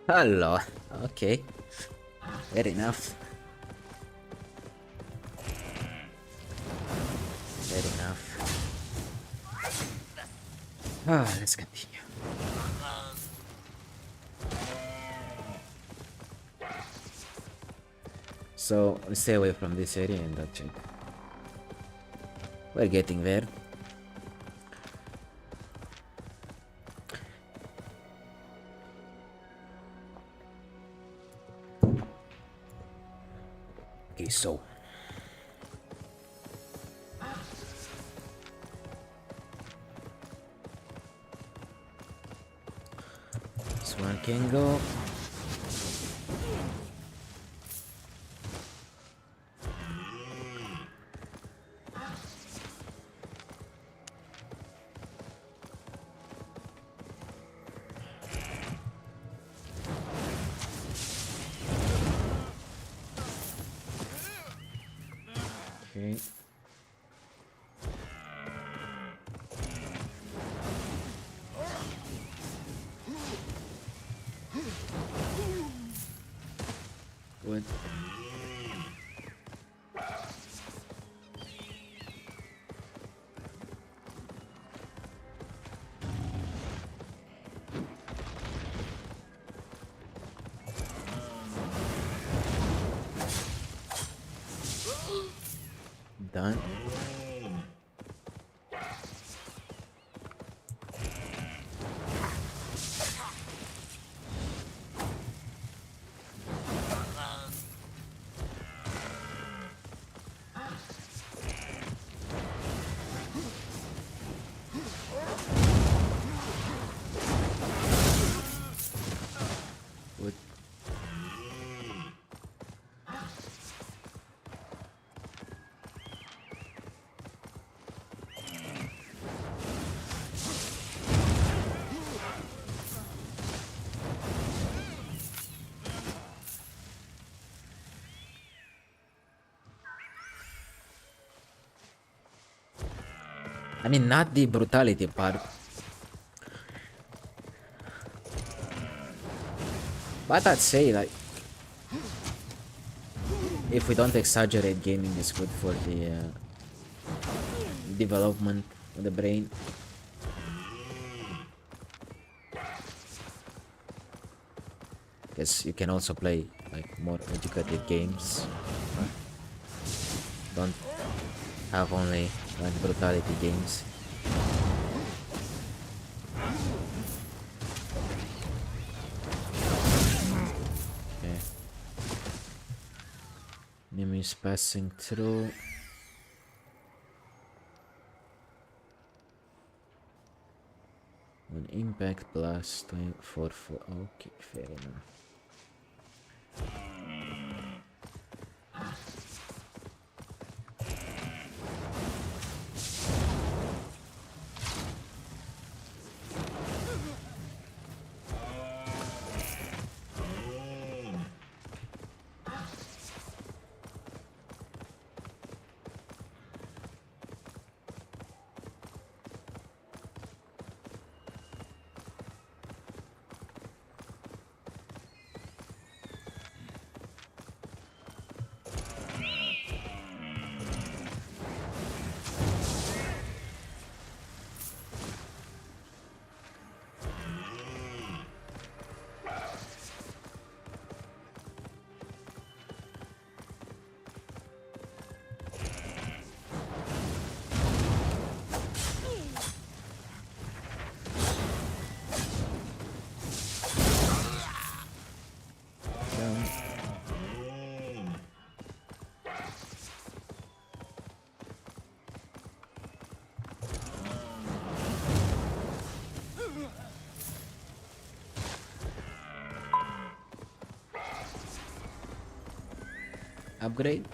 Hello. Okay. Fair enough. Fair enough. Let's continue. So we stay away from this area and that check. We're getting there. Okay, so this one can go. Okay. What? Done. What? I mean, not the brutality part. But I'd say, like, if we don't exaggerate, gaming is good for the development of the brain. Because you can also play like more educated games. Don't have only like brutality games. Okay. Enemy is passing through. One impact plus 24 for okay, fair enough. Upgrade?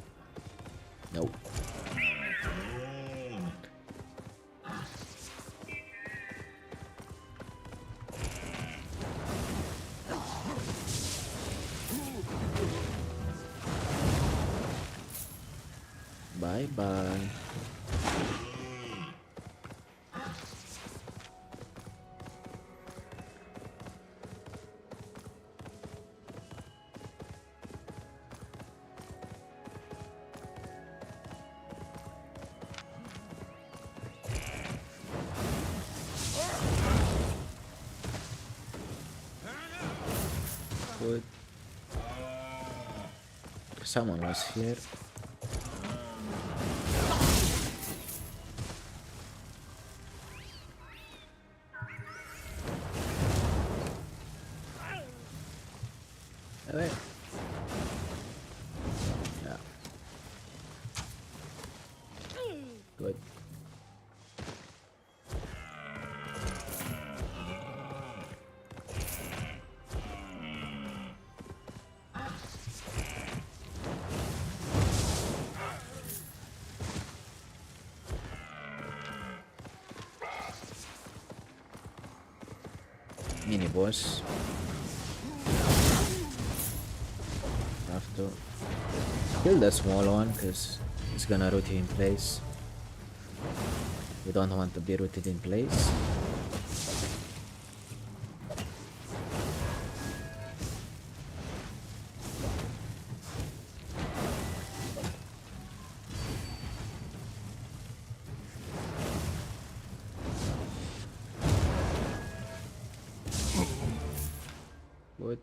Nope. Bye bye. Good. Someone was here. Away. Yeah. Good. Mini boss. Have to kill the small one because it's gonna root you in place. We don't want to be rooted in place. Good.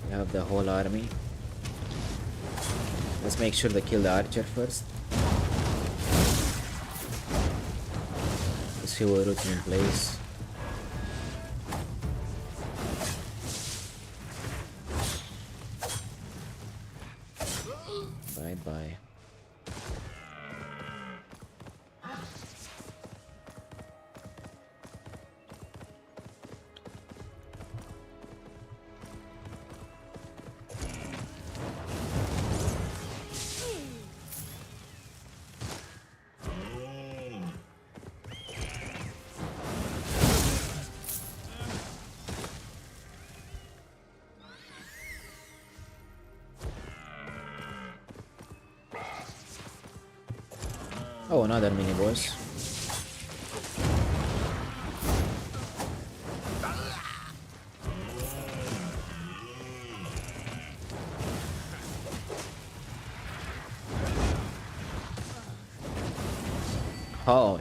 You have the whole army. Let's make sure to kill the archer first. Let's see what root in place. Bye bye. Oh, another mini boss. Oh,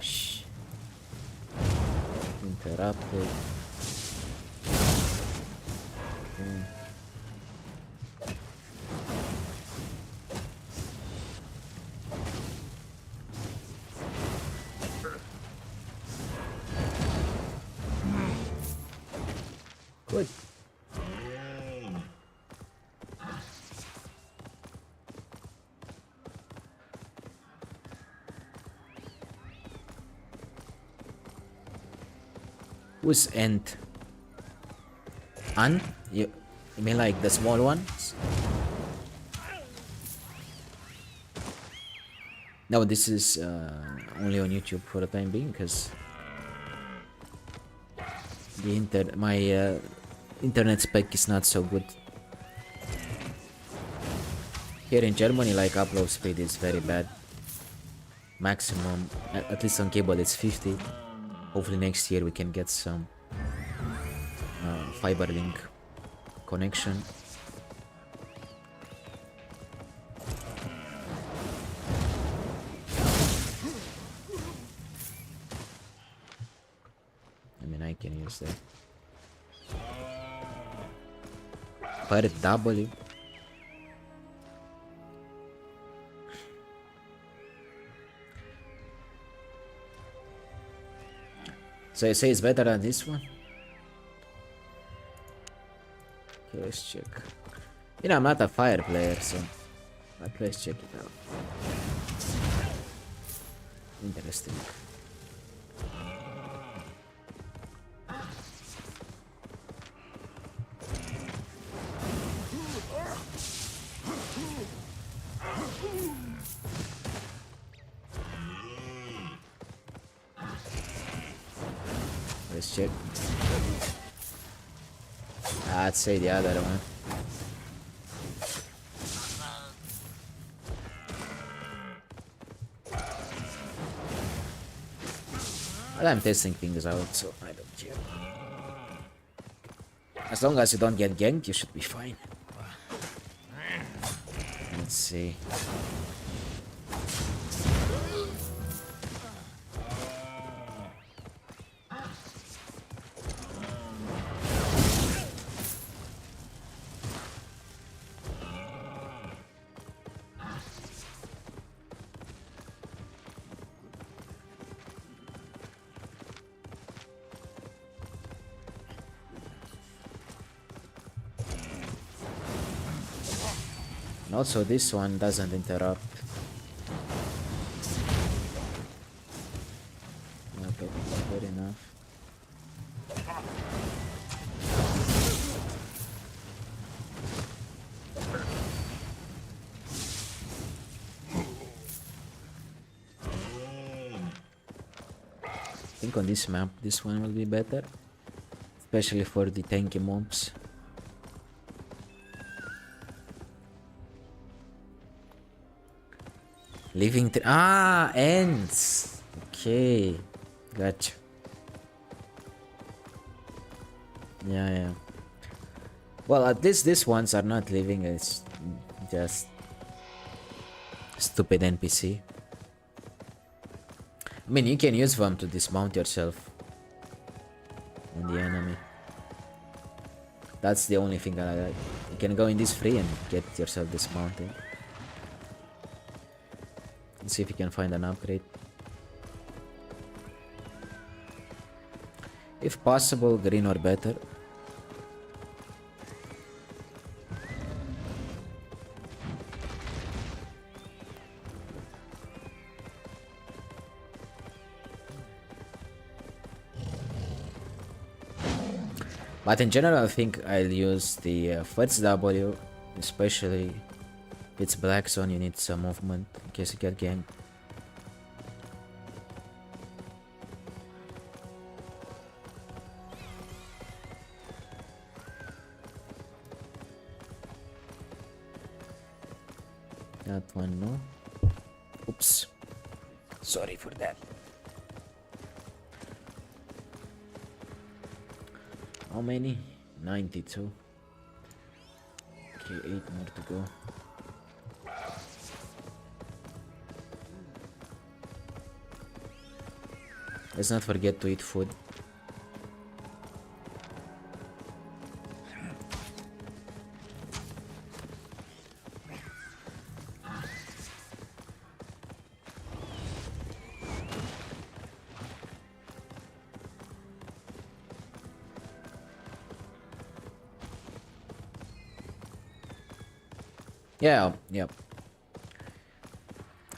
interrupted. Okay. Good. Who's Ant? An? You mean like the small ones? No, this is only on YouTube for the time being because my internet spec is not so good. Here in Germany, like upload speed is very bad. Maximum, at least on cable, it's 50. Hopefully next year we can get some fiber link connection. I mean, I can use that. Pirate W. So you say it's better than this one? Okay, let's check. You know, I'm not a fire player, so but let's check it out. Interesting. Let's check. I'd say the other one. But I'm testing things out, so I don't care. As long as you don't get ganked, you should be fine. Let's see. And also this one doesn't interrupt. Okay, good enough. I think on this map this one will be better, especially for the tanky mobs. Living ends. Okay, gotcha. Yeah. Well, at least these ones are not living. It's just stupid NPC. I mean, you can use them to dismount yourself on the enemy. That's the only thing I like. You can go in this free and get yourself dismounted. Let's see if you can find an upgrade. If possible, green or better. But in general, I think I'll use the first W, especially if it's black zone, you need some movement in case you get ganked. That one, no. Oops. Sorry for that. How many? 92. Okay, 8 more to go. Let's not forget to eat food. Yeah.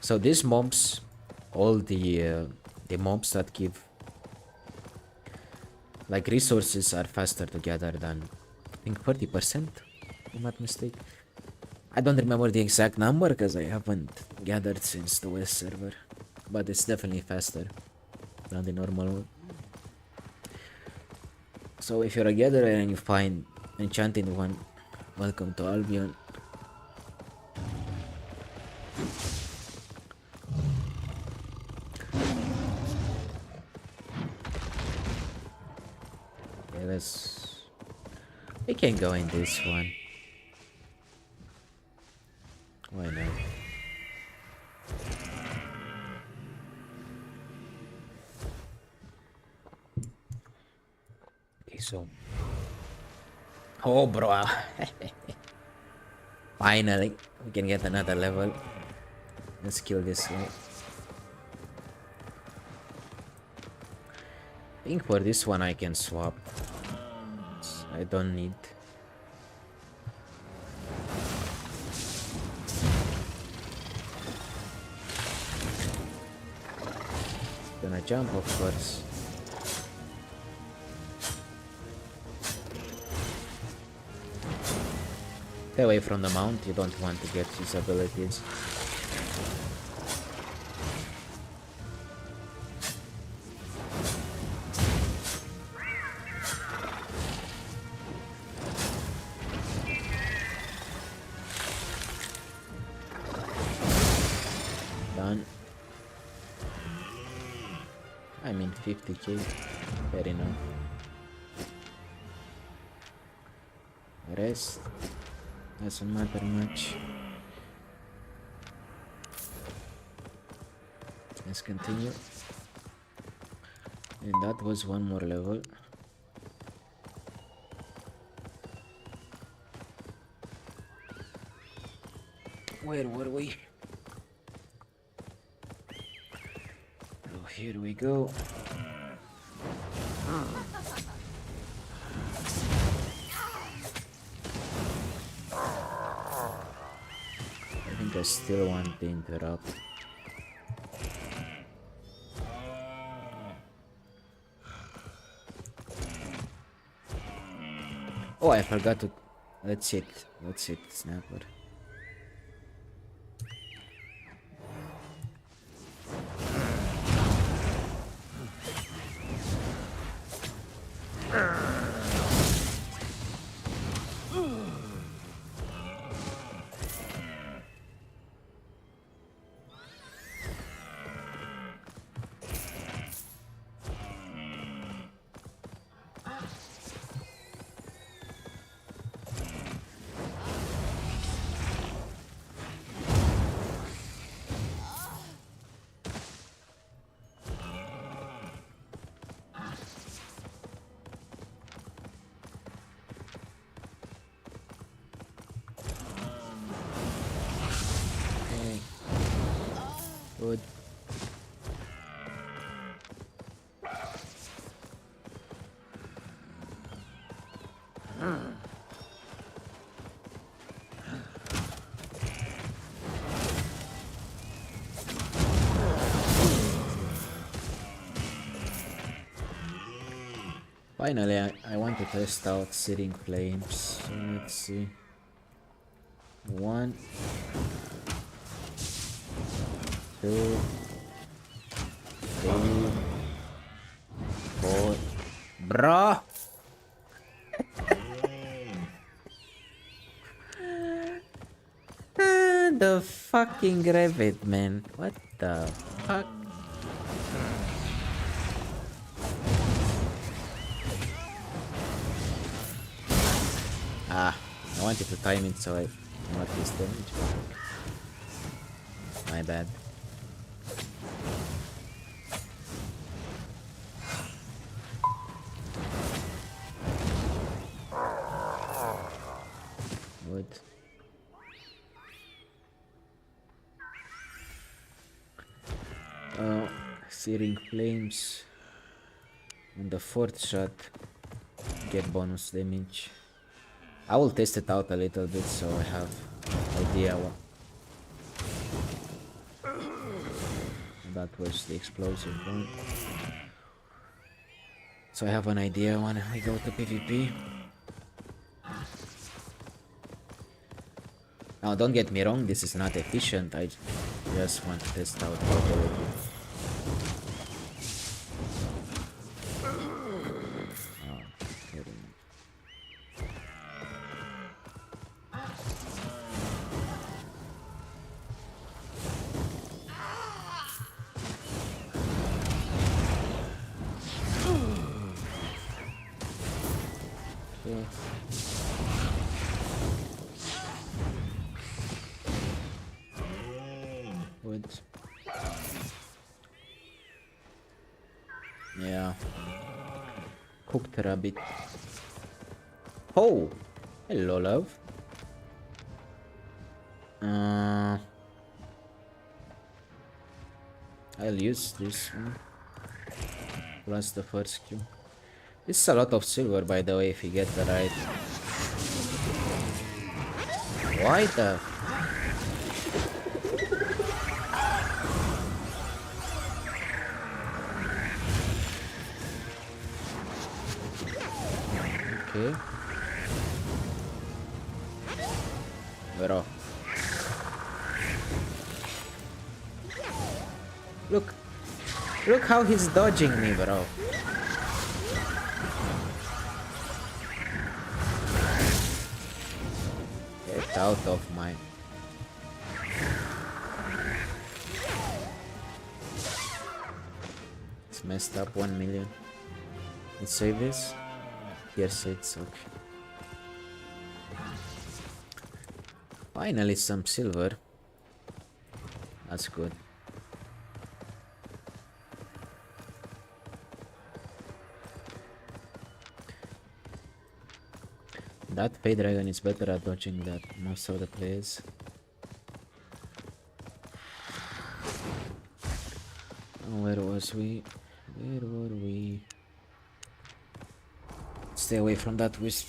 So these mobs, all the mobs that give like resources are faster to gather than I think 30%, if I'm not mistaken. I don't remember the exact number because I haven't gathered since the West server, but it's definitely faster than the normal one. So if you're a gatherer and you find enchanted one, welcome to Albion. We can go in this one. Why not? Okay, so. Oh, bro. Finally, we can get another level. Let's kill this guy. I think for this one I can swap. I don't need. Gonna jump, of course. Stay away from the mount, you don't want to get his abilities. 50k. Fair enough. Rest doesn't matter much. Let's continue. And that was one more level. Where were we? Oh, here we go. I think I still want to interrupt. Oh, I forgot to... That's it, Snapper. Good. Finally, I want to test out Searing Flames. So let's see. 1, 2, 3, 4. Bro! The fucking rabbit, man. What the fuck? Ah, I wanted to time it so I not this damage. My bad. Good. Searing Flames. On the 4th shot, get bonus damage. I will test it out a little bit so I have idea what that was the explosive one. So I have an idea when we go to PvP. Now don't get me wrong, this is not efficient, I just want to test out how to do it. Good. Yeah. Cooked rabbit. Oh! Hello, love. I'll use this one. Plus the first Q. This is a lot of silver, by the way, if you get the right. Why the... Okay. Bro. Look how he's dodging me, bro. Get out of my... It's messed up. 1 million. Let's save this. Tier 6, okay. Finally some silver. That's good. That Fade Dragon is better at dodging than most of the players. Oh, where was we? Where were we? Stay away from that wisp.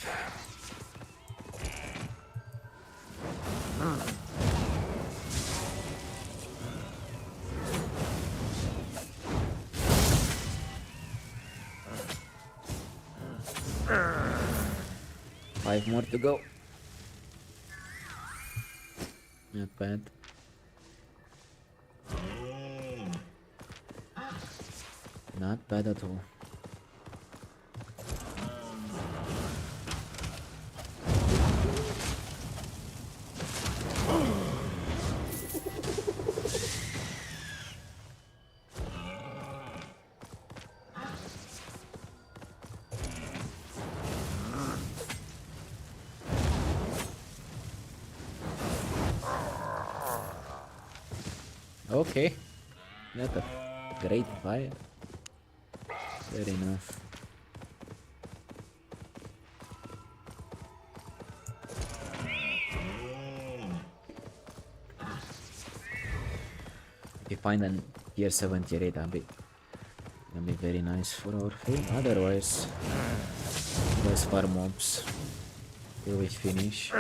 Five more to go. Not bad. Not bad at all. Okay, not a great fire. Fair enough. If you find an tier 7, tier 8, that'll be very nice for our field. Otherwise, there's farm mobs till we finish.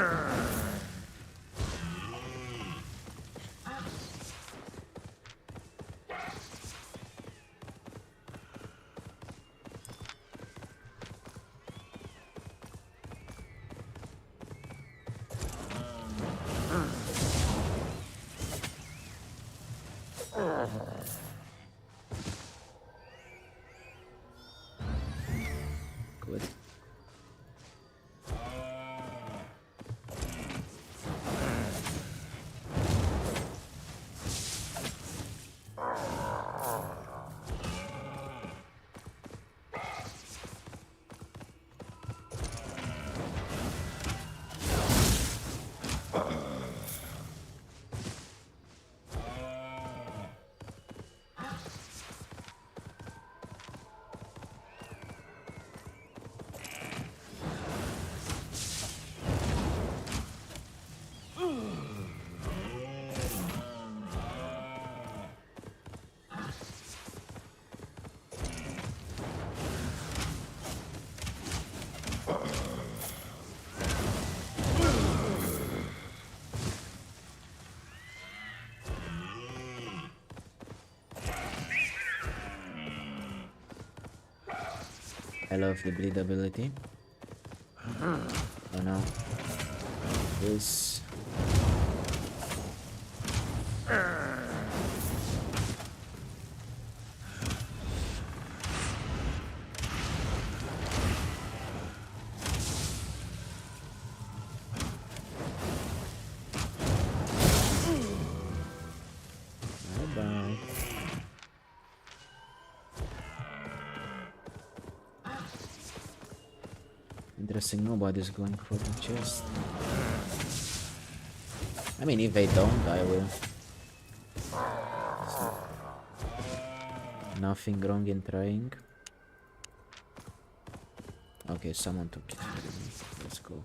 Good. I love the bleed ability. Oh no. This. Bye-bye. Interesting, nobody's going for the chest. I mean, if they don't, I will. Nothing wrong in trying. Okay, someone took it. Let's go.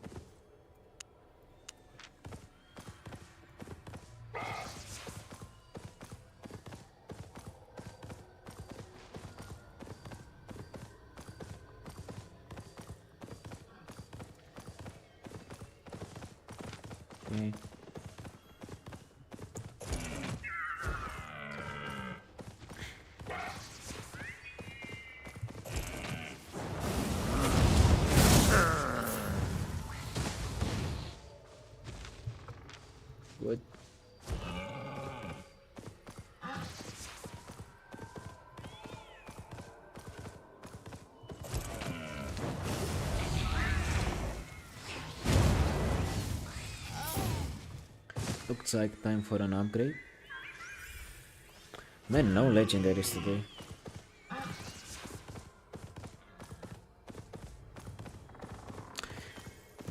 Okay. Good. Looks like time for an upgrade. Man, no legendaries today.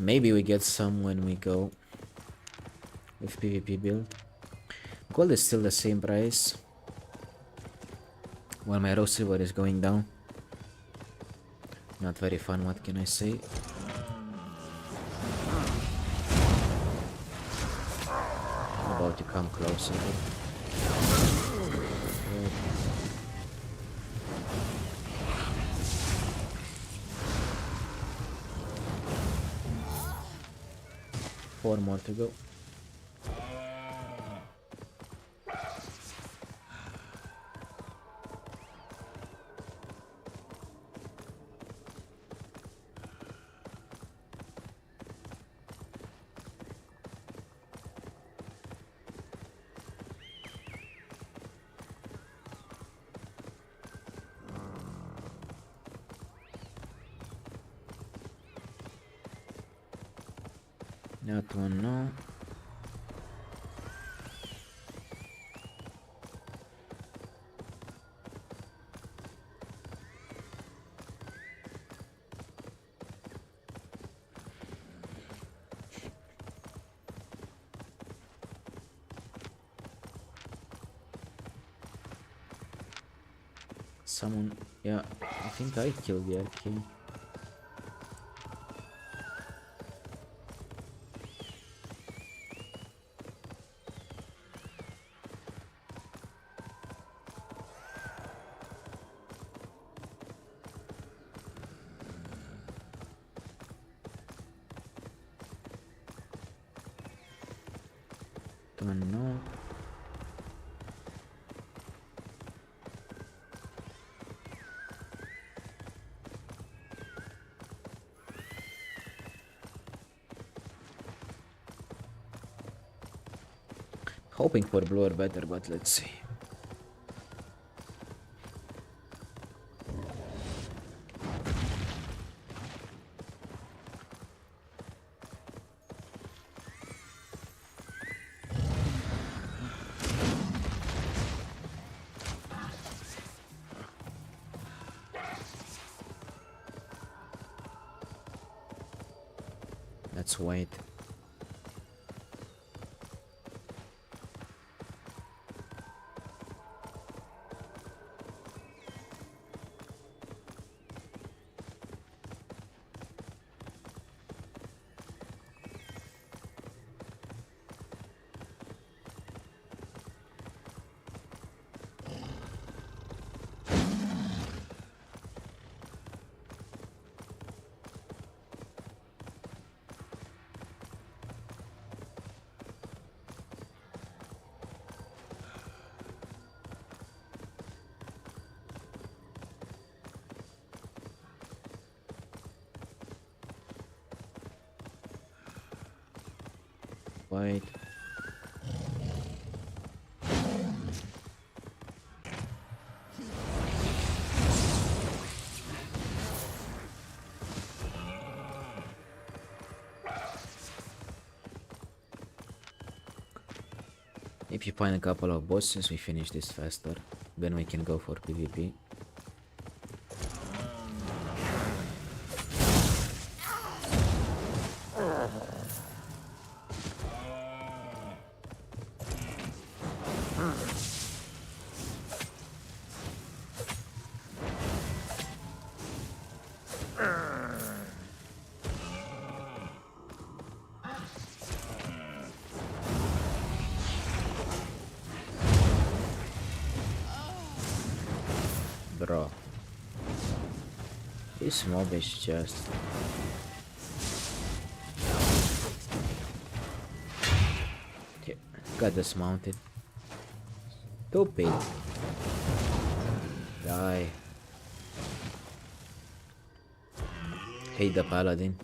Maybe we get some when we go with PvP build. Gold is still the same price, while my raw silver is going down. Not very fun, what can I say? How about you come closer? Four more to go. That one, no. Someone, yeah, I think I killed the arcane. Don't know. Hoping for blue or better, but let's see. Let's wait. Wait. If you find a couple of bosses, we finish this faster. Then we can go for PvP. Bro, this mob is just... Okay, got dismounted. Stupid. Die. Hate the paladin.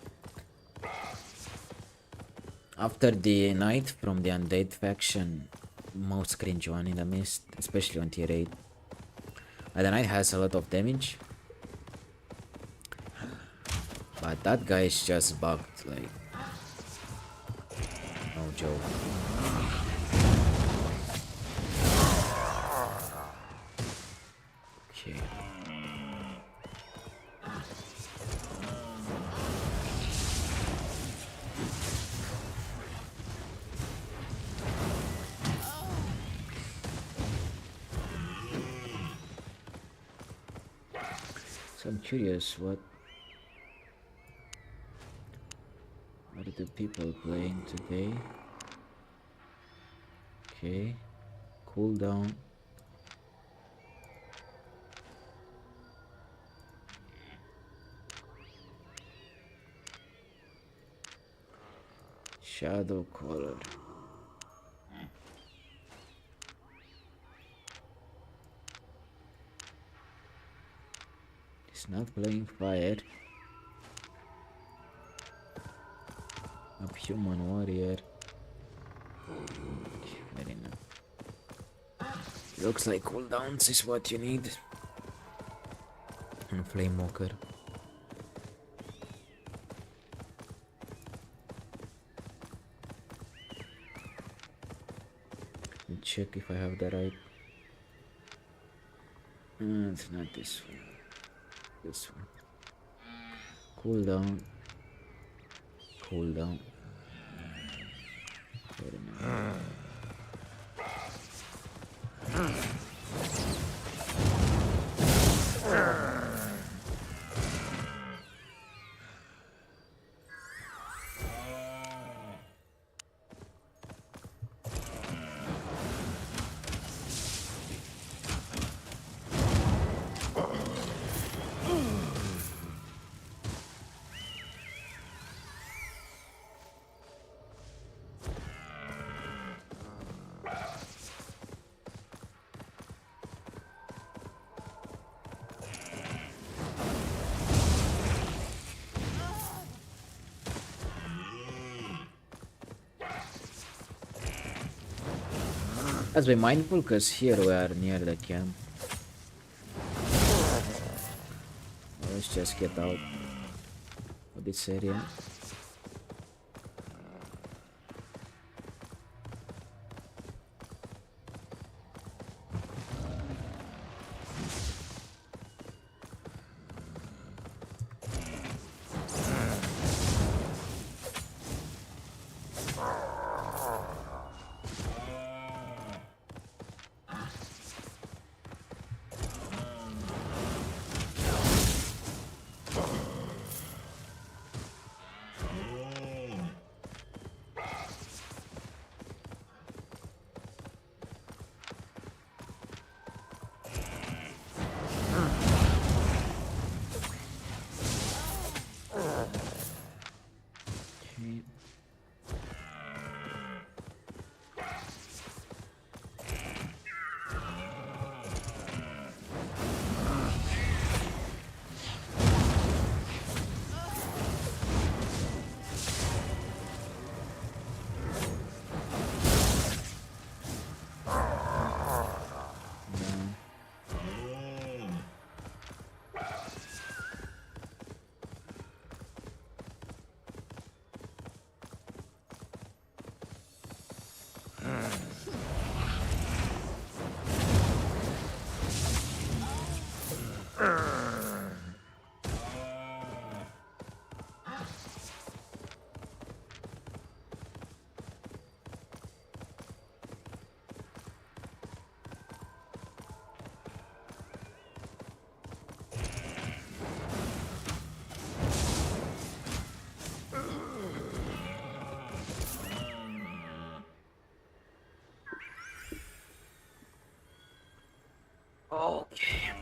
After the knight from the undead faction, most cringe one in the mist, especially on tier 8. The knight has a lot of damage, but that guy is just bugged, like, no joke. Okay. So I'm curious what are the people playing today? Okay, cooldown. Shadow color. He's not playing fire. Up human warrior. Very nice. Looks like cooldowns is what you need. And Flamewalker. Let me check if I have the right. It's not this one. This one. Cooldown. Cooldown. Very nice. Let's be mindful because here we are near the camp. Let's just get out of this area. Okay.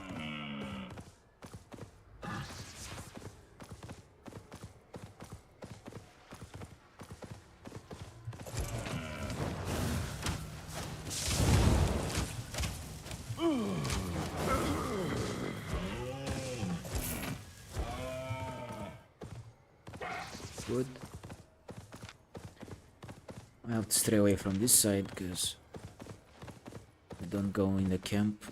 Good. I have to stray away from this side because I don't go in the camp.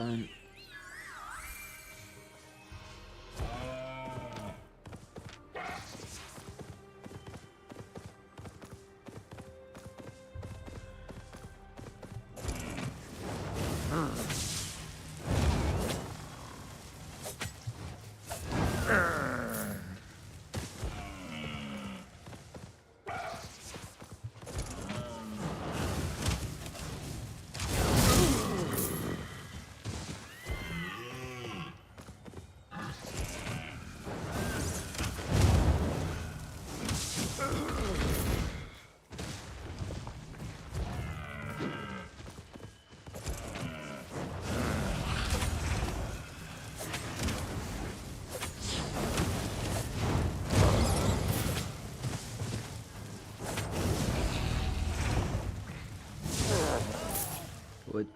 done. What?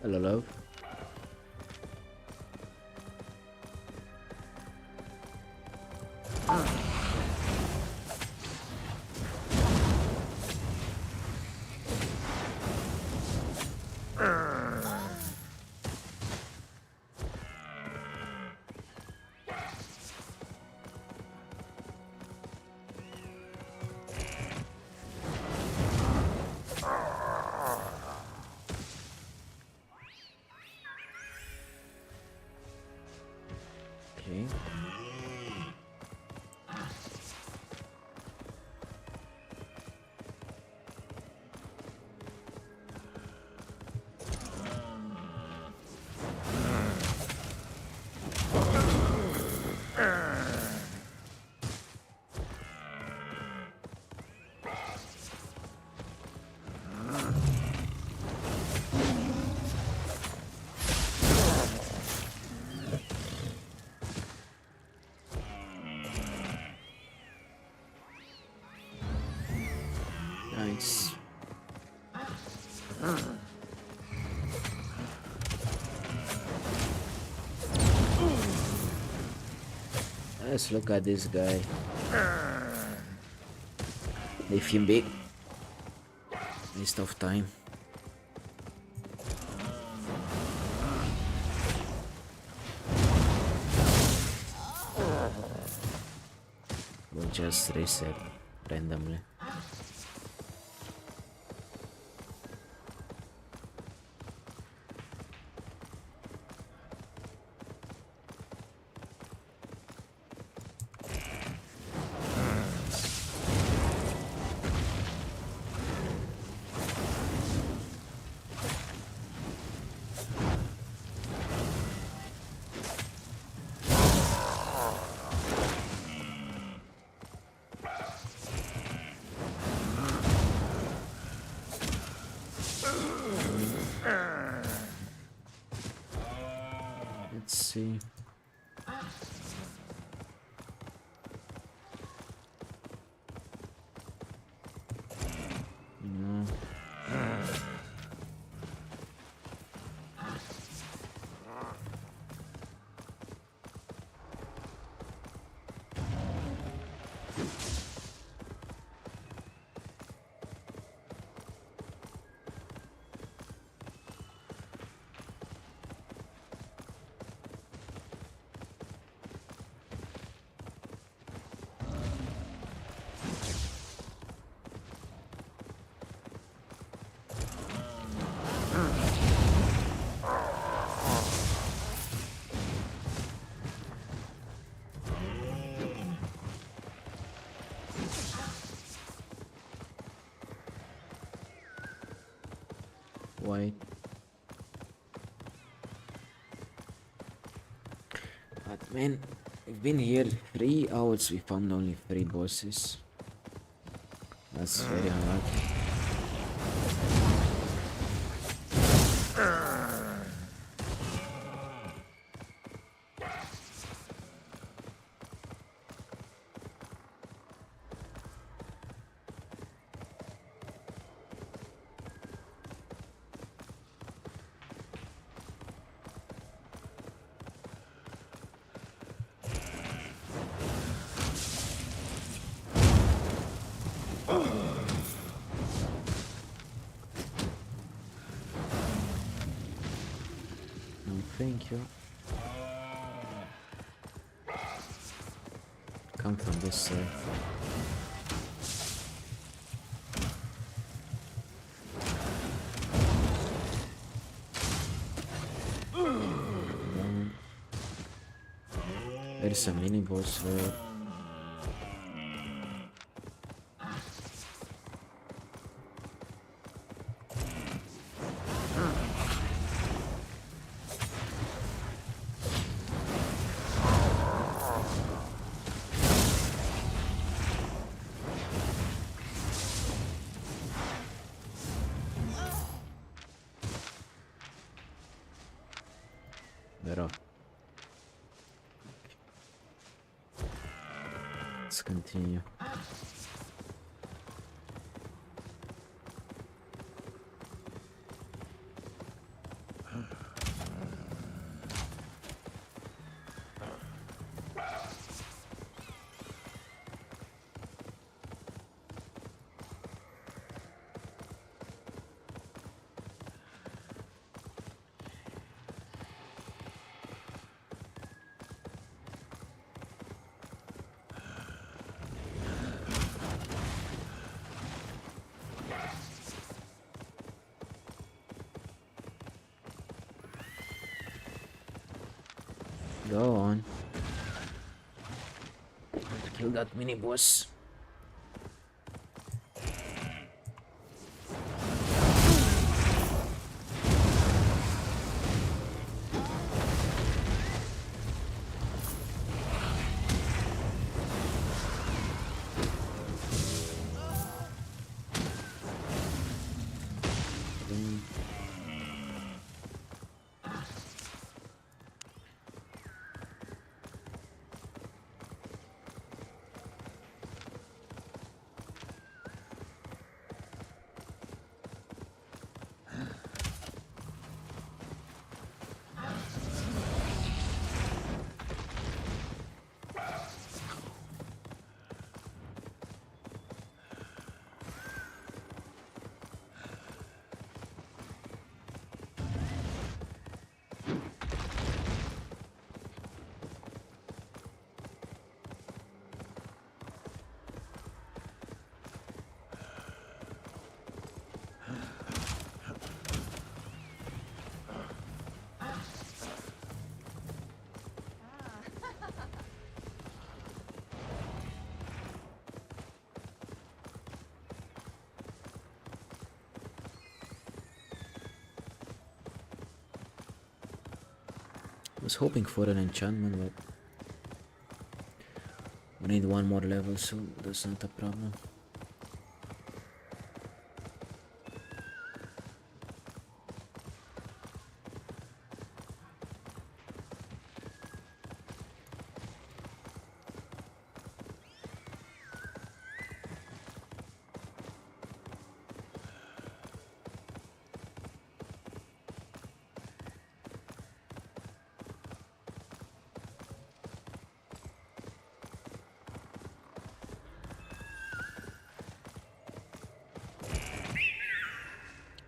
Hello, love. Okay. Nice. Let's look at this guy. Leave him be. Waste of time. We'll just reset randomly. Let's see. No. Wait. But man, we've been here 3 hours, we found only 3 bosses. That's very unlucky. No, thank you. Come from this side. There's a mini boss there. Better. Let's continue. Go on. Kill that mini boss. I was hoping for an enchantment, but we need one more level, so that's not a problem.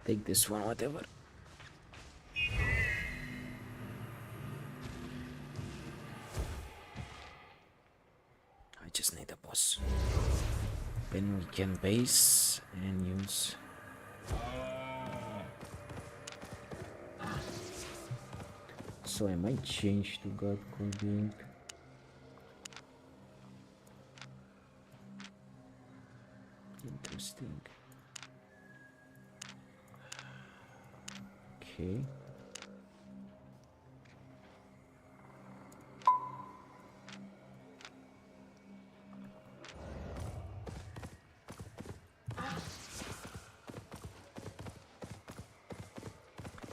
Take this one, whatever. I just need a boss. Then we can base and use. So I might change to God Being. Interesting. Okay.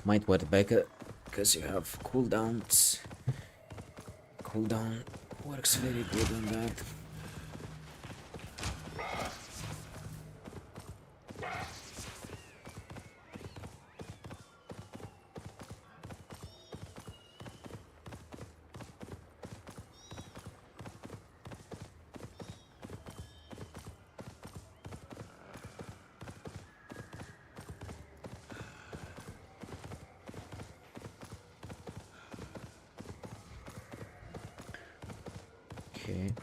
Might work better because you have cooldowns. Cooldown works very good on that. Okay.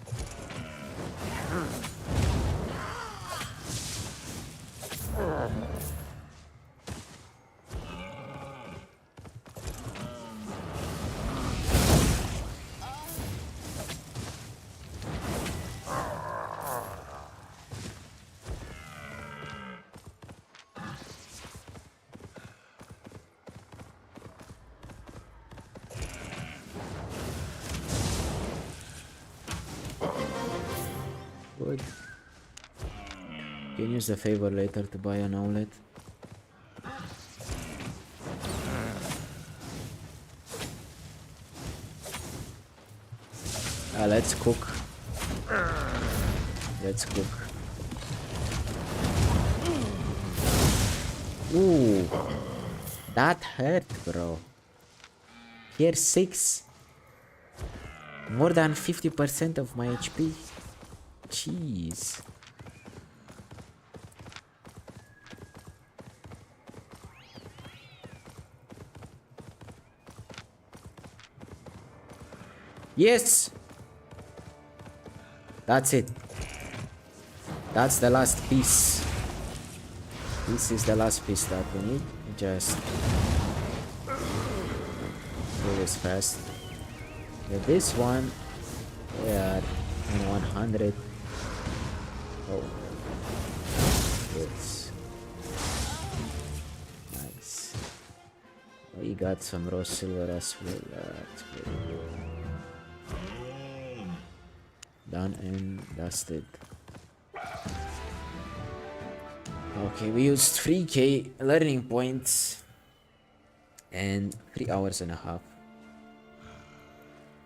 Good. Can use the favor later to buy an outlet. Let's cook. Let's cook. Ooh, that hurt, bro. Here 6. More than 50% of my HP. Jeez. Yes! That's it. That's the last piece. This is the last piece that we need. Just do this fast. With this one, we are in 100. Oh, yes. Nice. We got some raw silver as well. That's pretty good. Done and dusted. Okay, we used 3k learning points and 3 hours and a half.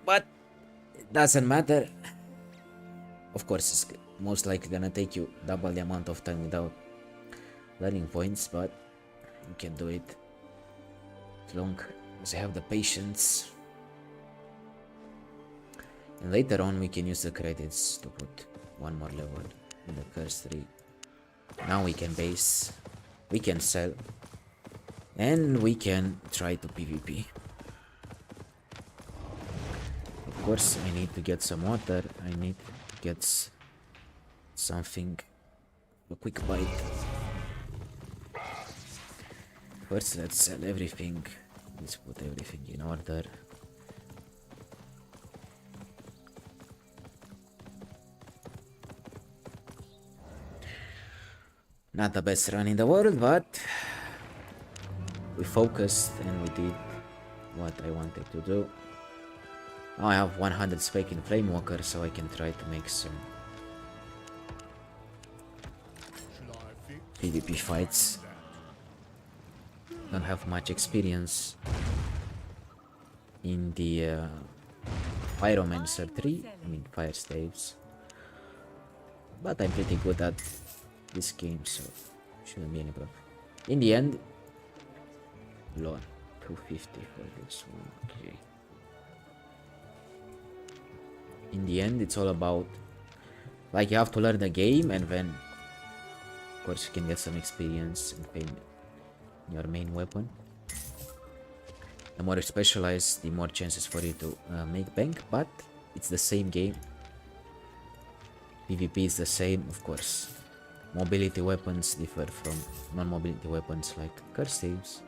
But it doesn't matter. Of course, it's most likely gonna take you double the amount of time without learning points, but you can do it as long as you have the patience. And later on we can use the credits to put one more level in the curse tree. Now we can base, we can sell, and we can try to PvP. Of course I need to get some water, I need to get something, a quick bite. First let's sell everything, let's put everything in order. Not the best run in the world, but we focused and we did what I wanted to do. Now I have 100 spec in Flamewalker, so I can try to make some PvP fights. Don't have much experience in the Pyromancer 3, I mean Fire Staves, but I'm pretty good at this game, so shouldn't be any problem. In the end, lol, 250 for this one, okay. In the end, it's all about, like, you have to learn the game, and then, of course, you can get some experience and pay your main weapon. The more you specialize, the more chances for you to make bank, but it's the same game. PvP is the same, of course. Mobility weapons differ from non-mobility weapons like curse saves.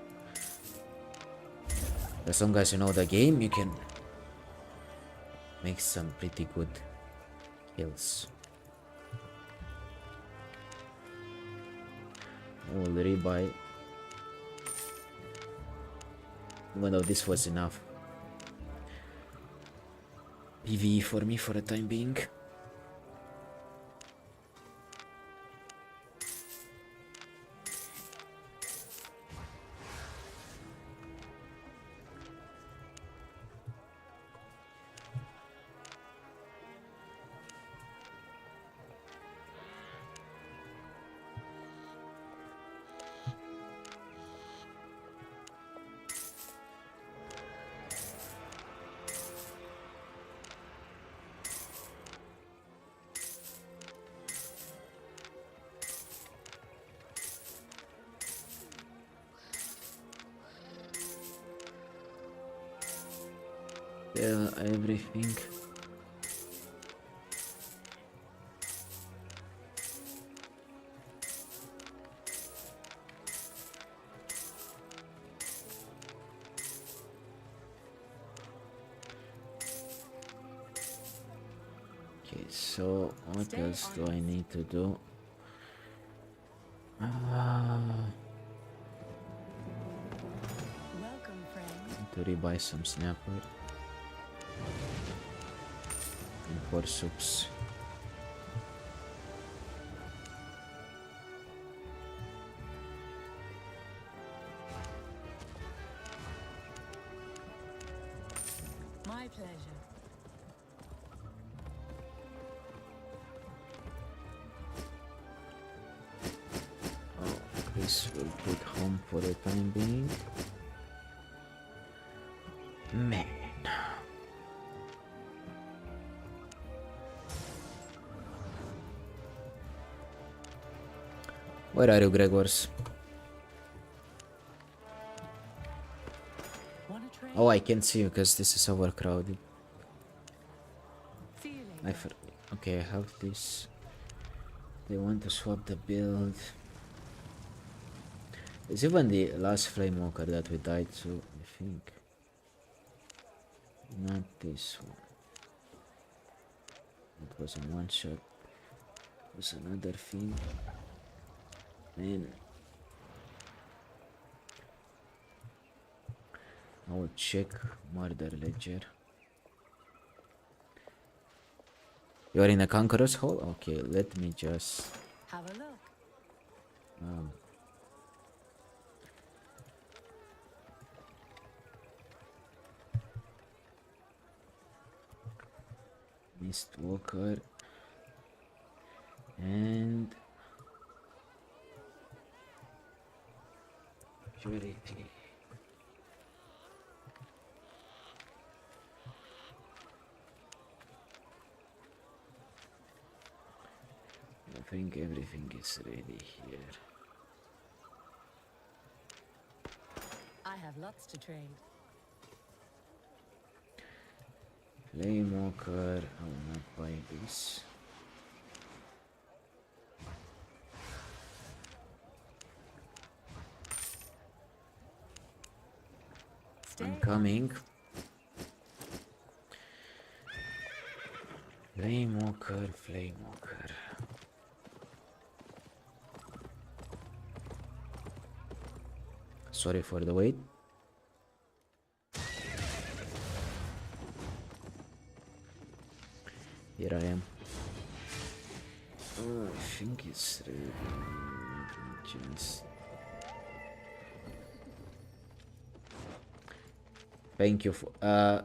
As long as you know the game, you can make some pretty good kills. I will rebuy Even though this was enough PvE for me for the time being. Yeah, everything. Okay, so what else do I need to do? To rebuy some snapper and 4 soups. My pleasure. Oh, Chris will put home for the time being. Man. Where are you, Gregors? Oh, I can't see you because this is overcrowded. Okay, I have this. They want to swap the build. It's even the last Flamewalker that we died to, I think. Not this one. It was in one shot. It was another thing. Man. I will check murder ledger. You're in a conqueror's hole? Okay, let me just have a look. Mistwalker and Purity. I think everything is ready here. I have lots to trade. Flamewalker, I will not buy this. I'm coming. Flamewalker, Flamewalker. Sorry for the wait. Here I am. Oh, I think it's ready. Just thank you for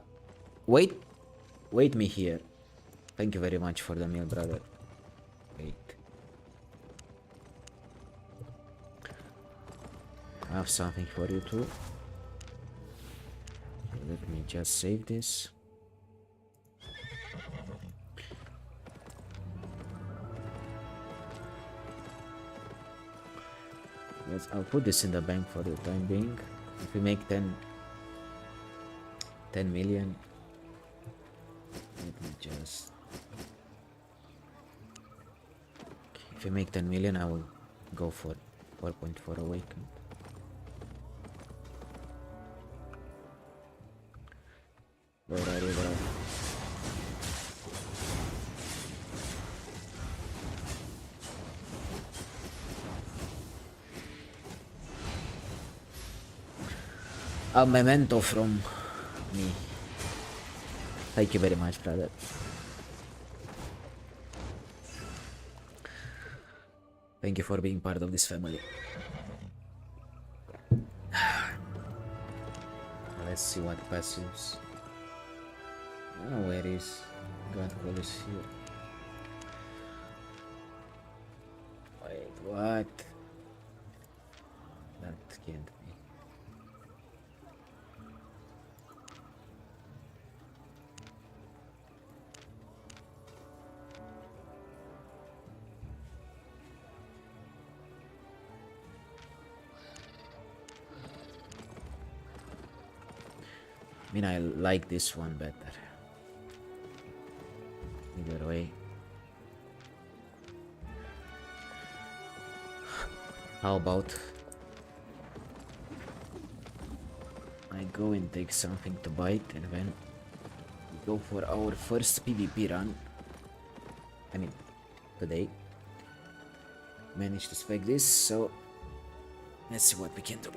wait me here. Thank you very much for the meal, brother. Wait. I have something for you too. Let me just save this. I'll put this in the bank for the time being. If we make 10 million, let me just. If we make 10 million, I will go for 4.4 awakened. Where are you, bro? A memento from me. Thank you very much, brother. Thank you for being part of this family. Let's see what passives. Oh, where is God Call is here? Wait, what? That can't be. I mean, I like this one better. Either way. How about I go and take something to bite and then we go for our first PvP run. I mean, today. Managed to spec this, so let's see what we can do.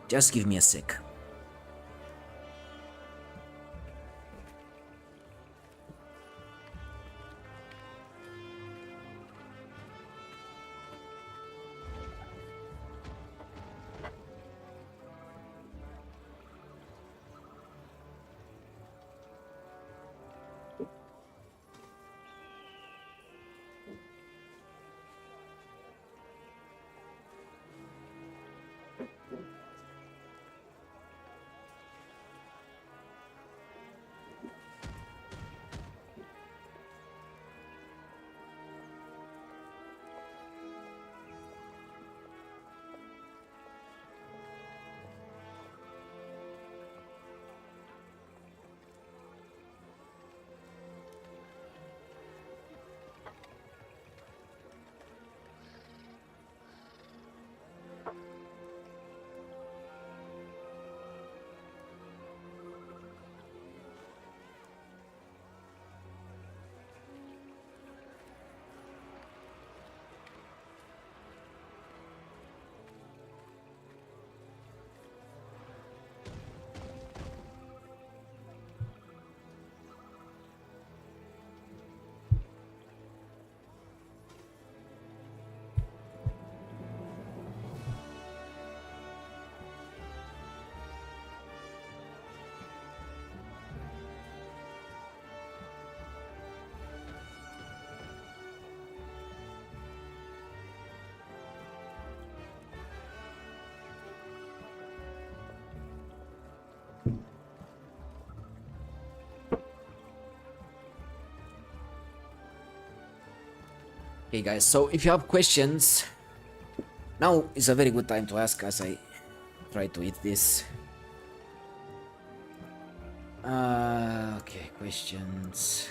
Just give me a sec. Okay guys, so if you have questions, now is a very good time to ask as I try to eat this. Okay, questions.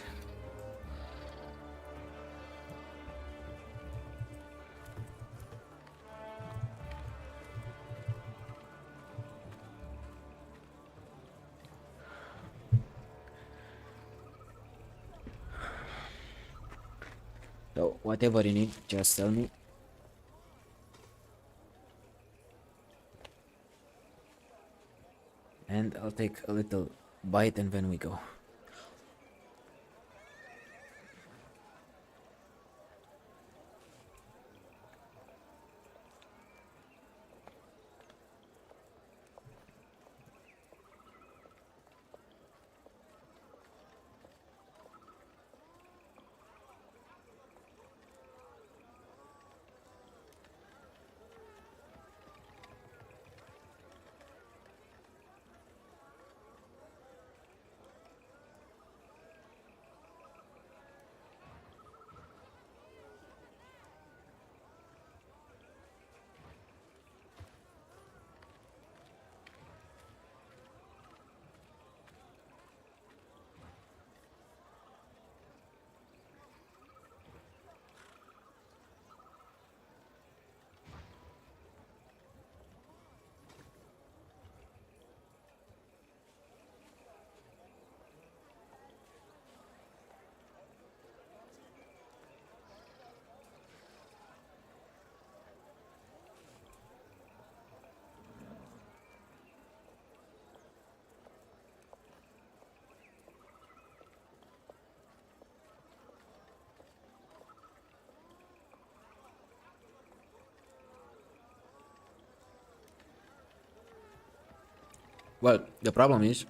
So whatever you need, just tell me. And I'll take a little bite and then we go. Well, the problem is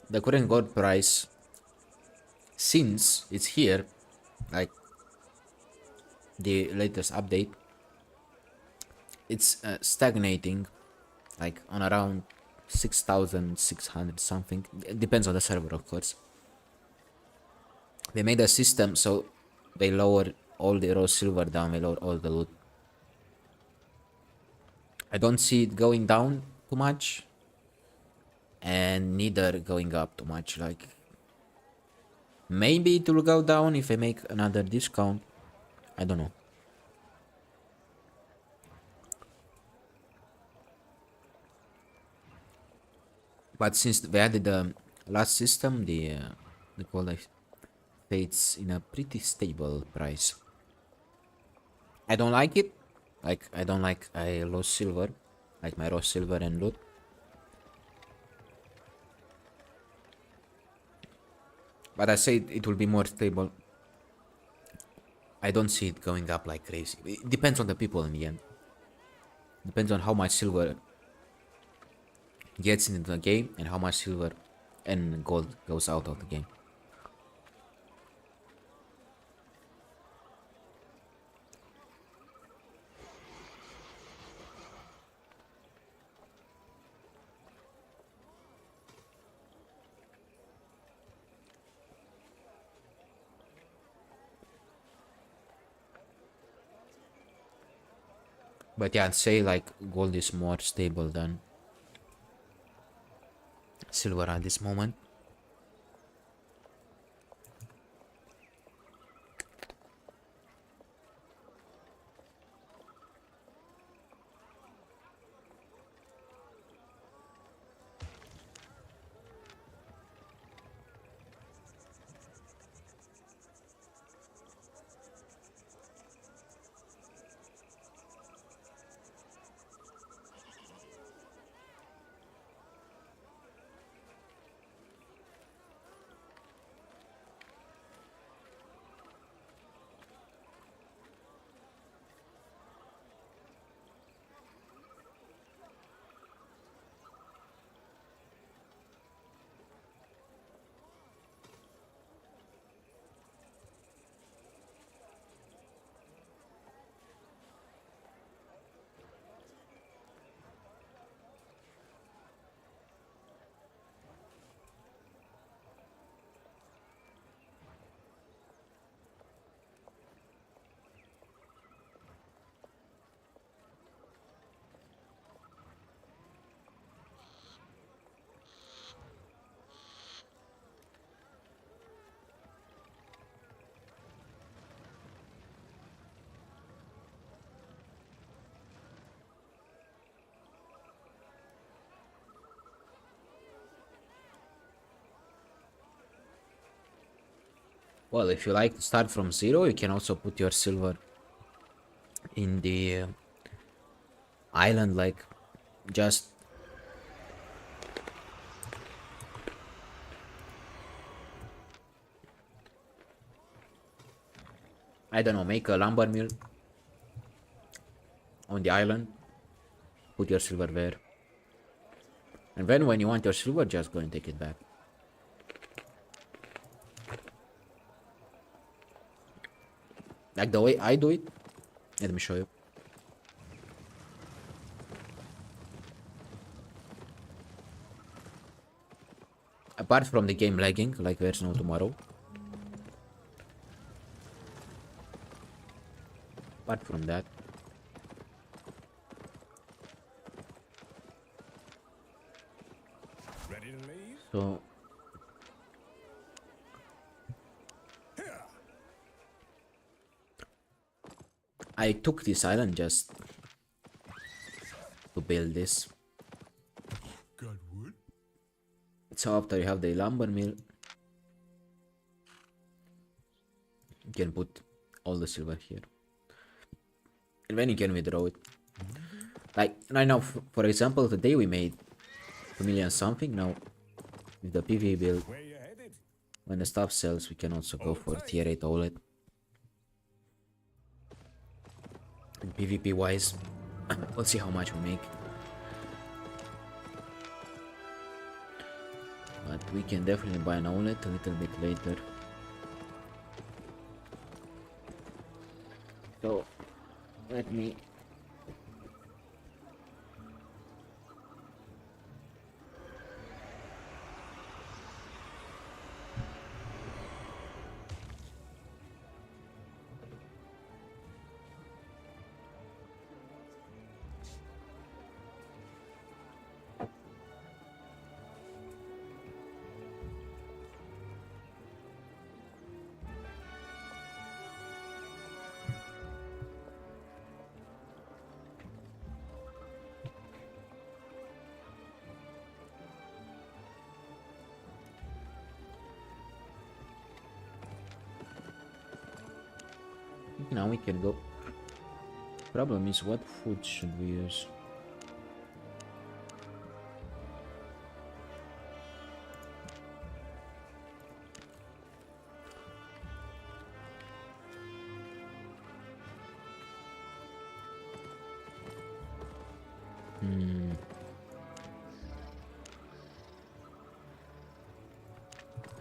the current gold price, since it's here, like the latest update, it's stagnating, like on around 6,600 something. It depends on the server, of course. They made a system so they lower all the raw silver down, they lower all the loot. I don't see it going down too much, and neither going up too much. Like, maybe it will go down if I make another discount. I don't know. But since they added the last system, the gold stays in a pretty stable price. I don't like it. Like, I don't like I lost silver, like my raw silver and loot. But I say it will be more stable. I don't see it going up like crazy. It depends on the people in the end. Depends on how much silver gets into the game and how much silver and gold goes out of the game. But yeah, I'd say like gold is more stable than silver at this moment. Well, if you like to start from zero, you can also put your silver in the island, like just I don't know, make a lumber mill on the island, put your silver there, and then when you want your silver, just go and take it back. Like the way I do it. Let me show you. Apart from the game lagging, like there's no tomorrow. Apart from that. Ready to leave? So I took this island just to build this. Got wood? So after you have the lumber mill, you can put all the silver here. And then you can withdraw it. Like right now, for example, today we made 2 million something. Now with the PV build, Where you headed? when the stuff sells, we can also go for Okay. tier 8 OLED. And PvP wise, we'll see how much we make. But we can definitely buy an outlet a little bit later. So let me now we can go. Problem is, what food should we use?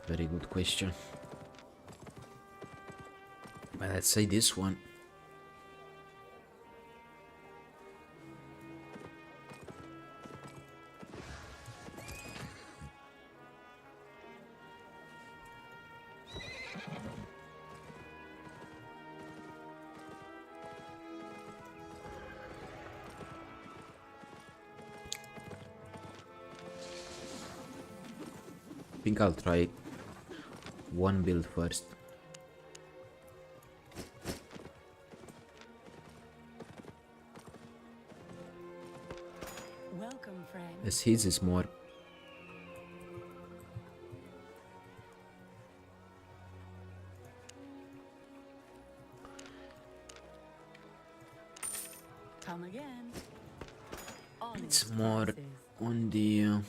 Very good question. But let's say this one. I think I'll try one build first. Welcome, friend. As his is more Come again. On it's its more prices. on the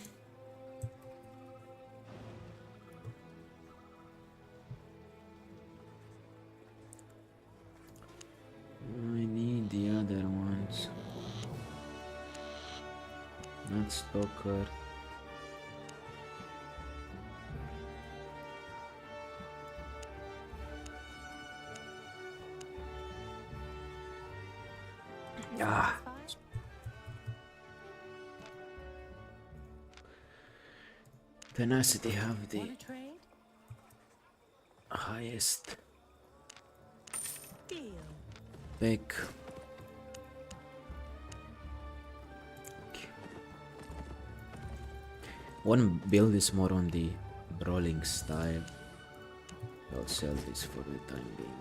I need the other ones. Not stalker. Ah, Satisfied? tenacity have the Wanna trade? highest Deal. pick. One build is more on the brawling style. I'll sell this for the time being.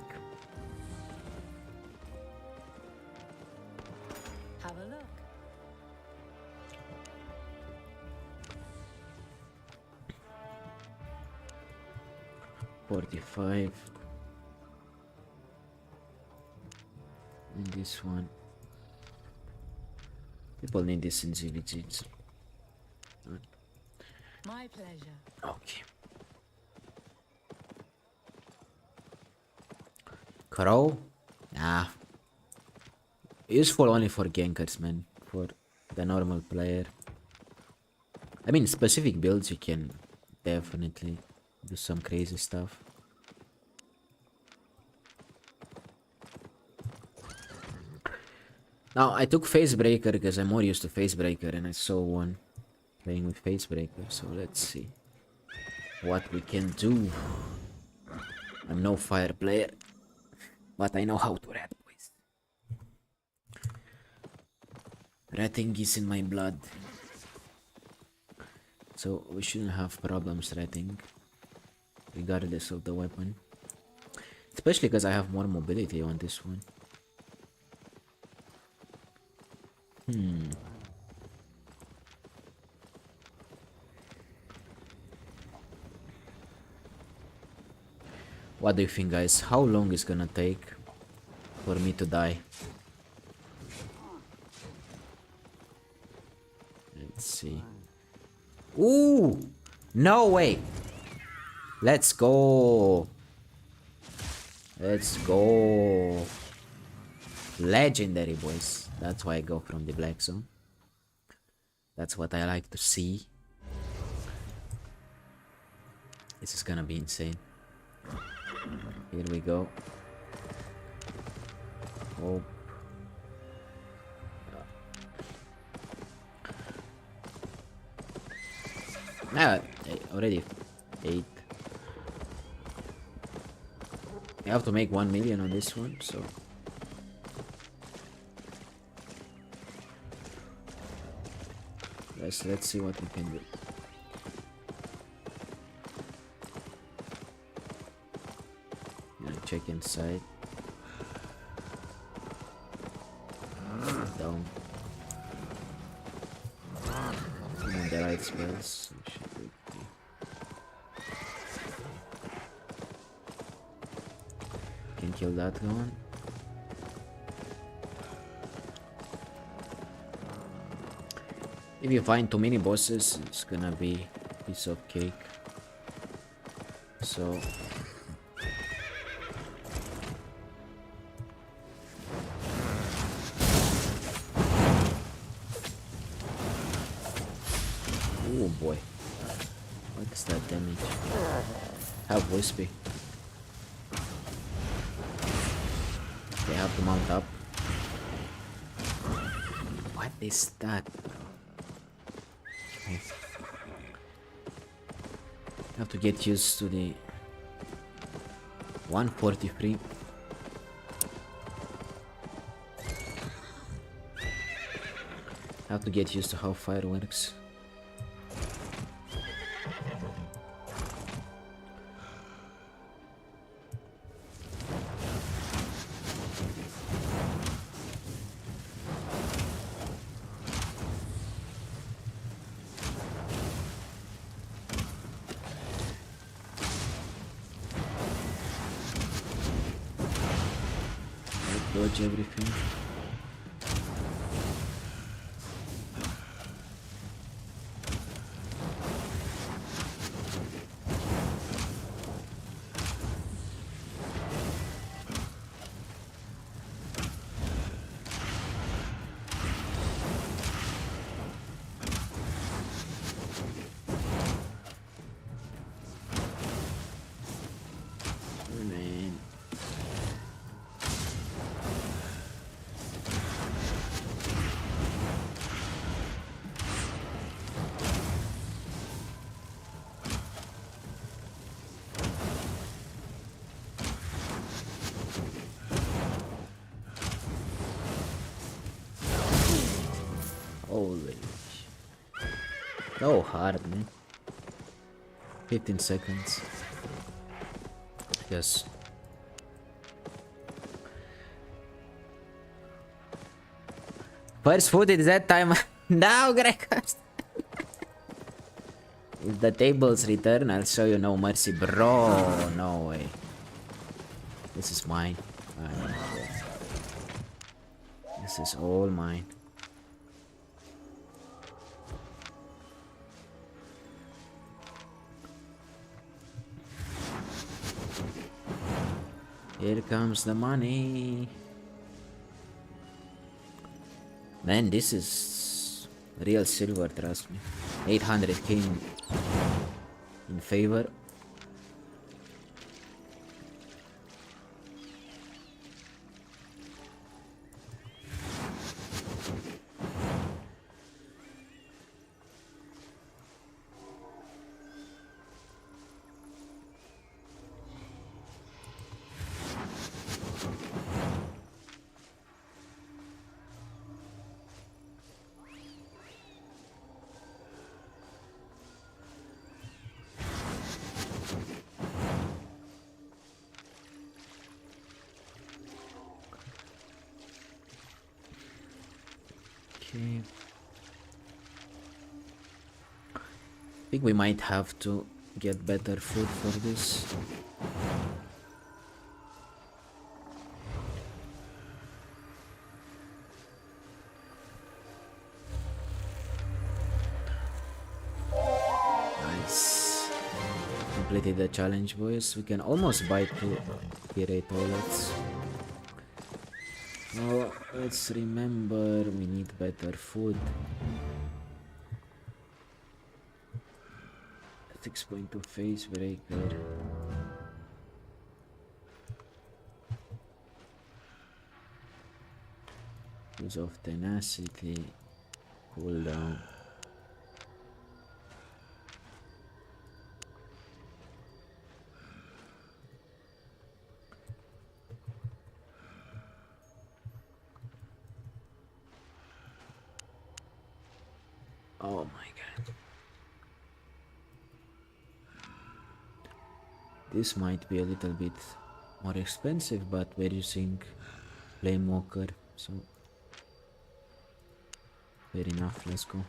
Have a look. $45. And this one. People need this in ZVGs. My pleasure. Okay. Crow? Nah. Useful only for gankers, man. For the normal player. I mean, specific builds you can definitely do some crazy stuff. Now, I took Facebreaker because I'm more used to Facebreaker and I saw one playing with Facebreaker, so let's see what we can do. I'm no fire player, but I know how to rat, boys. Ratting is in my blood. So we shouldn't have problems ratting, regardless of the weapon. Especially because I have more mobility on this one. What do you think, guys? How long is gonna take for me to die? Let's see. Ooh! No way! Let's go! Let's go! Legendary, boys. That's why I go from the black zone. That's what I like to see. This is gonna be insane. Here we go. Oh. Ah, already 8. I have to make 1 million on this one, so let's see what we can do. Check inside. Down. And the right spells. We should be okay. Can kill that one. If you find too many bosses, it's gonna be a piece of cake. So oh boy, what is that damage? Have Wispy. They have to mount up. What is that? Okay. Have to get used to the 143. Have to get used to how fire works. Dodge everything. Man. Holy. So hard, man. 15 seconds. Yes. First food is that time. Now, Greg. If the tables return, I'll show you no mercy, bro. No way. This is mine. This is all mine. Here comes the money. Man, this is real silver, trust me. 800k in favor. Okay. I think we might have to get better food for this. Nice. Completed the challenge, boys. We can almost buy 2 Pirate toilets. Oh, let's remember we need better food. 6.2 phase breaker. Use of tenacity. Cooldown. Oh my god. This might be a little bit more expensive, but we're using Flamewalker, so fair enough, let's go.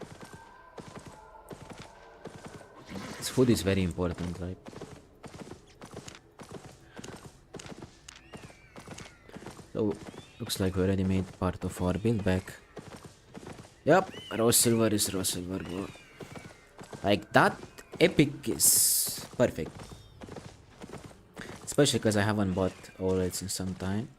This food is very important, right? So, looks like we already made part of our build back. Yep, raw silver is raw silver, bro. Like, that epic is perfect. Especially because I haven't bought OLEDs in some time.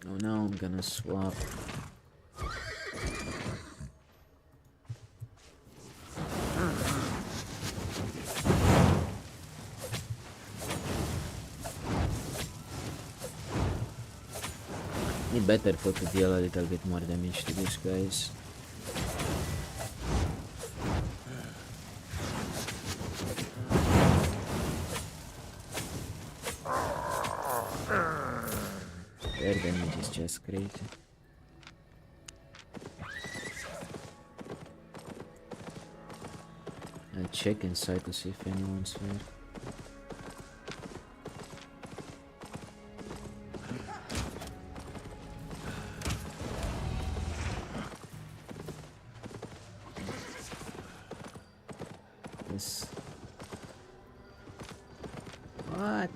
Oh, now I'm gonna swap. Need better food to deal a little bit more damage to these guys. Their damage is just crazy. I'll check inside to see if anyone's here. Yes. What?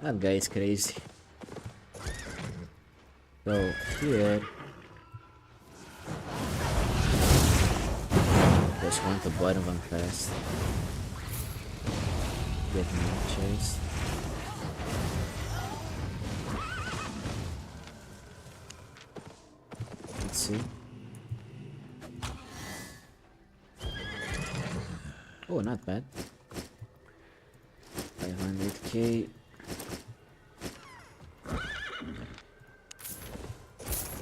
That guy is crazy. So here, just want to bottom one fast. Get me chase. Let's see. Oh, not bad. 500k.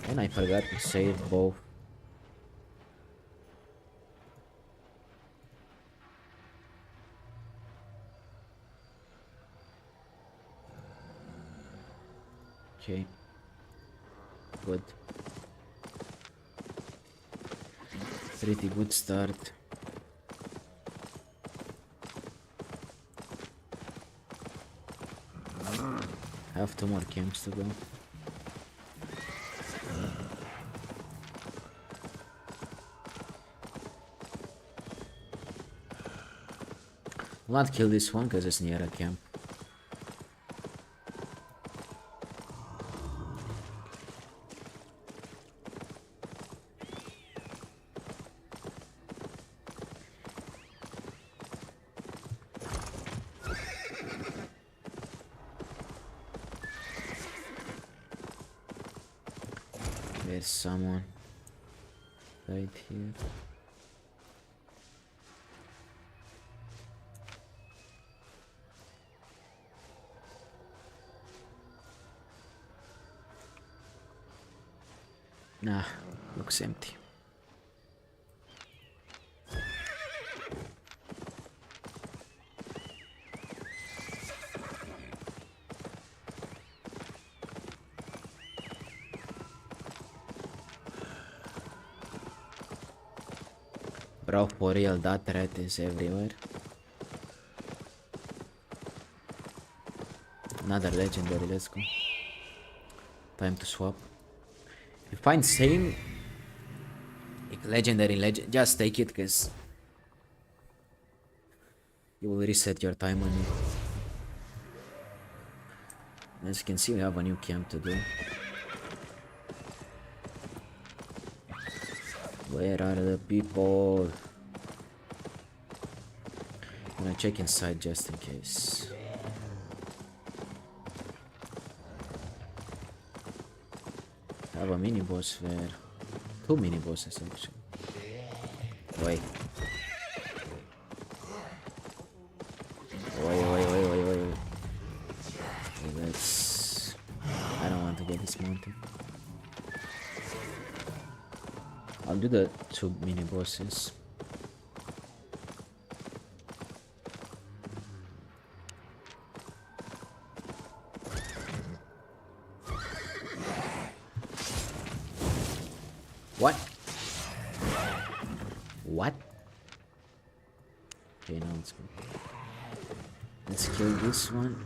And I forgot to save both. Okay. Good. Pretty good start. Have 2 more camps to go. I'll not kill this one because it's near a camp. There's someone right here. Nah, looks empty. Bro, for real, that rat is everywhere. Another legendary, let's go. Time to swap. You find same like legendary legend, just take it because you will reset your time on it. As you can see, we have a new camp to do. Where are the people? I'm gonna check inside just in case. I have a mini boss there. Two mini bosses actually. Wait. Wait. Let's. I don't want to get dismounted. I'll do the two mini bosses. What? What? Okay, now let's go. Let's kill this one.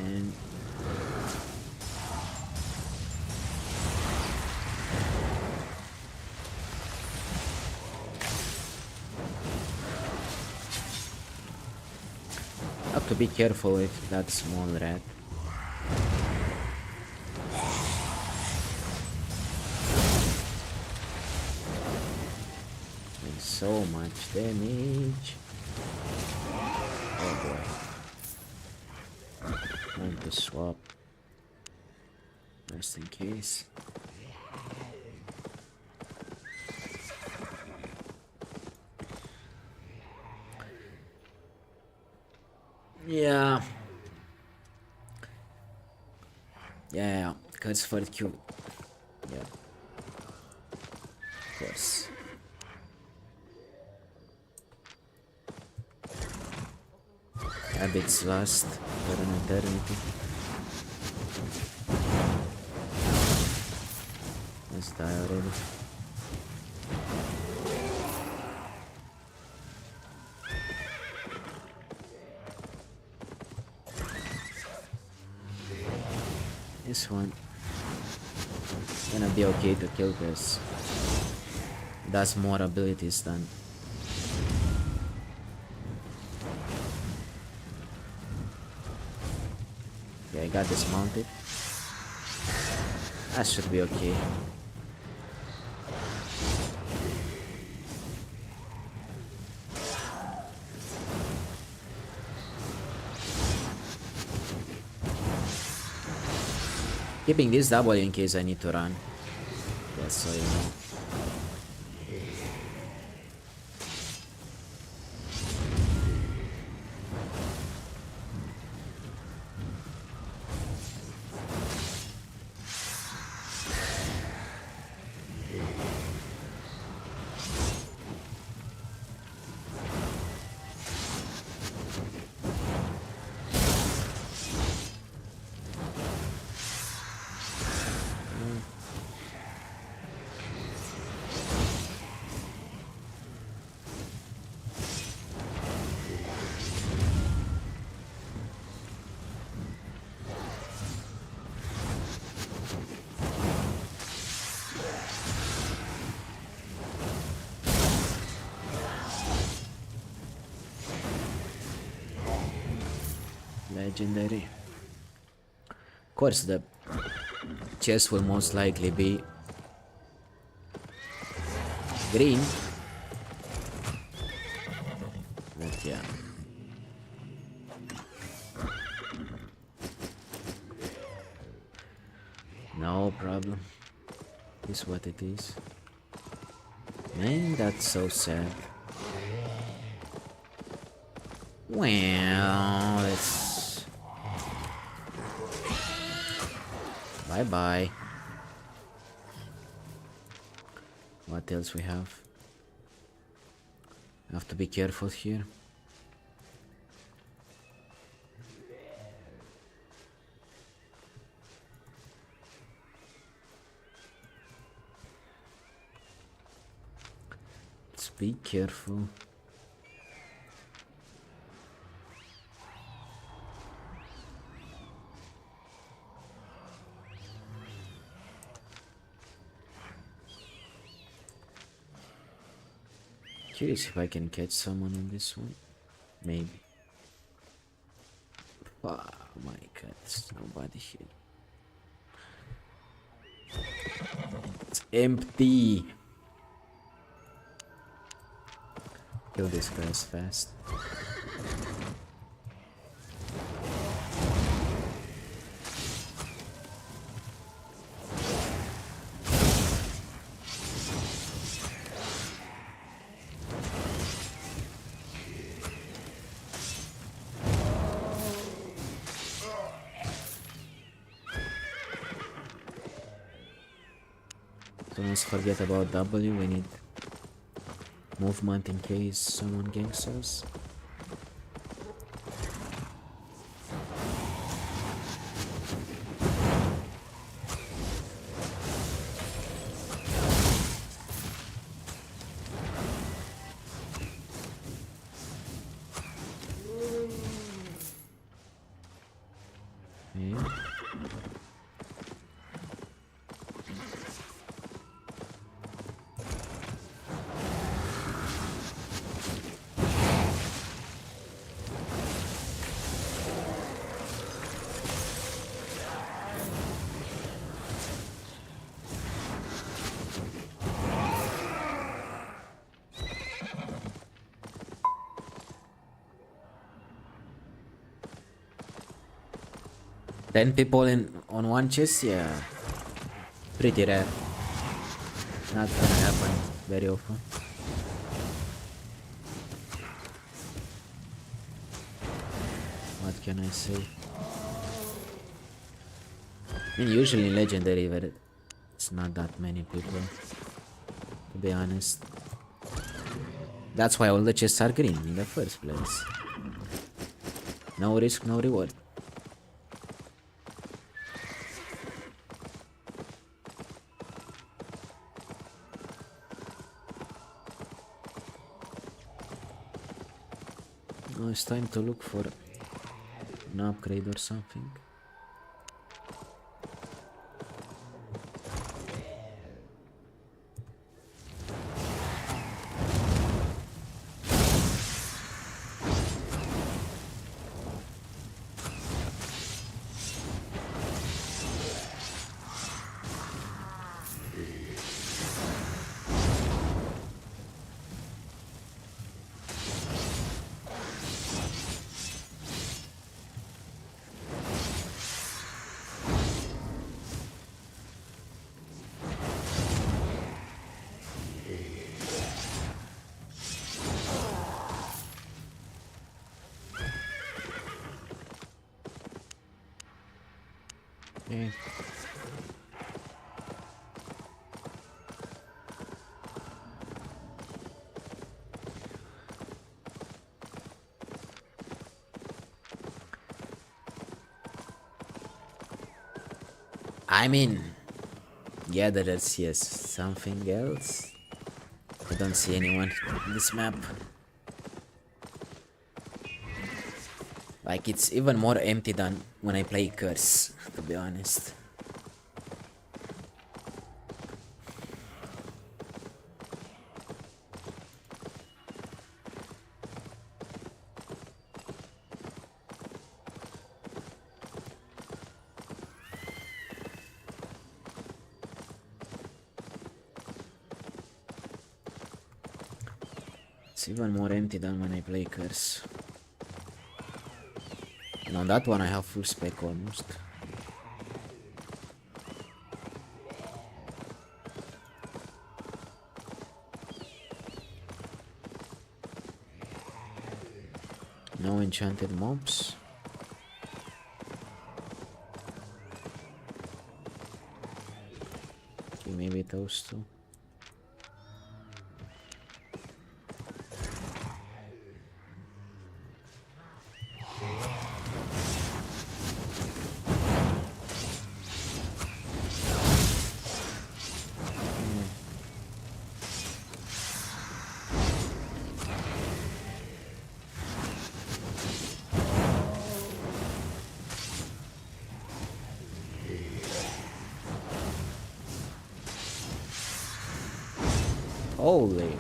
And have to be careful with that small rat. And so much damage. Oh boy. Time to swap. Just in case. Yeah. Yeah, cuts for the Q. Yeah. Of course. Habits last for an eternity. Let's die already. This one gonna be okay to kill this. Does more abilities than. Yeah, I got dismounted. That should be okay. Keeping this double in case I need to run. Just so you know. Legendary. Of course, the chest will most likely be green. But yeah. No problem. Is what it is. Man, that's so sad. Well, let's... Bye-bye. What else we have? Have to be careful here. Let's be careful. Curious if I can catch someone on this one. Maybe. Oh my god, there's nobody here. It's empty. Kill this guys fast. Don't forget about W, we need movement in case someone ganks us. Okay. Ten people on one chest, yeah. Pretty rare. Not gonna happen very often. What can I say? I mean, usually in Legendary where it's not that many people, to be honest. That's why all the chests are green in the first place. No risk, no reward. Now it's time to look for an upgrade or something. Okay. I mean, gatherers, yes. Something else? I don't see anyone in this map. Like, it's even more empty than when I play Curse, to be honest. It's even more empty than when I play Curse. And on that one I have full spec almost. No enchanted mobs. Okay, maybe those two. Holy.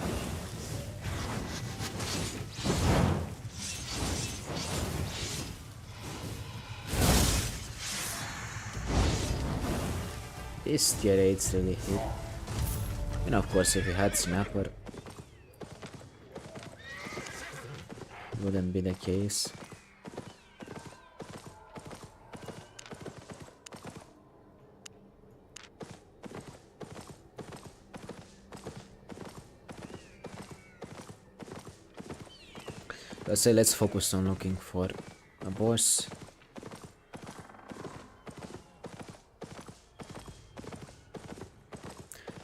This tier 8's really hit. And of course if we had Snapper, wouldn't be the case. Let's say let's focus on looking for a boss.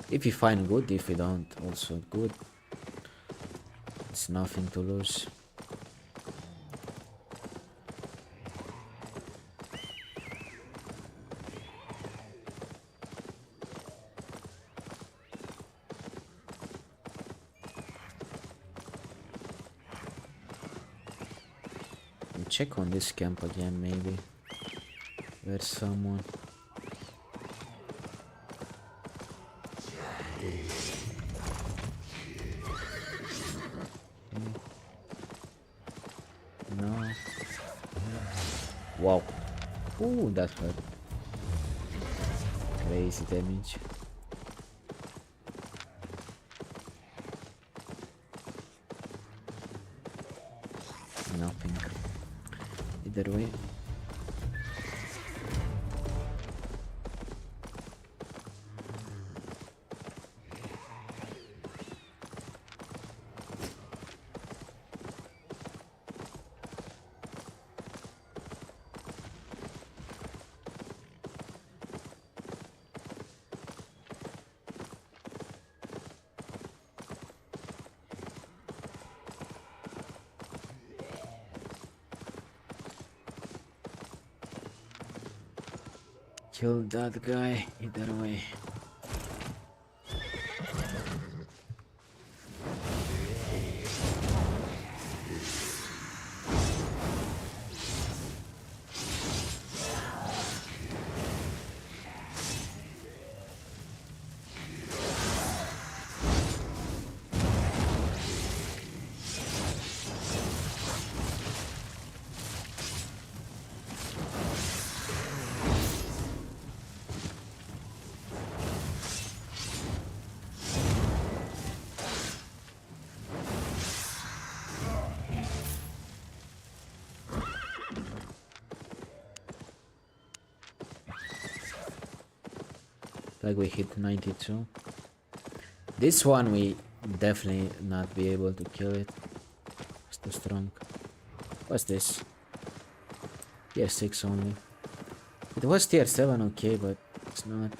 If we find good, if we don't, also good. It's nothing to lose. Check on this camp again, maybe. There's someone. No. Wow. Ooh, that hurt. Crazy damage. Nothing. Either way. Kill that guy, either way. Like we hit 92. This one we definitely not be able to kill it. It's too strong. What's this? Tier 6 only. It was tier 7, okay, but it's not.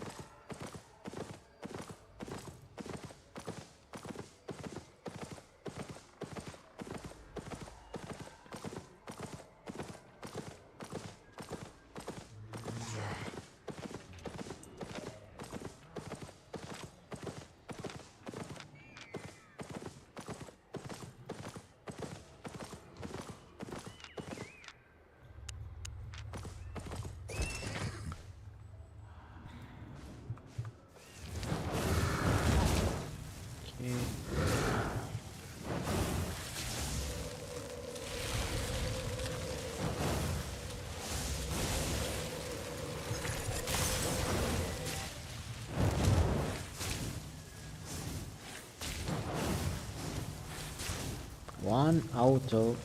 One auto,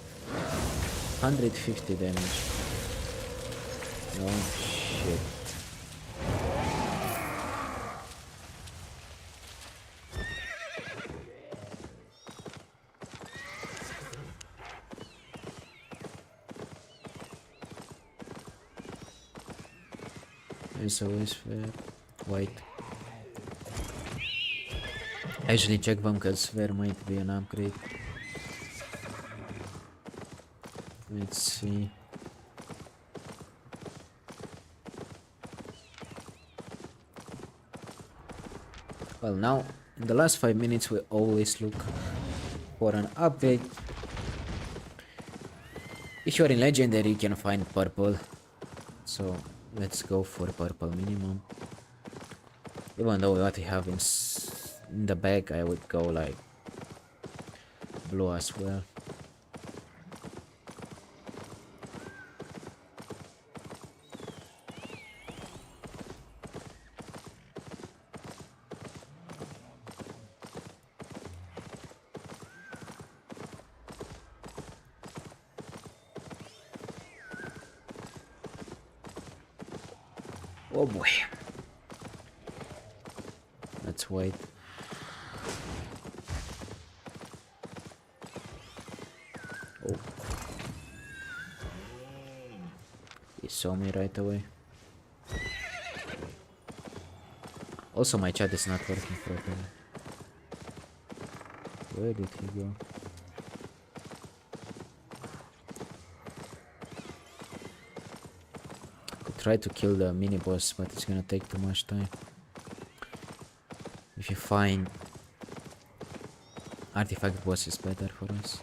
150 damage. Oh shit. There's always white. Actually check them because there might be an upgrade. Let's see. Well, now in the last 5 minutes we always look for an upgrade. If you're in legendary you can find purple, so let's go for purple minimum. Even though what we have in the bag, I would go like blue as well. Oh boy. Let's wait. Oh. He saw me right away. Also, my chat is not working properly. Where did he go? Could try to kill the mini boss, but it's gonna take too much time. If you find artifact boss is better for us.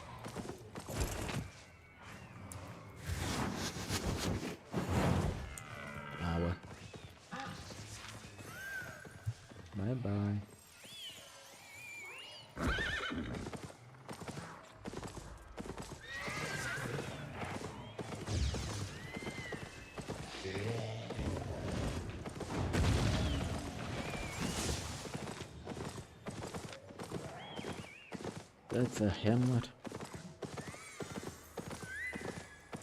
Ah well. Bye bye. That's a hammer.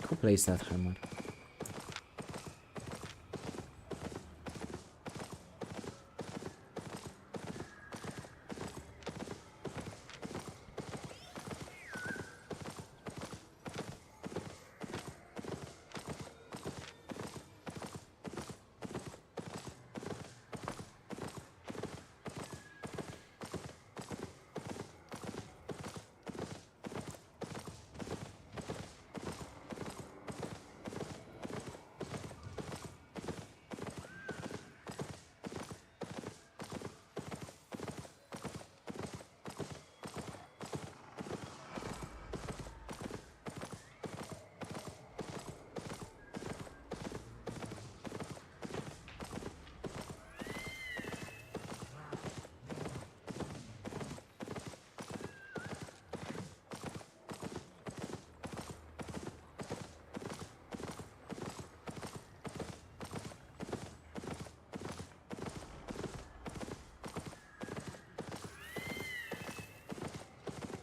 Who plays that hammer?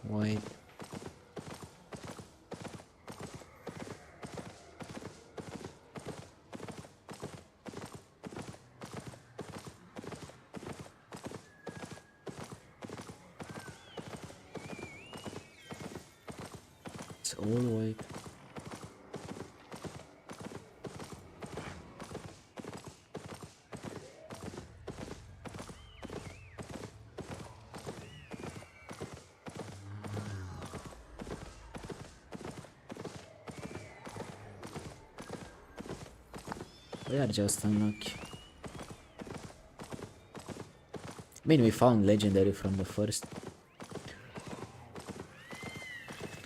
Wait. It's all white. We are just unlucky. I mean, we found legendary from the first.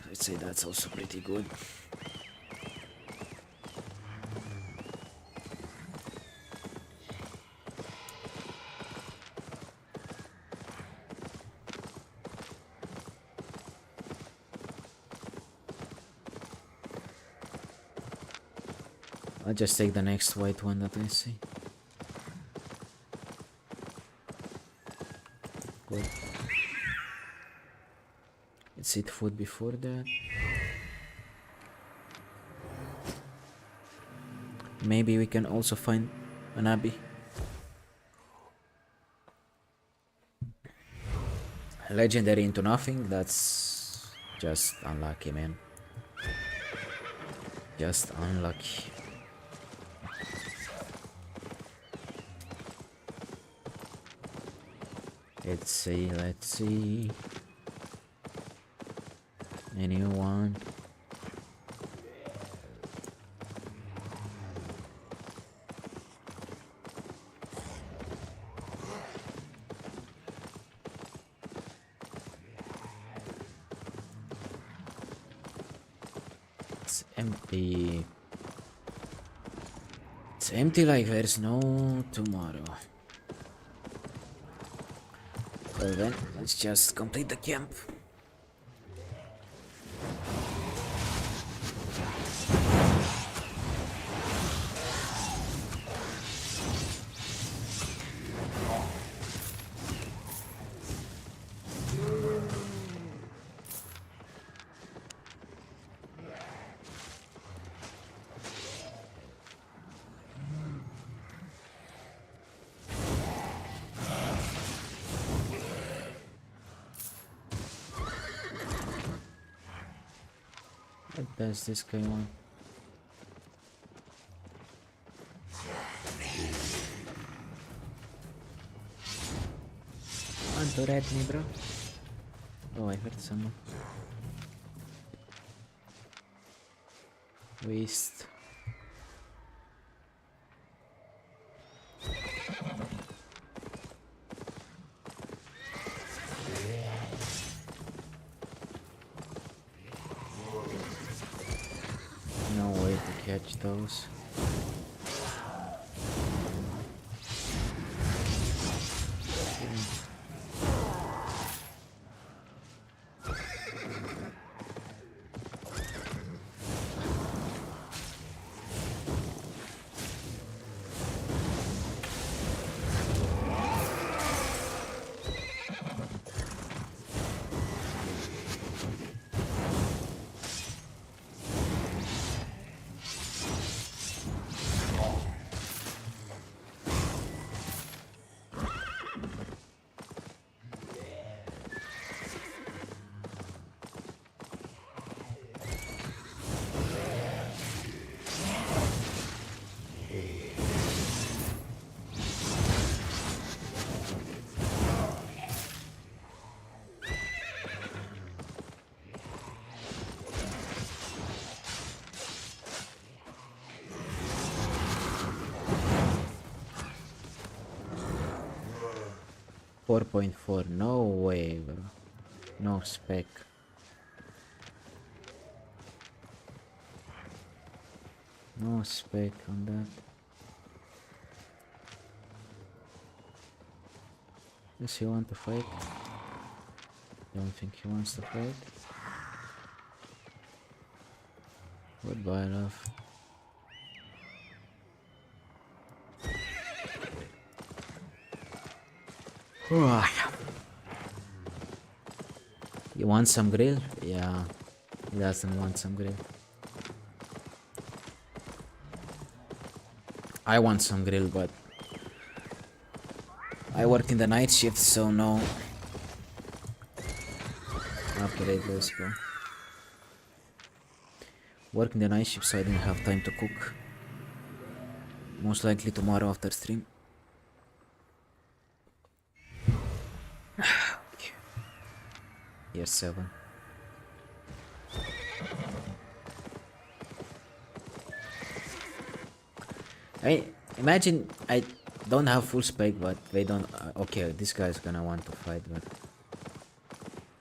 I'd say that's also pretty good. I'll just take the next white one that I see. Good. Let's eat food before that. Maybe we can also find an abbey. Legendary into nothing, that's just unlucky, man. Just unlucky. Let's see. Anyone? It's empty. It's empty like there's no tomorrow. Well then, let's just complete the camp. What does this guy want? Want to rat me, bro? Oh, I heard someone. Waste. No way to catch those. .4, no way, bro. No spec. No spec on that. Does he want to fight? Don't think he wants to fight. Goodbye, love. You want some grill? Yeah, he doesn't want some grill. I want some grill, but I work in the night shift, so no. Upgrade, let's go. Work in the night shift, so I didn't have time to cook. Most likely tomorrow after stream. Year 7. I mean, imagine I don't have full spec, but they don't. Okay, this guy's gonna want to fight, but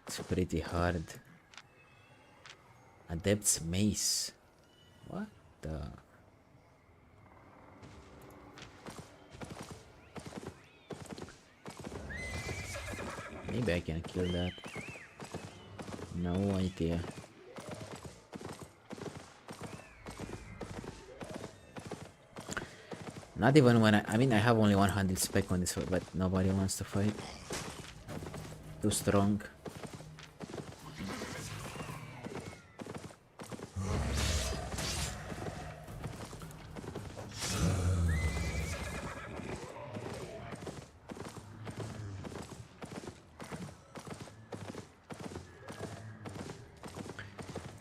it's pretty hard. Adept's mace. What the? Maybe I can kill that. No idea. Not even when I mean I have only 100 spec on this one, but nobody wants to fight. Too strong.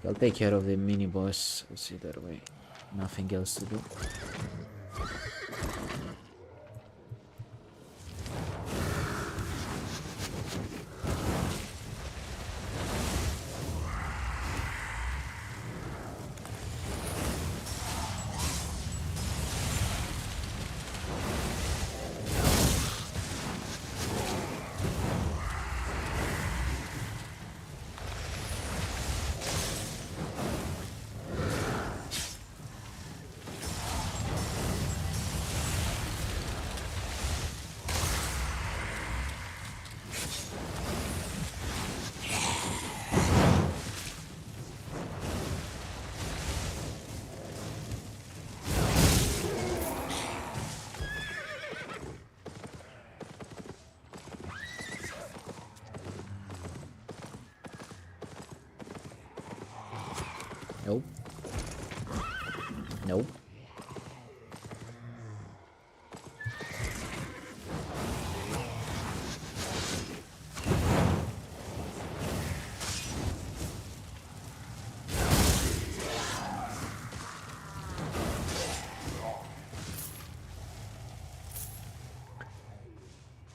I'll take care of the mini boss. It's either way. Nothing else to do.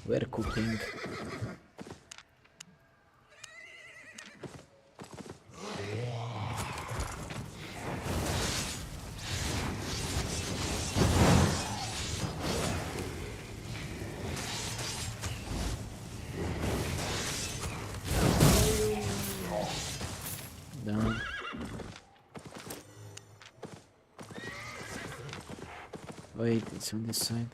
We're cooking. Done. Wait, it's on this side.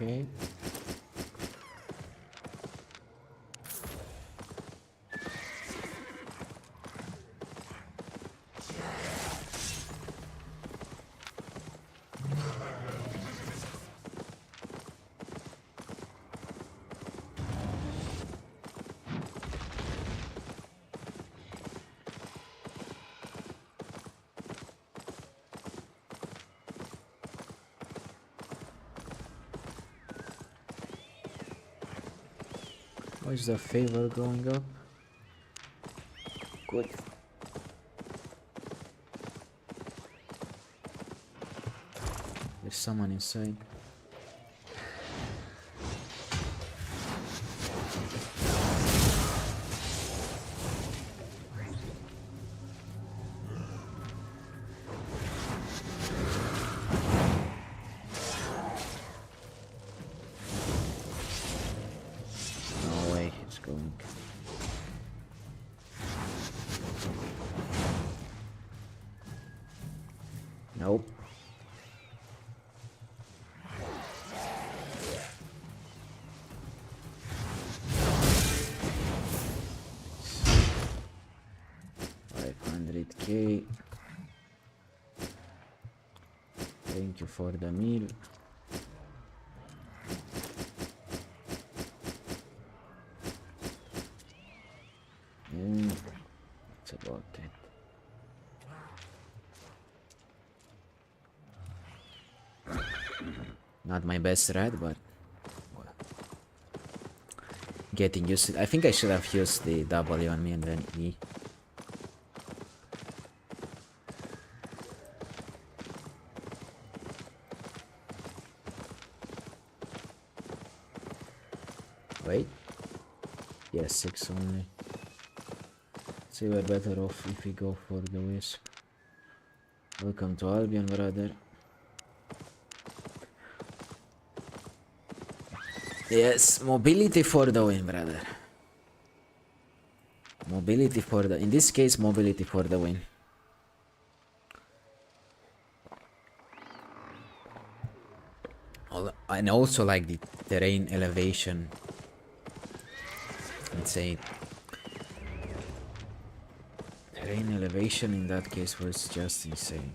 Okay. Why is the favor going up? Good. There's someone inside. No way it's going. Nope. $500K. Thank you for the meal. And that's about it. Not my best rat, but well, getting used to it. I think I should have used the W on me and then E. Wait. Yes, 6 only. So we're better off if we go for the wisp. Welcome to Albion, brother. Yes, mobility for the win, brother. Mobility for the... In this case, mobility for the win. And also like the terrain elevation. Let's say... Terrain elevation in that case was just insane.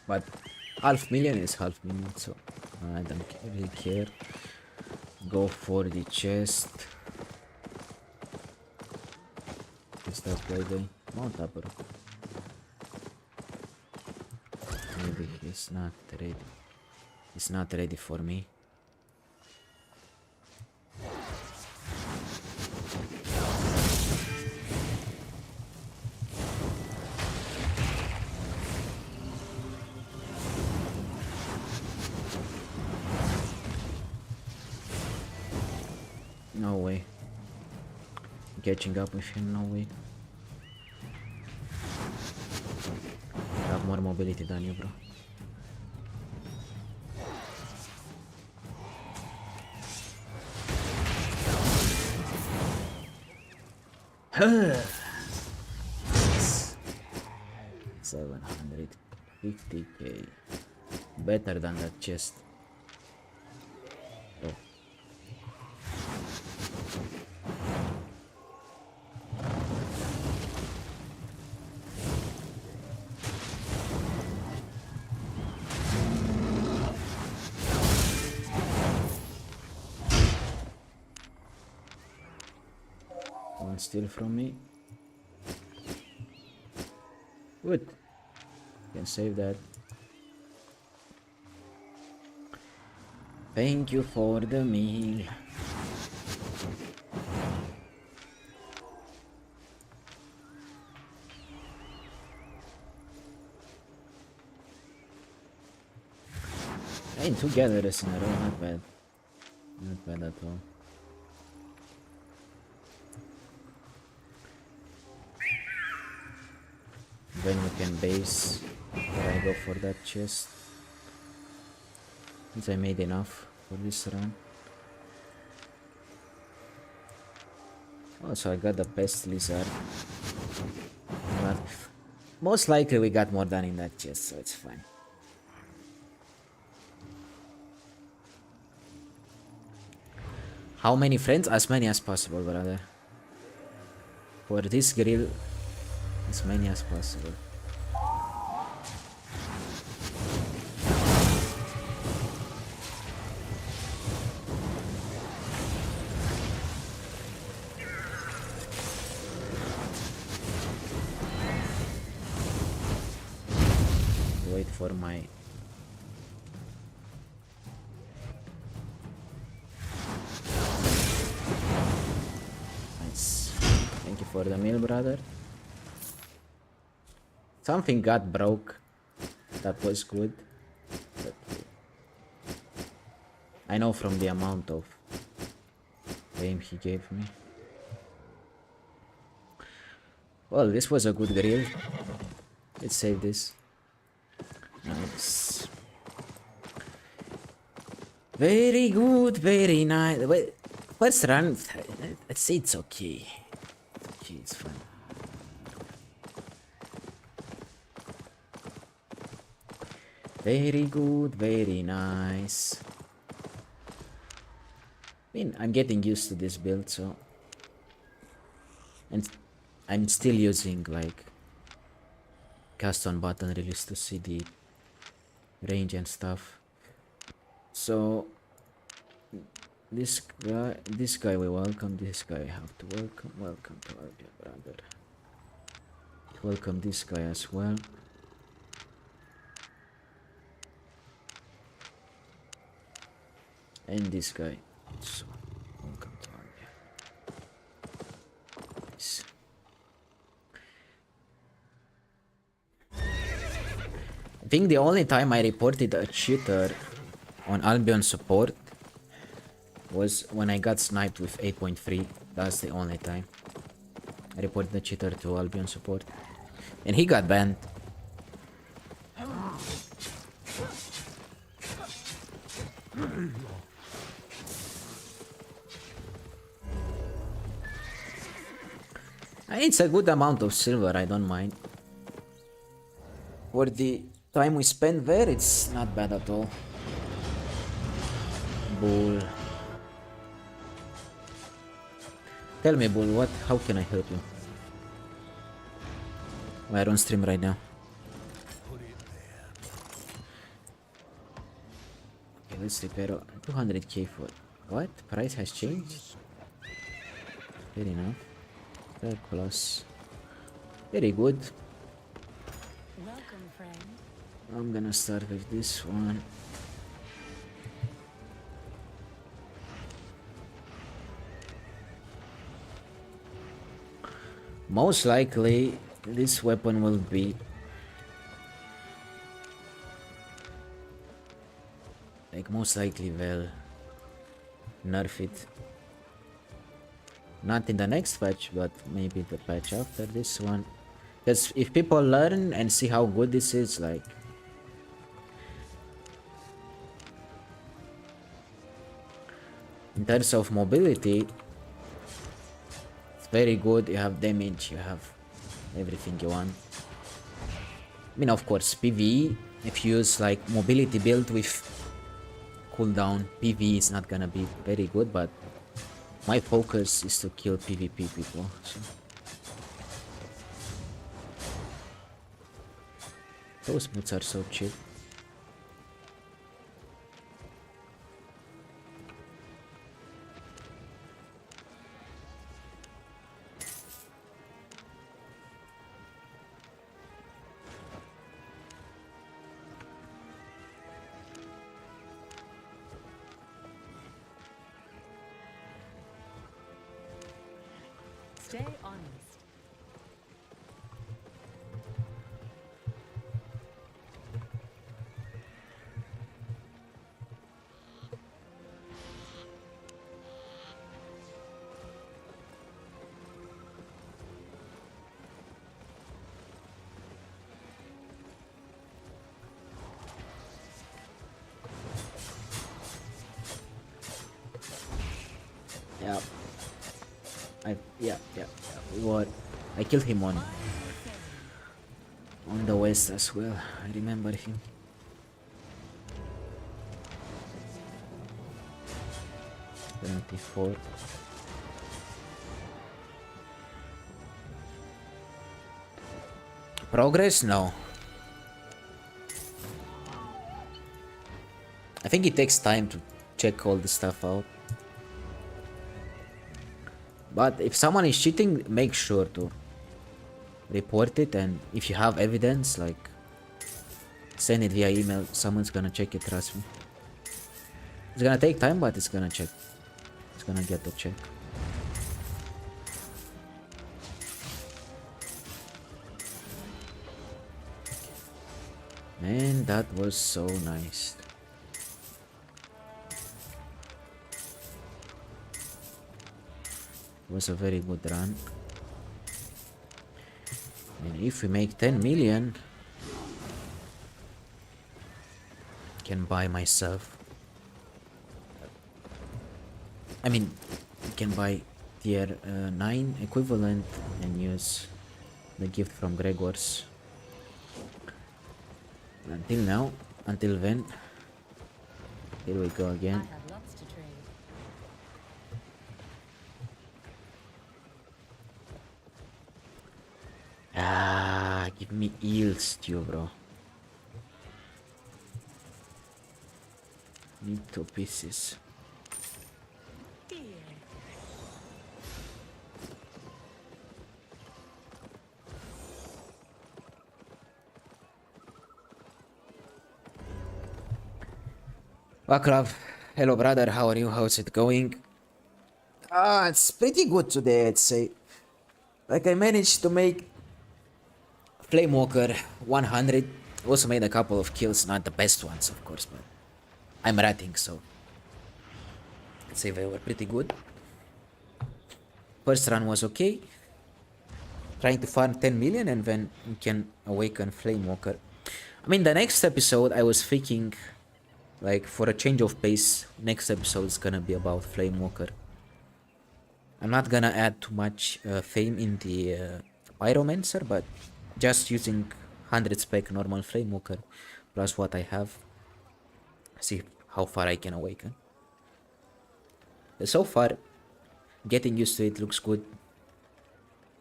But $500,000 is $500,000, so I don't really care. Go for the chest. Is that play day? Mount up, bro. Maybe he's not ready. He's not ready for me. No way. Catching up with him, no way. I have more mobility than you, bro. Yes. 750K. Better than that chest. Oh. One steal from me. Good. Can save that. Thank you for the meal. Hey, two gatherers in a row, not bad. Not bad at all. Then we can base where I go for that chest. Since I made enough for this run. Oh, so I got the best lizard. But most likely we got more done in that chest, so it's fine. How many friends? As many as possible, brother. For this grill, as many as possible. Wait for my... Nice. Thank you for the meal, brother. Something got broke. That was good. But I know from the amount of aim he gave me. Well, this was a good grill. Let's save this. Nice. Very good, very nice. Wait, first run, let's say it's okay. Okay, it's fine. Very good, very nice. I mean, I'm getting used to this build, so... And I'm still using, like, cast on button release to see the range and stuff. So... This guy we welcome, this guy I have to welcome. Welcome to our brother. Welcome this guy as well. And this guy. So, welcome to our nice. I think the only time I reported a cheater on Albion support was when I got sniped with 8.3. That's the only time I reported the cheater to Albion support. And he got banned. It's a good amount of silver, I don't mind. For the time we spend there, it's not bad at all. Bull. Tell me, Bull, how can I help you? We're on stream right now. Okay, let's repair 200k for... What? Price has changed? Fair enough. Fair plus. Very good. Welcome, friend. I'm gonna start with this one. Most likely, this weapon will be like most likely they'll nerf it. Not in the next patch, but maybe the patch after this one. Because if people learn and see how good this is, like... In terms of mobility, it's very good. You have damage, you have everything you want. I mean, of course, PvE, if you use like mobility build with cooldown, PvE is not gonna be very good, but my focus is to kill PvP people. So. Those boots are so cheap. Stay honest. Yeah. Yeah. What? I killed him on the west as well. I remember him. $24. Progress? No. I think it takes time to check all this stuff out. But if someone is cheating, make sure to report it, and if you have evidence, like, send it via email. Someone's gonna check it, trust me. It's gonna take time, but it's gonna check. It's gonna get the check. Man, that was so nice. It was a very good run. And if we make 10 million, I can buy myself. I mean, you can buy tier 9 equivalent and use the gift from Gregor's. Until now, until then, here we go I again. have lots to trade. Ah, give me eels, too, bro. Need 2 pieces. Here. Vakrav, hello brother, how are you? How's it going? It's pretty good today, I'd say. Like, I managed to make Flamewalker 100. Also made a couple of kills, not the best ones, of course, but I'm ratting, so I'd say they were pretty good. First run was okay. Trying to farm 10 million and then we can awaken Flamewalker. I mean, the next episode I was thinking, like, for a change of pace, next episode is gonna be about Flamewalker. I'm not gonna add too much fame in the Pyromancer, but just using 100 spec normal Flamewalker plus what I have. See how far I can awaken. So far, getting used to it looks good.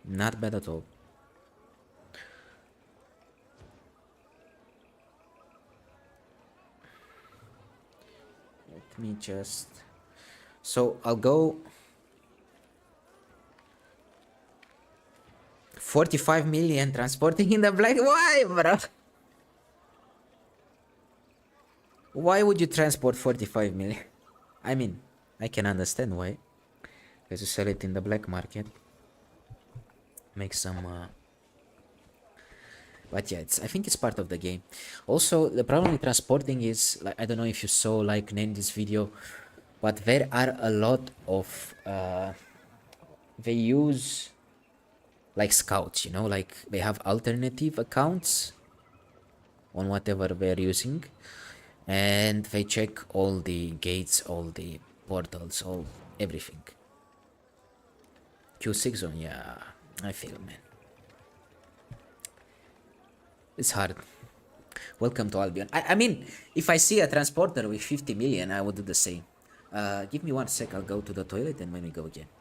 Not bad at all. Let me just... So I'll go 45 million transporting in the black. Why, bro? Why would you transport 45 million? I mean, I can understand why. Because you sell it in the black market. Make some... But yeah, I think it's part of the game. Also, the problem with transporting is, like, I don't know if you saw, like, in this video, but there are a lot of... they use... like scouts, you know, like they have alternative accounts on whatever they're using, and they check all the gates, all the portals, all everything. Q6 zone, yeah, I feel, man. It's hard. Welcome to Albion. I mean, if I see a transporter with 50 million, I would do the same. Give me 1 sec, I'll go to the toilet and when we go again.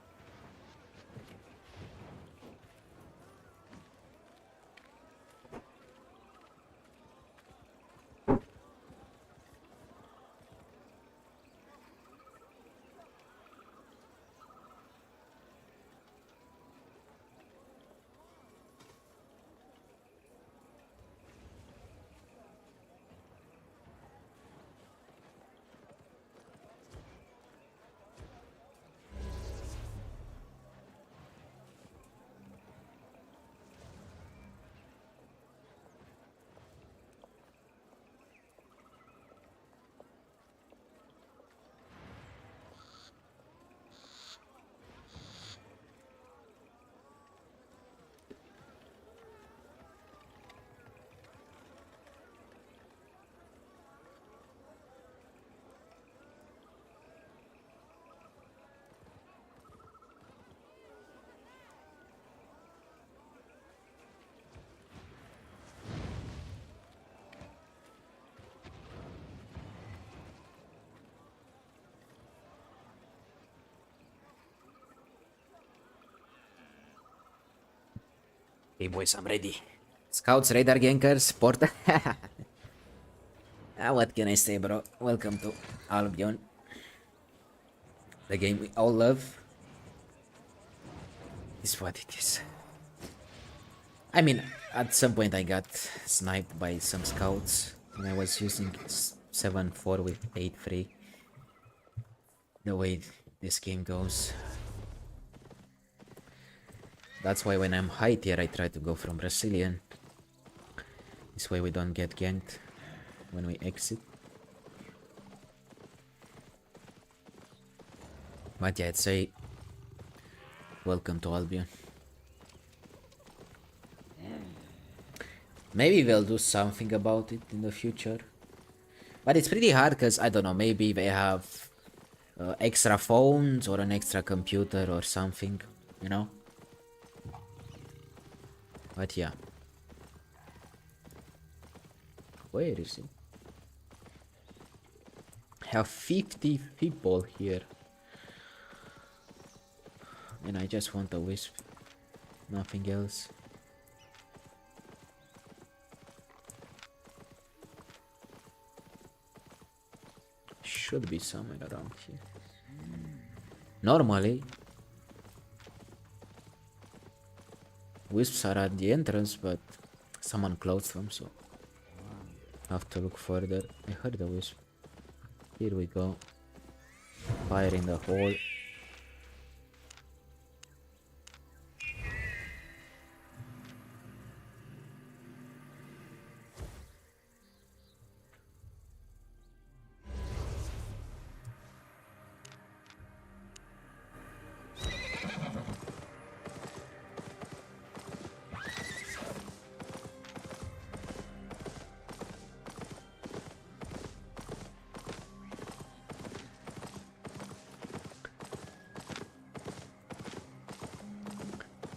Okay, boys, I'm ready. Scouts, radar gankers, porta. What can I say, bro? Welcome to Albion, the game we all love. Is what it is. I mean, at some point I got sniped by some scouts when I was using 7-4 with 8-3. The way this game goes. That's why when I'm high tier I try to go from Brazilian. This way we don't get ganked when we exit. But yeah, I'd say welcome to Albion. Maybe we'll do something about it in the future. But it's pretty hard because, I don't know, maybe they have extra phones or an extra computer or something, you know? But yeah. Where is it? I have 50 people here. And I just want a wisp. Nothing else. Should be somewhere around here. Normally, wisps are at the entrance, but someone closed them, so I have to look further. I heard the wisp. Here we go. Fire in the hole.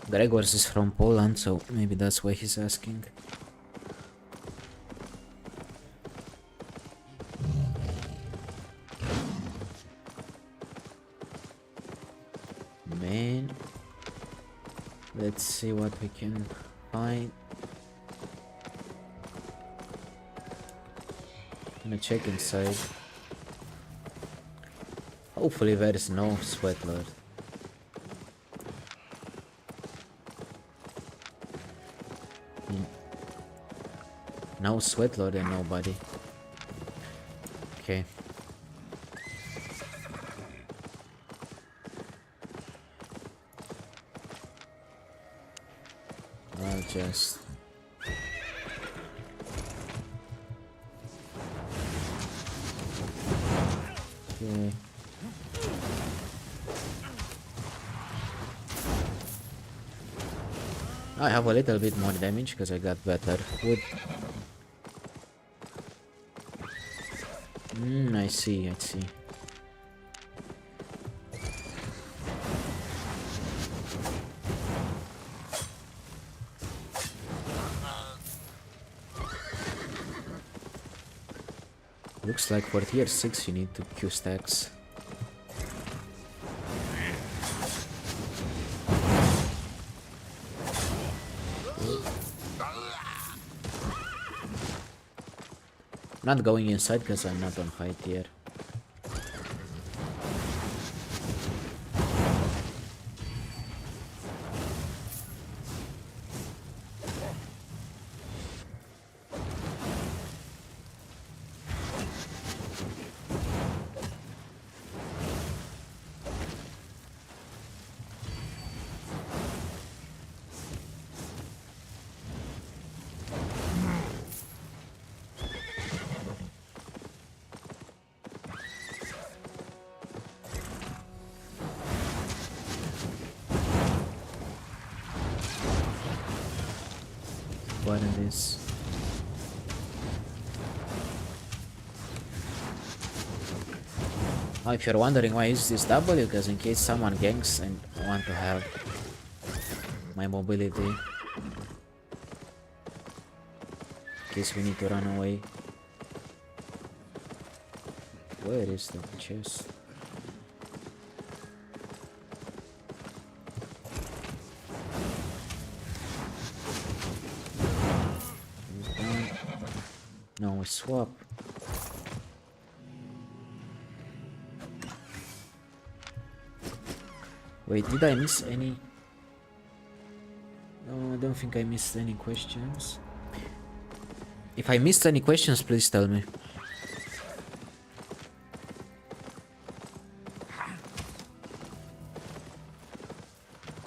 Gregors is from Poland, so maybe that's why he's asking. Man, let's see what we can find. I'm gonna check inside. Hopefully there is no sweat lord. No sweat lord and nobody. Okay. I'll just... Okay. I have a little bit more damage because I got better wood. I see, I see. Looks like for tier 6 you need to Q stacks. Not going inside because I'm not on high tier. What it is. Oh, if you're wondering why I use this W, because in case someone ganks and I want to have my mobility. In case we need to run away. Where is the chest? No, we swap. Wait, did I miss any? No, I don't think I missed any questions. If I missed any questions, please tell me.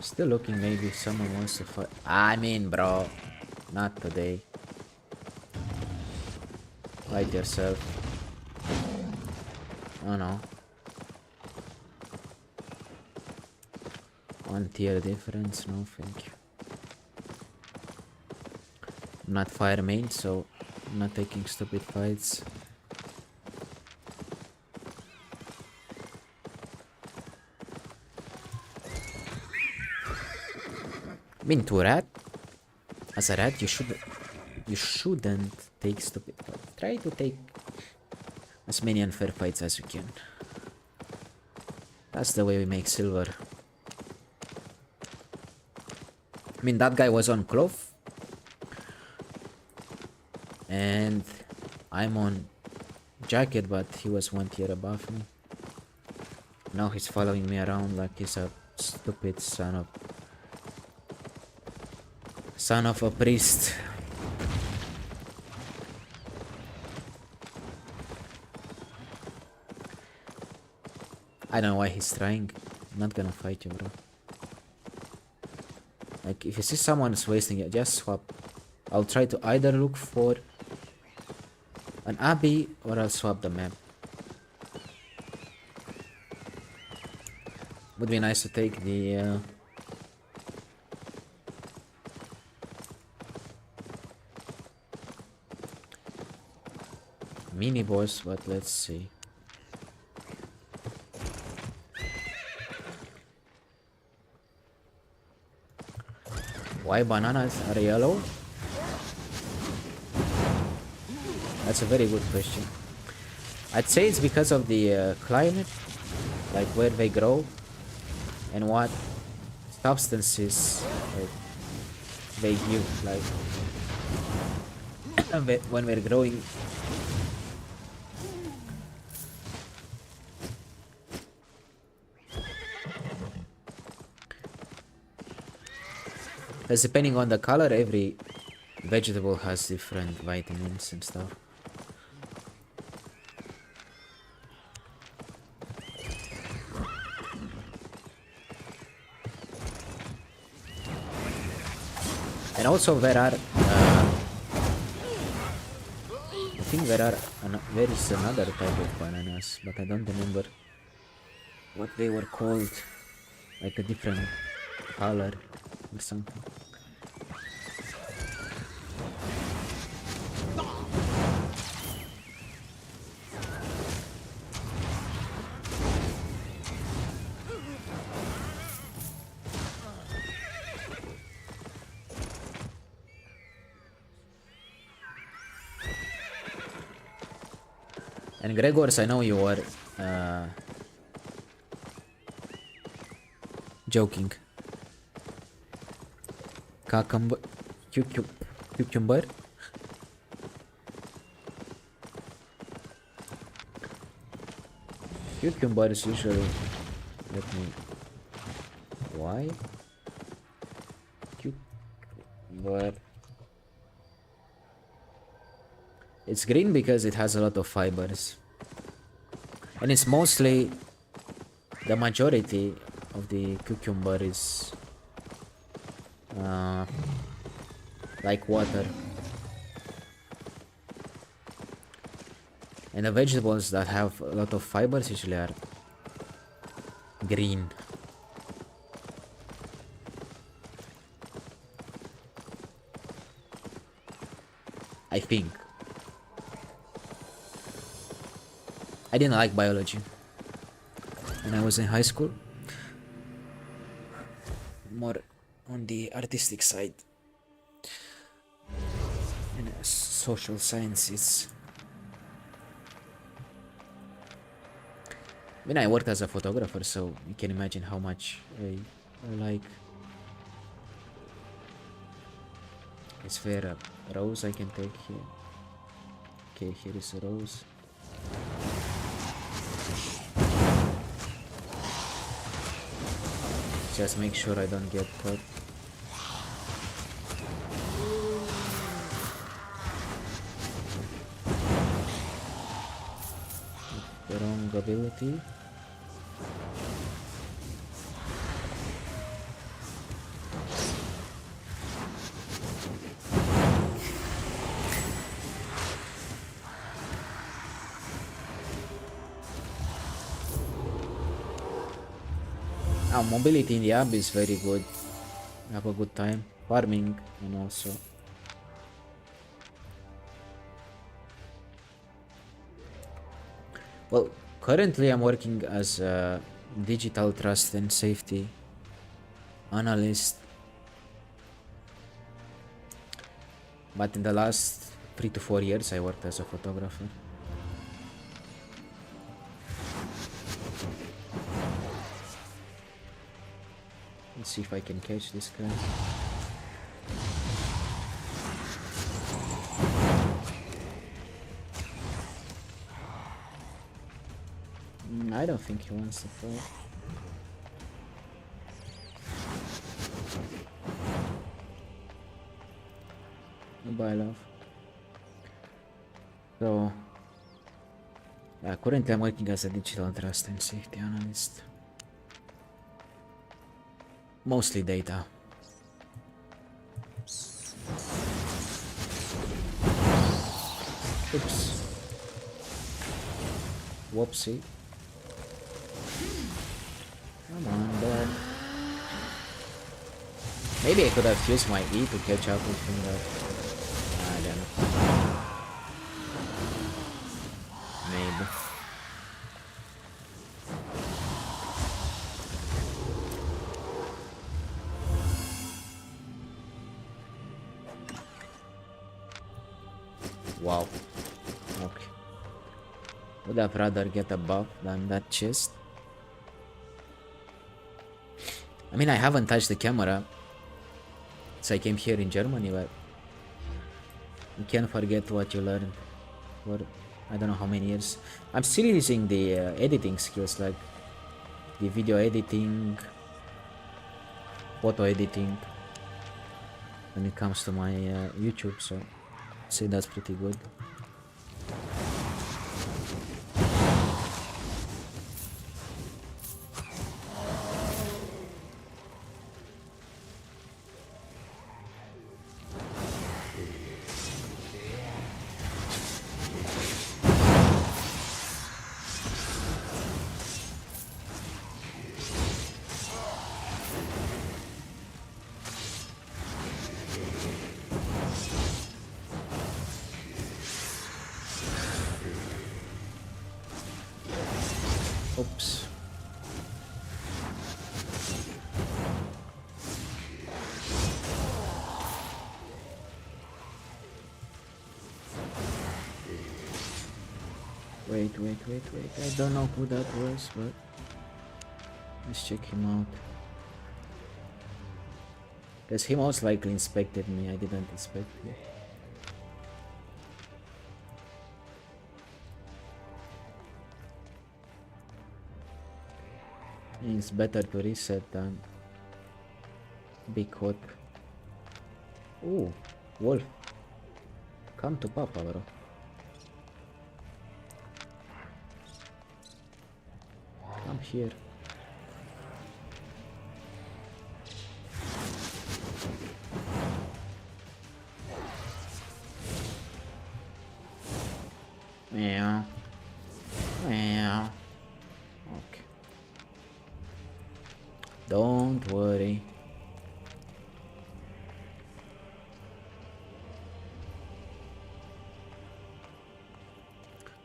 Still looking, maybe someone wants to fight. I mean, bro, not today. Fight yourself. Oh no. One tier difference, no thank you. I'm not fire main, so I'm not taking stupid fights. I mean, to a rat, as a rat, you shouldn't take stupid fights. Try to take as many unfair fights as you can. That's the way we make silver. I mean, that guy was on cloth, and I'm on jacket, but he was one tier above me. Now he's following me around like he's a stupid son of a priest. I don't know why he's trying. I'm not gonna fight you, bro. Like, if you see someone is wasting it, just swap. I'll try to either look for an abbey or I'll swap the map. Would be nice to take the mini boss, but let's see. Why bananas are yellow? That's a very good question. I'd say it's because of the climate, like where they grow and what substances they give, like when we're growing. Because depending on the color, every vegetable has different vitamins and stuff. And also there are, I think there is another type of bananas, but I don't remember what they were called, like a different color or something. And Gregors, I know you were joking. Cucumber. Cucumber is usually. Let me. Why? Cucumber. It's green because it has a lot of fibers. And it's mostly, the majority of the cucumber is like water. And the vegetables that have a lot of fibers usually are green. I think. I didn't like biology when I was in high school. More on the artistic side. And social sciences. I mean, I worked as a photographer, so you can imagine how much I like. Is there a rose I can take here? Okay, here is a rose. Just make sure I don't get caught. The wrong ability. Our mobility in the app is very good. Have a good time farming and also well, currently I'm working as a digital trust and safety analyst, but in the last 3 to 4 years I worked as a photographer. Let's see if I can catch this guy. I don't think he wants to fight. Goodbye, love. So, yeah, currently I'm working as a digital trust and safety analyst. Mostly data. Oops. Whoopsie. Come on, dad. Maybe I could have used my E to catch up with him, but I don't know. Maybe. Wow. Okay. Would have rather get a buff than that chest. I mean, I haven't touched the camera since I came here in Germany, but you can't forget what you learned for I don't know how many years. I'm still using the editing skills, like the video editing, photo editing when it comes to my YouTube, so I'd say that's pretty good. Oops. Wait. I don't know who that was, but let's check him out. Because he most likely inspected me. I didn't inspect him. It's better to reset than be caught. Ooh, wolf. Come to Papa, bro. Come here. Meow. Meow. Okay. Don't worry.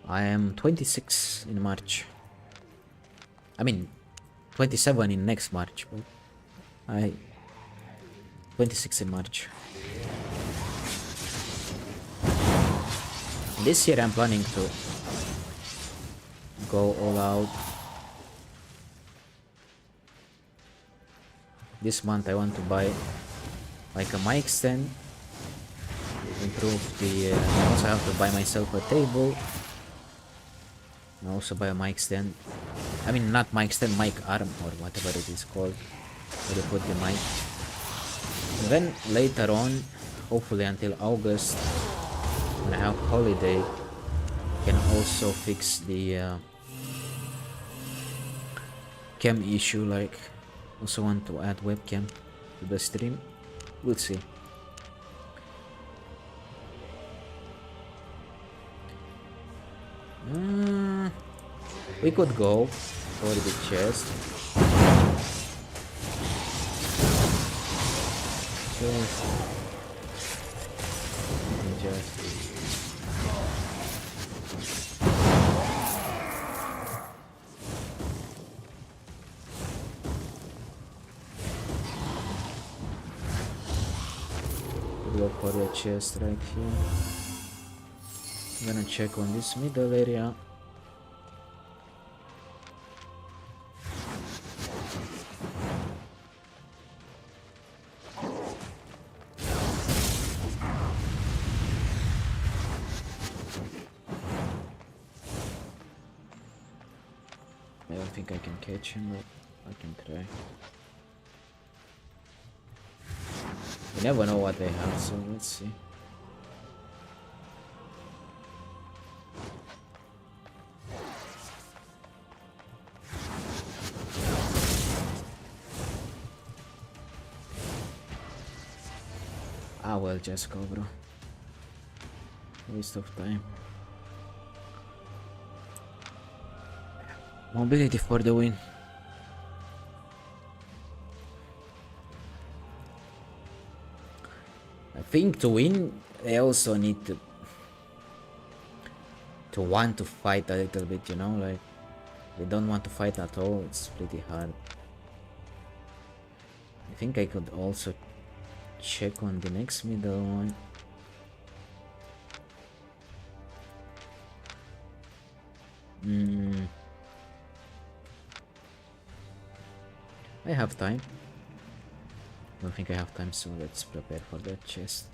I am 26 in March. I mean, 27 in next March, but 26 in March. This year I'm planning to go all out. This month I want to buy like a mic stand improve the... I also have to buy myself a table. And also buy a mic stand. I mean, not mic stand, mic arm or whatever it is called. Where you put the mic. And then later on, hopefully until August, when I have holiday, I can also fix the cam issue. Like, also want to add webcam to the stream. We'll see. We could go for the chest. Just go for the chest right here. I'm gonna check on this middle area. I don't think I can catch him, but I can try. You never know what they have, so let's see. Ah well, just go, bro. Waste of time. Mobility for the win. I think to win, they also need to want to fight a little bit, you know, like they don't want to fight at all. It's pretty hard. I think I could also check on the next middle one. I have time. Don't think I have time, so let's prepare for that chest.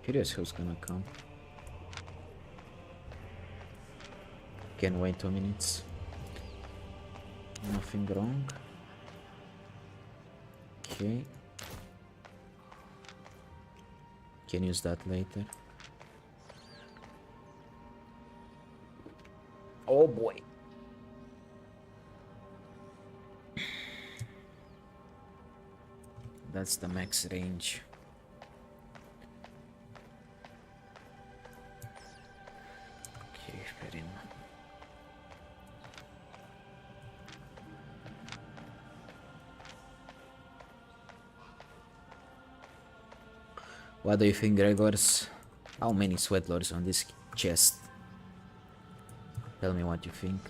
Curious who's gonna come. Can wait 2 minutes. Nothing wrong. Okay. Can use that later. Oh boy. That's the max range. Okay, fair enough. What do you think, Gregors? How many sweat lords on this chest? Tell me what you think.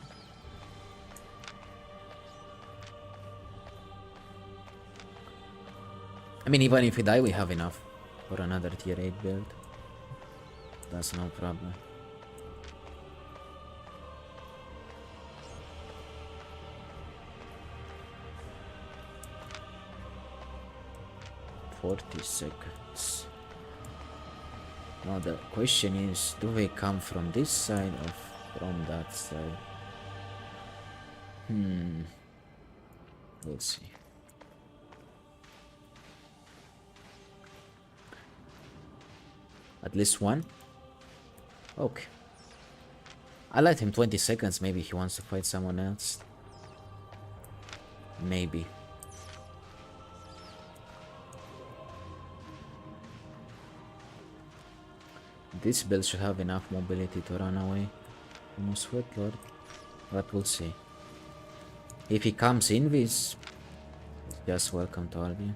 I mean, even if we die, we have enough for another tier 8 build. That's no problem. $40. Now the question is, do they come from this side or from that side? We'll see. At least one? Okay. I let him 20 seconds, maybe he wants to fight someone else. Maybe. This build should have enough mobility to run away from a Sweat Lord, but we'll see. If he comes in with, just welcome to Albion.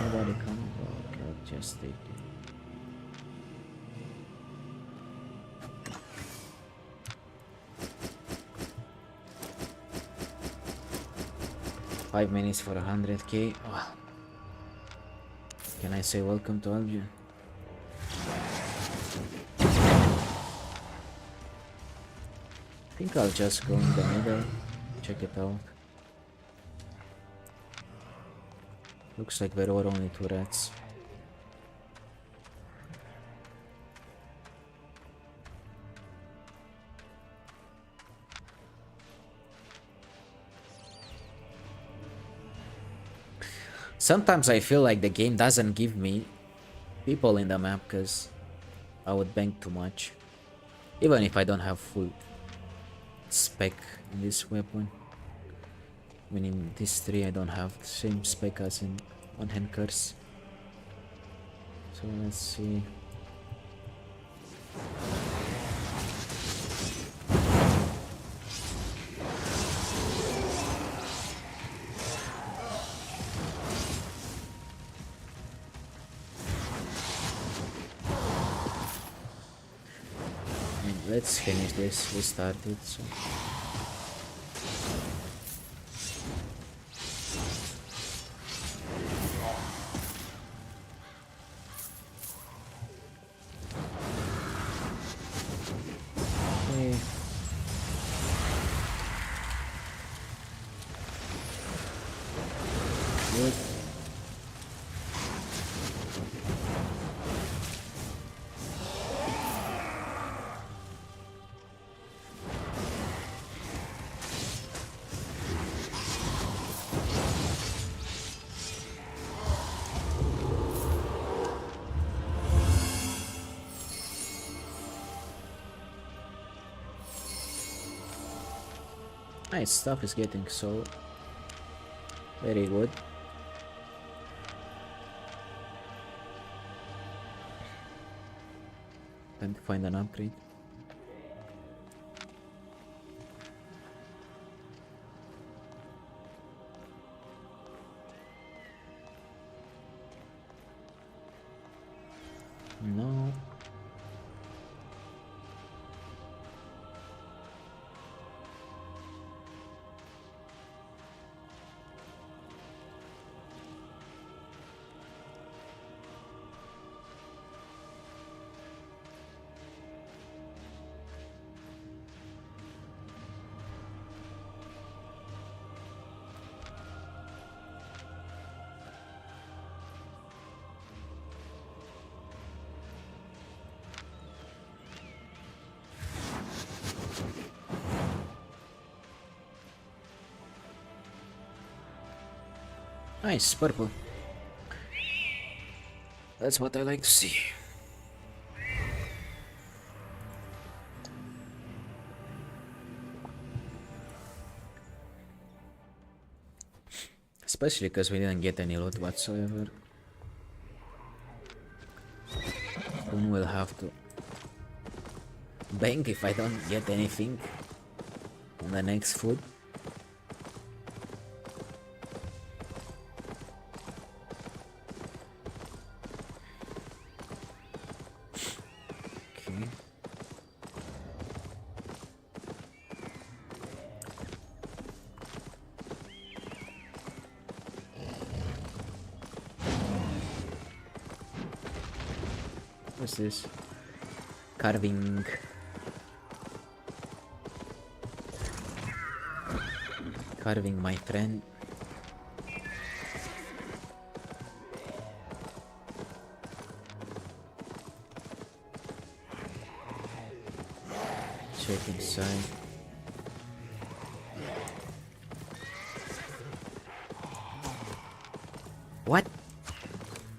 Nobody coming? Oh, okay. Just take it. Five minutes for 100k. Oh. Can I say welcome to Albion? I think I'll just go in the middle, check it out. Looks like there were only 2 rats. Sometimes I feel like the game doesn't give me people in the map because I would bank too much. Even if I don't have full spec in this weapon. I mean, in this 3 I don't have the same spec as in One Hand Curse. So let's see. Let's finish this. We started, so. Okay. Good. Nice, stuff is getting so very good. Time to find an upgrade. No. Nice, purple. That's what I like to see. Especially because we didn't get any loot whatsoever. Soon we'll have to bank if I don't get anything on the next food. Okay. What's this? Carving. Carving, my friend. Check inside. What?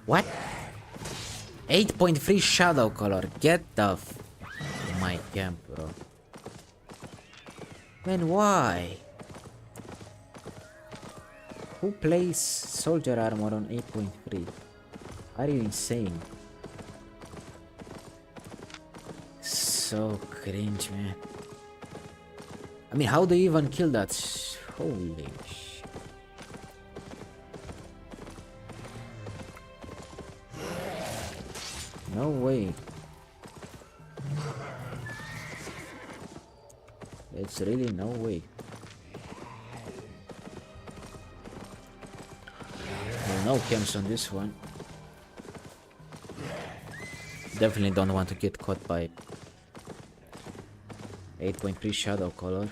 What? 8.3 shadow color. Get the f my camp, bro. Man, why? Who plays soldier armor on 8.3? Are you insane? So cringe, man. I mean, how do you even kill that? Holy shit. No way. It's really no way. Well, no camps on this one. Definitely don't want to get caught by 8.3 shadow color.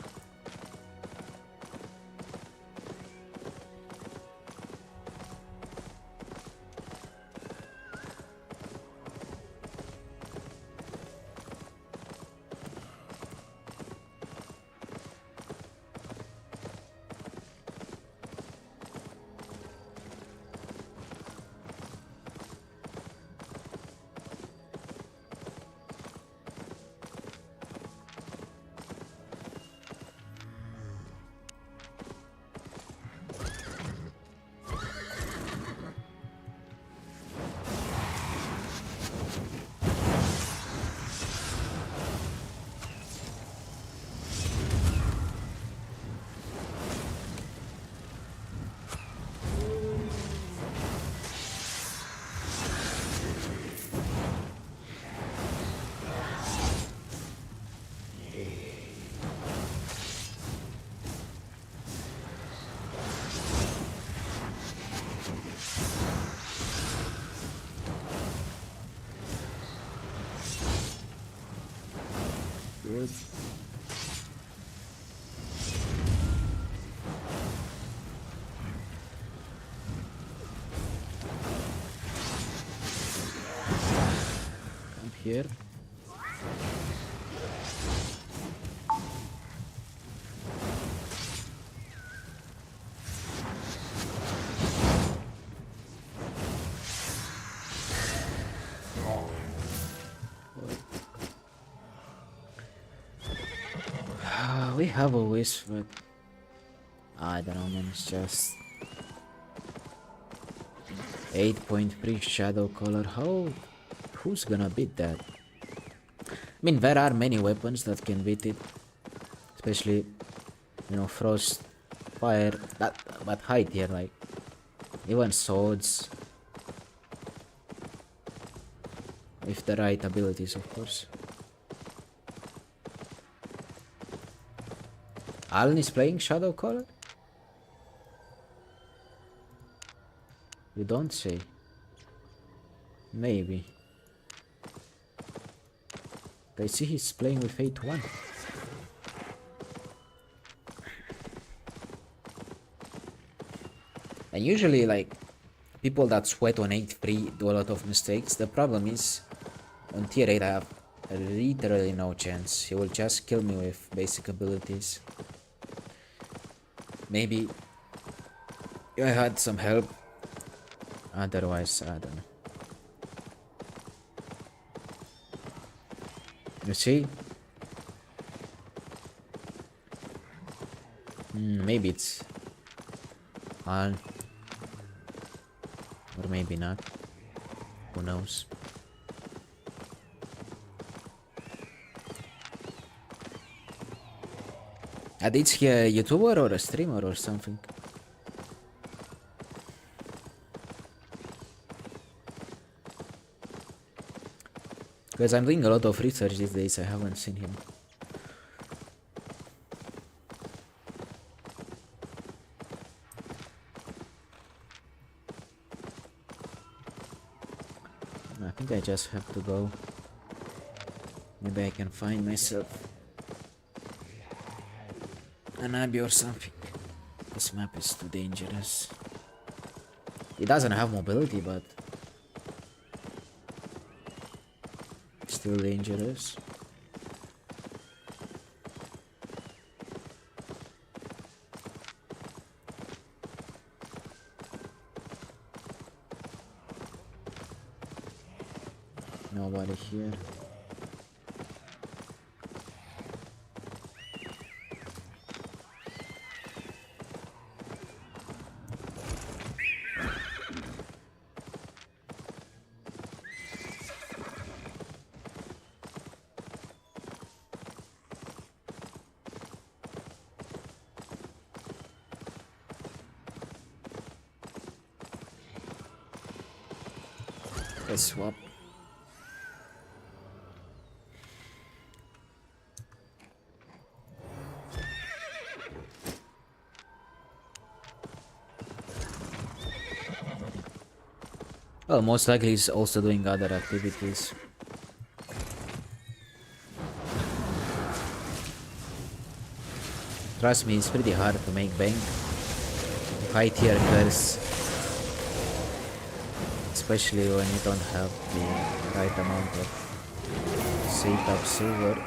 Good. Come here. We have a wish, but I don't know, man. It's just 8.3 shadow color. Who's gonna beat that? I mean, there are many weapons that can beat it, especially, you know, frost, fire, but high tier, like even swords, if the right abilities, of course. Alan is playing shadow color? You don't say. Maybe. I see he's playing with 8-1. And usually, like, people that sweat on 8-3 do a lot of mistakes. The problem is, on tier 8 I have literally no chance. He will just kill me with basic abilities. Maybe I had some help. Otherwise, I don't know. You see? Maybe it's on. Or maybe not. Who knows? And is he a YouTuber or a streamer or something? Because I'm doing a lot of research these days, I haven't seen him. I think I just have to go. Maybe I can find myself an abbey or something. This map is too dangerous. It doesn't have mobility, but still dangerous. Nobody here. Let's swap. Well, most likely he's also doing other activities. Trust me, it's pretty hard to make bank. High tier curse. Especially when you don't have the right amount of setup silver.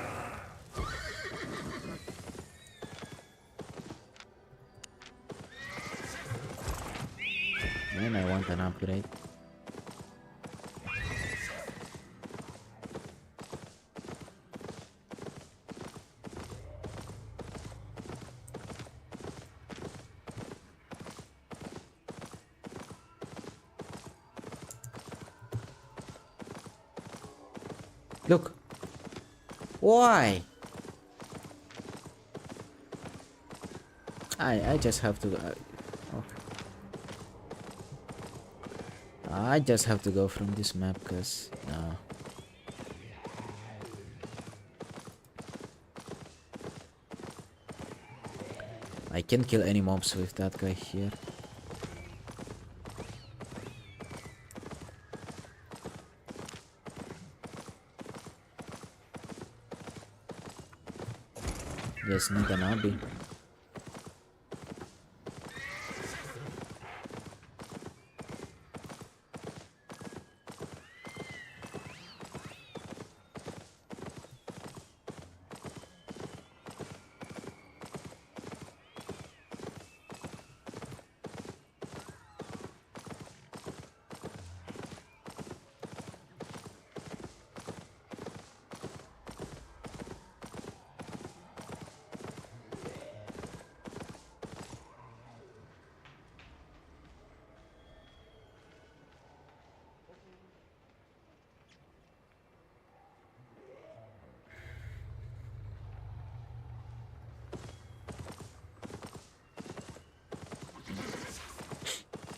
Man, I want an upgrade. Look. Why? I just have to okay. I just have to go from this map because no. I can't kill any mobs with that guy here. Just need an albion.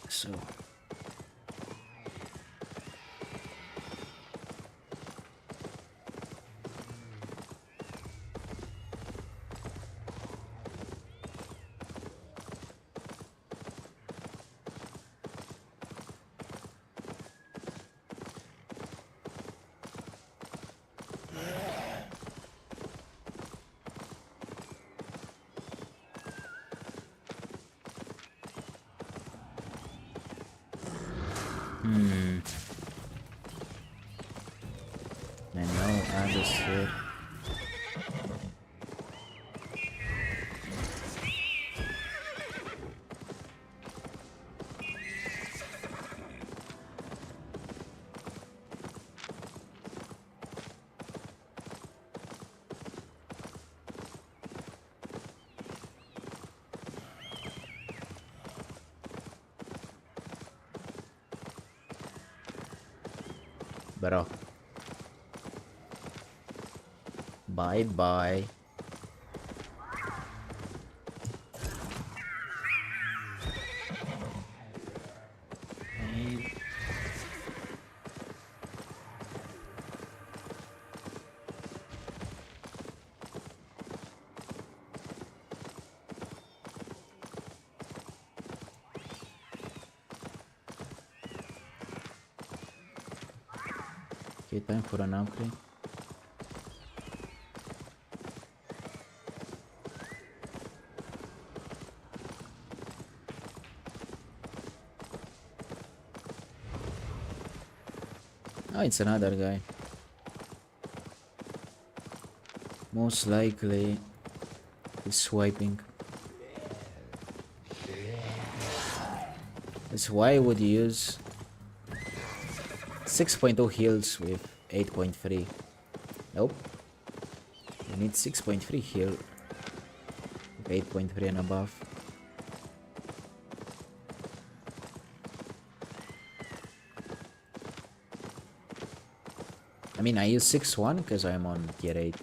So and no others here. Bro. Bye bye. Okay, time for an upgrade. Oh, it's another guy. Most likely he's swiping. That's why I would use 6.0 heals with 8.3. Nope. You need 6.3 heal with 8.3 and above. I mean, I use 6.1 because I'm on tier 8.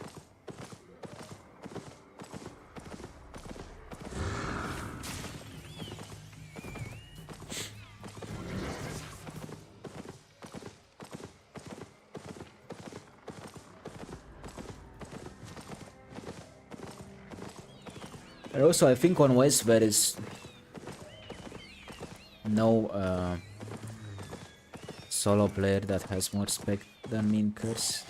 And also, I think on West there is no solo player that has more spec than me in curse.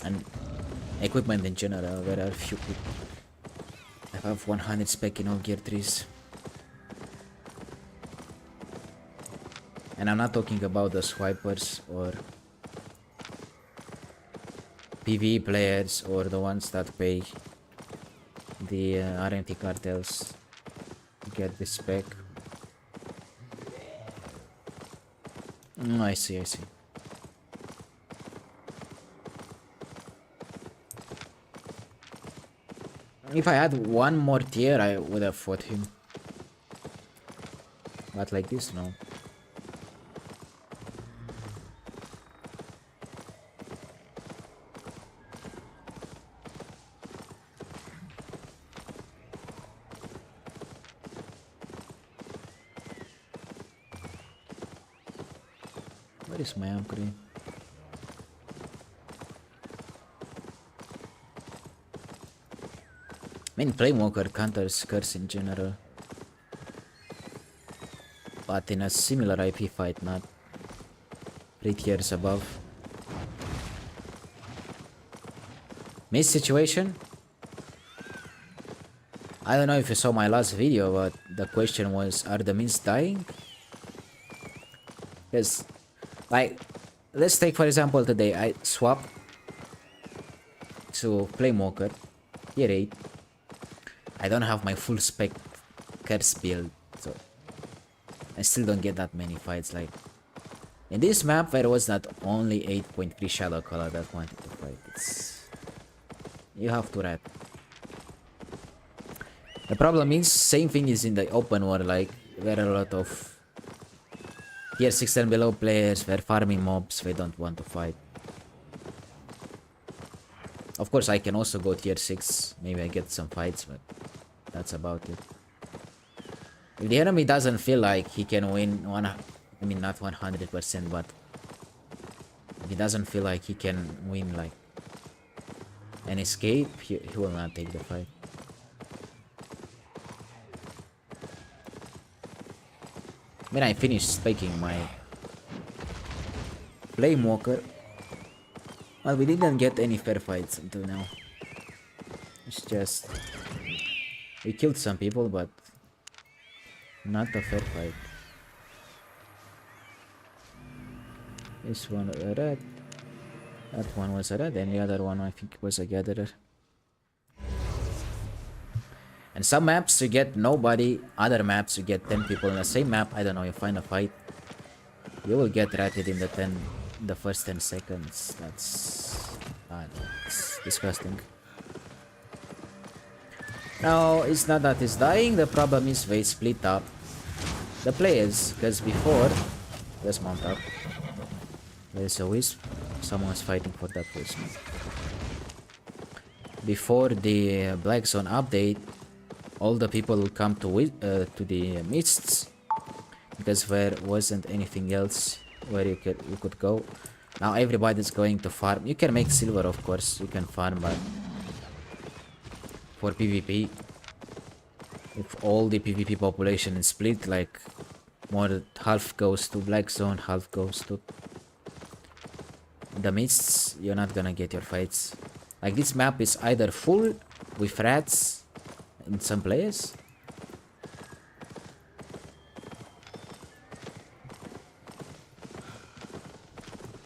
And equipment in general, there are few people. I have 100 spec in all gear trees. And I'm not talking about the swipers or PvE players or the ones that pay the RMT cartels to get the spec. I see, I see. If I had one more tier, I would have fought him. But like this, no. Where is my upgrade? I mean, Flamewalker counters curse in general, but in a similar IP fight, not 3 tiers above. Missed situation? I don't know if you saw my last video, but the question was, are the mints dying? Because, like, let's take for example today, I swap to Flamewalker, tier 8. I don't have my full spec curse build, so I still don't get that many fights. Like, in this map there was not only 8.3 shadow color that wanted to fight. You have to rat. The problem is, same thing is in the open world. Like, there are a lot of tier 6 and below players, they're farming mobs, they don't want to fight. Of course, I can also go tier 6, maybe I get some fights, but that's about it. If the enemy doesn't feel like he can win, I mean not 100%, but if he doesn't feel like he can win like an escape, he will not take the fight. I mean, I finished spaking my Flamewalker, but we didn't get any fair fights until now. It's just, we killed some people, but not a fair fight. This one a red, that one was a red, and the other one I think was a gatherer. And some maps you get nobody, other maps you get 10 people in the same map. I don't know, you find a fight, you will get ratted in the first 10 seconds. That's, I don't know, it's disgusting. No, it's not that it's dying, the problem is they split up the players, because before, let's mount up. There's a wisp, someone's fighting for that wisp. Before the Black Zone update, all the people will come to the mists, because there wasn't anything else where you could go. Now everybody's going to farm. You can make silver, of course, you can farm, but for PvP, if all the PvP population is split, like more half goes to Black Zone, half goes to the mists, you're not gonna get your fights. Like, this map is either full with rats in some players,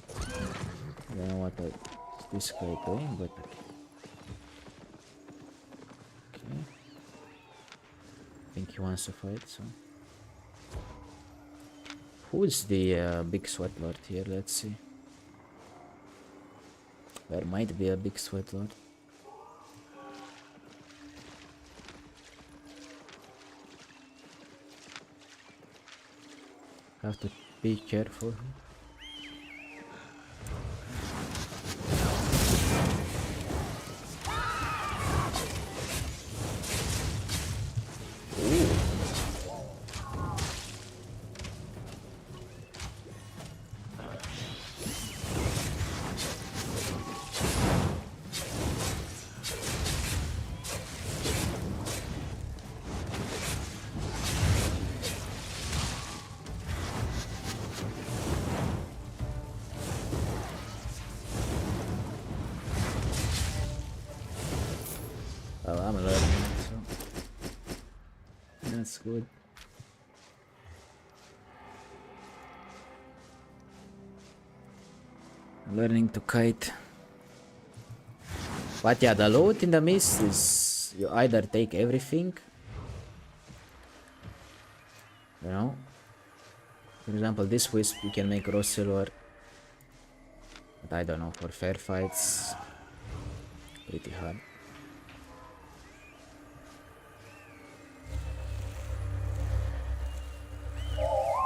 I don't know what is this guy doing, but okay. I think he wants to fight, so who is the big sweat lord here? Let's see. There might be a big sweat lord. Have to be careful. good. Learning to kite. But yeah, the loot in the mist is you either take everything, you know. For example, this wisp you can make raw silver, but I don't know, for fair fights, pretty hard.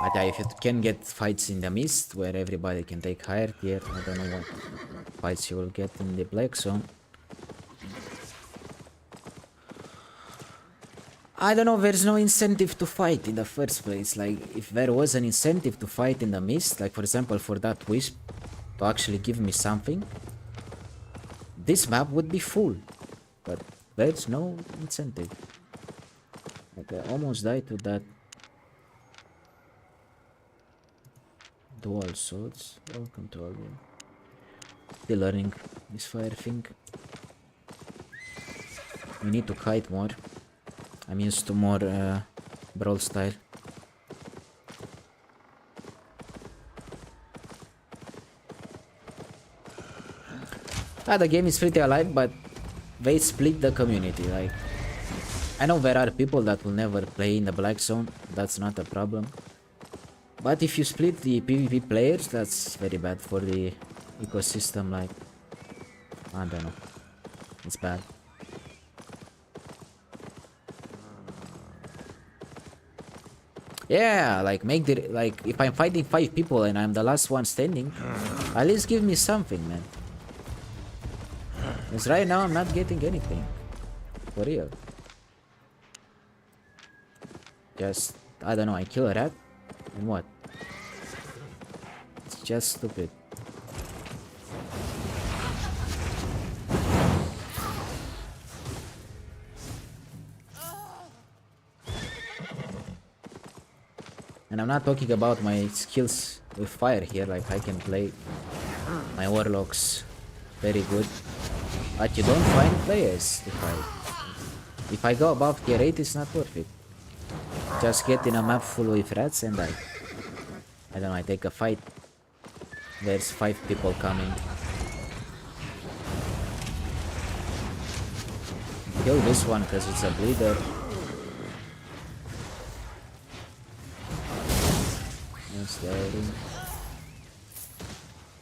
But yeah, if you can get fights in the mist where everybody can take higher tier, I don't know what fights you will get in the black zone. I don't know, there's no incentive to fight in the first place. Like, if there was an incentive to fight in the mist, like for example for that wisp to actually give me something, this map would be full. But there's no incentive. Like, I almost died to that dual swords. Welcome to albion. Still learning this fire thing. We need to kite more. I'm used to more brawl style. The game is pretty alive, but they split the community. Like, I know there are people that will never play in the black zone. That's not a problem. But if you split the PvP players, that's very bad for the ecosystem. Like, I don't know. It's bad. Yeah, like make the if I'm fighting 5 people and I'm the last one standing, at least give me something, man. Because right now I'm not getting anything. For real. Just, I don't know, I kill a rat and what? It's just stupid. And I'm not talking about my skills with fire here, like I can play my warlocks very good. But you don't find players to fight. If I go above tier 8, it's not worth it. Just get in a map full with rats and I don't know, I take a fight. There's 5 people coming. Kill this one because it's a bleeder.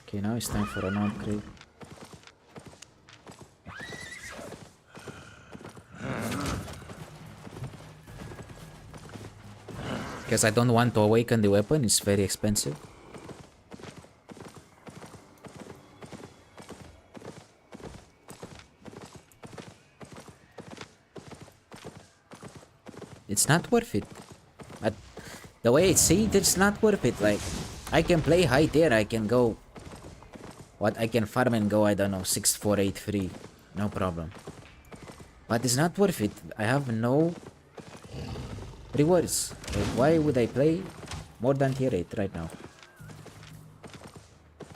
Okay, now it's time for an upgrade. Because I don't want to awaken the weapon, it's very expensive. It's not worth it. But the way I see it, it's not worth it. Like, I can play high tier, I can go... What, I can farm and go, I don't know, 6-4, 8-3. No problem. But it's not worth it. I have no rewards. Like, why would I play more than tier 8 right now?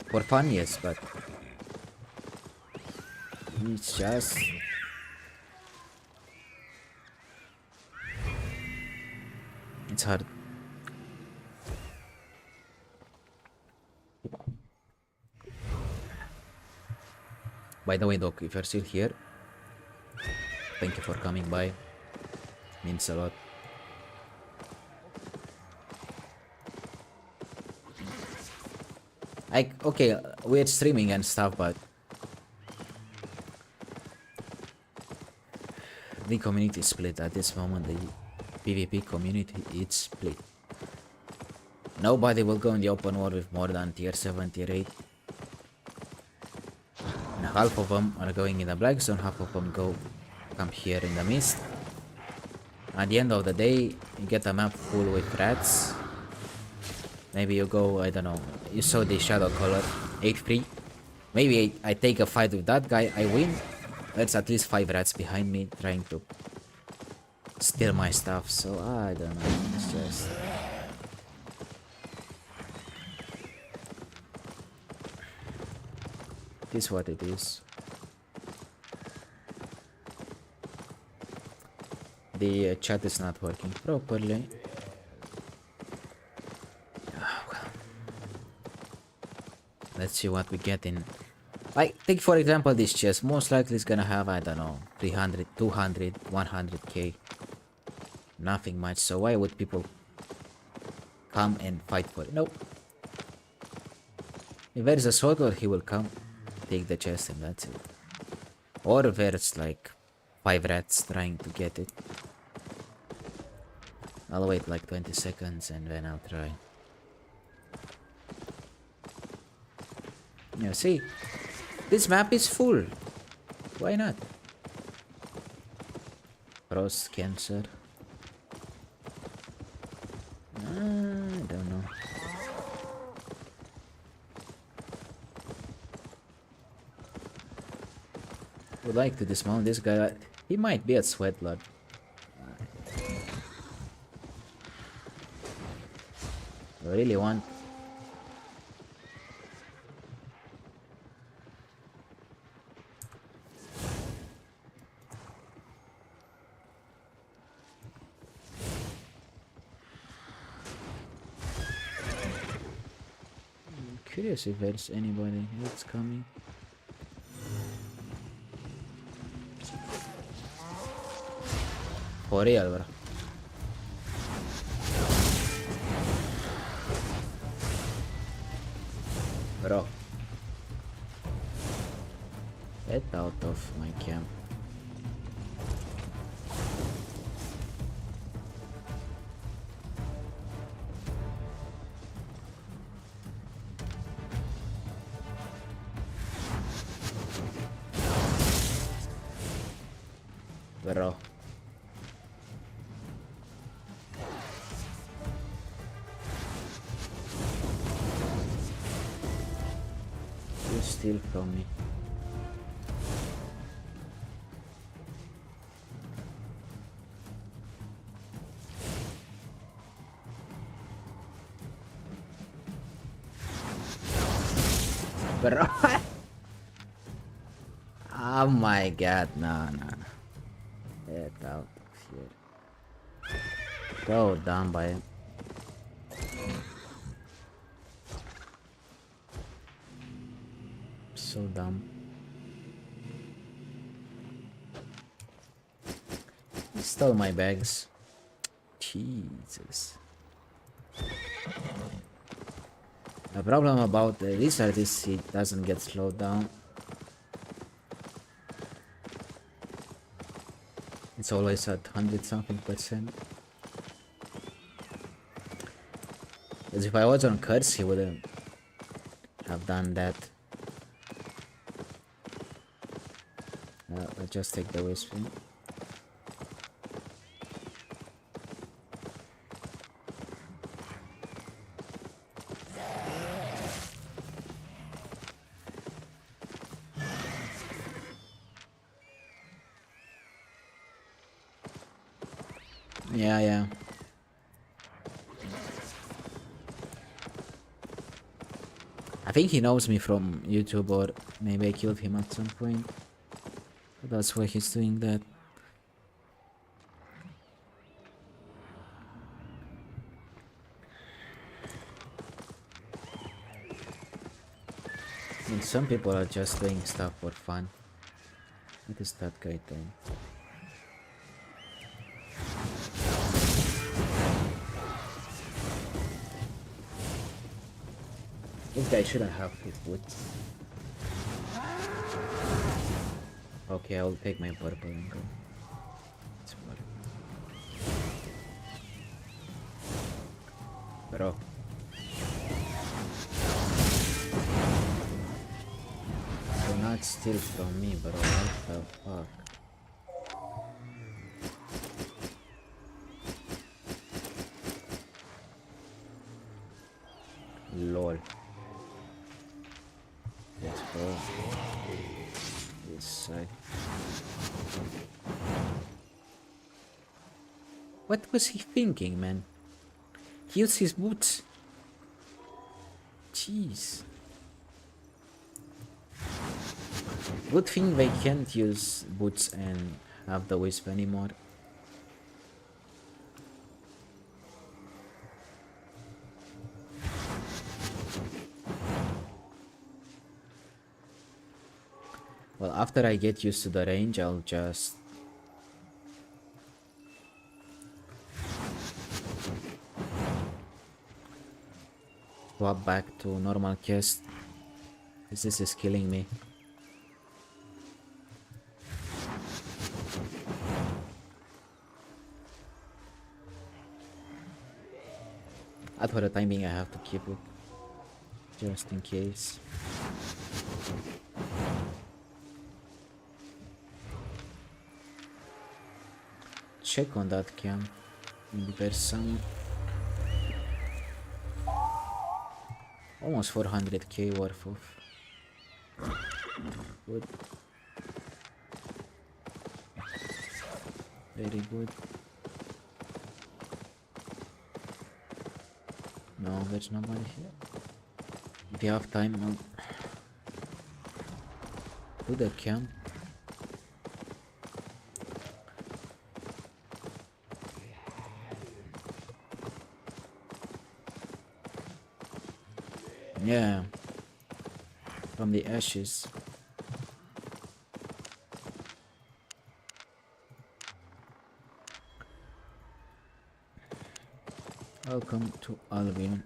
For fun, yes, but... It's just... It's hard. By the way, Doc, if you're still here, thank you for coming by. Means a lot. Okay, we're streaming and stuff, but the community is split at this moment. The PvP community is split. Nobody will go in the open war with more than tier 7, tier 8. And half of them are going in the black zone, half of them come here in the mist. At the end of the day, you get a map full with rats. Maybe you go, I don't know, you saw the shadow color, 8-3. Maybe I take a fight with that guy, I win. There's at least 5 rats behind me trying to steal my stuff, so I don't know, it's just... It is what it is. The chat is not working properly. Let's see what we get in. Like, take for example this chest. Most likely it's gonna have, I don't know, 300, 200, 100k. Nothing much. So why would people come and fight for it? Nope. If there is a soldier, he will come, take the chest, and that's it. Or there's like 5 rats trying to get it. I'll wait like 20 seconds and then I'll try. Yeah, see? This map is full. Why not? Frost cancer. I don't know. Would like to dismount this guy. He might be a sweat lord. I really want. I'm curious if there's anybody else coming. For real, bro. Bro. Get out of my camp. Bro. You steal from me. Bro. Oh my god, no. Get out of here. Go down by him. So dumb. He stole my bags. Jesus. The problem about the restart is it doesn't get slowed down. It's always at 100 something %. Because if I was on curse, he wouldn't have done that. Let's just take the wisp. Yeah. I think he knows me from YouTube, or maybe I killed him at some point. That's why he's doing that. And some people are just doing stuff for fun. What is that guy doing? This guy shouldn't have his boots. Okay, I'll take my purple and go. It's purple. Bro. Do not steal from me, bro. What the fuck? Lol. Let's go. This side. What was he thinking, man? He used his boots. Jeez. Good thing they can't use boots and have the wisp anymore. Well, after I get used to the range, I'll just swap back to normal cast. This is killing me. But for the time being, I have to keep it just in case. Check on that camp. Maybe there's some. Almost 400k worth of. Good. Very good. No, there's nobody here. If you have time, I'll do the camp. Yeah, from the ashes. Welcome to Albion.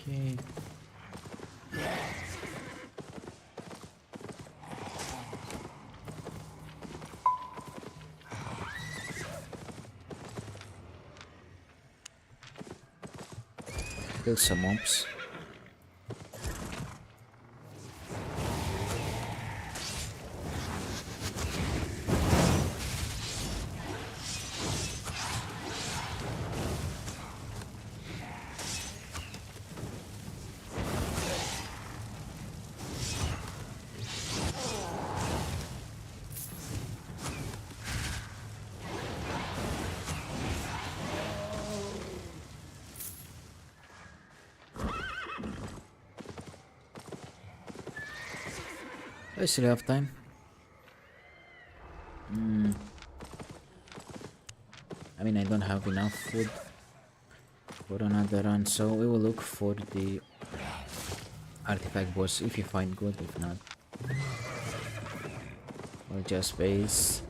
Okay. Kill some mobs. I still have time. I mean, I don't have enough food for another run, so we will look for the artifact boss if you find good. If not, we'll just base.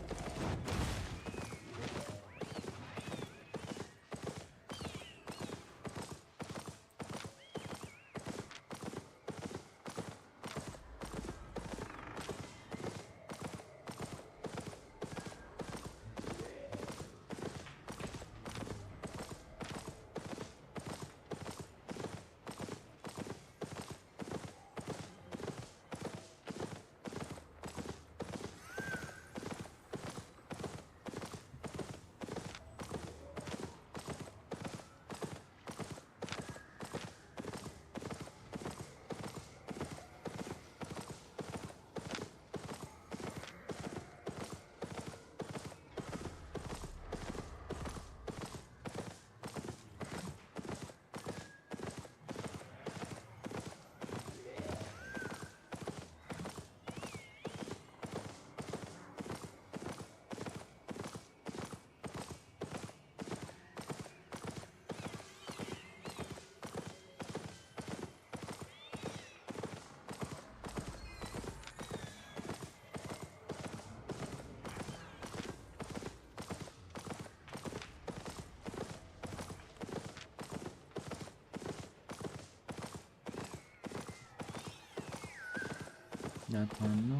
That one, no.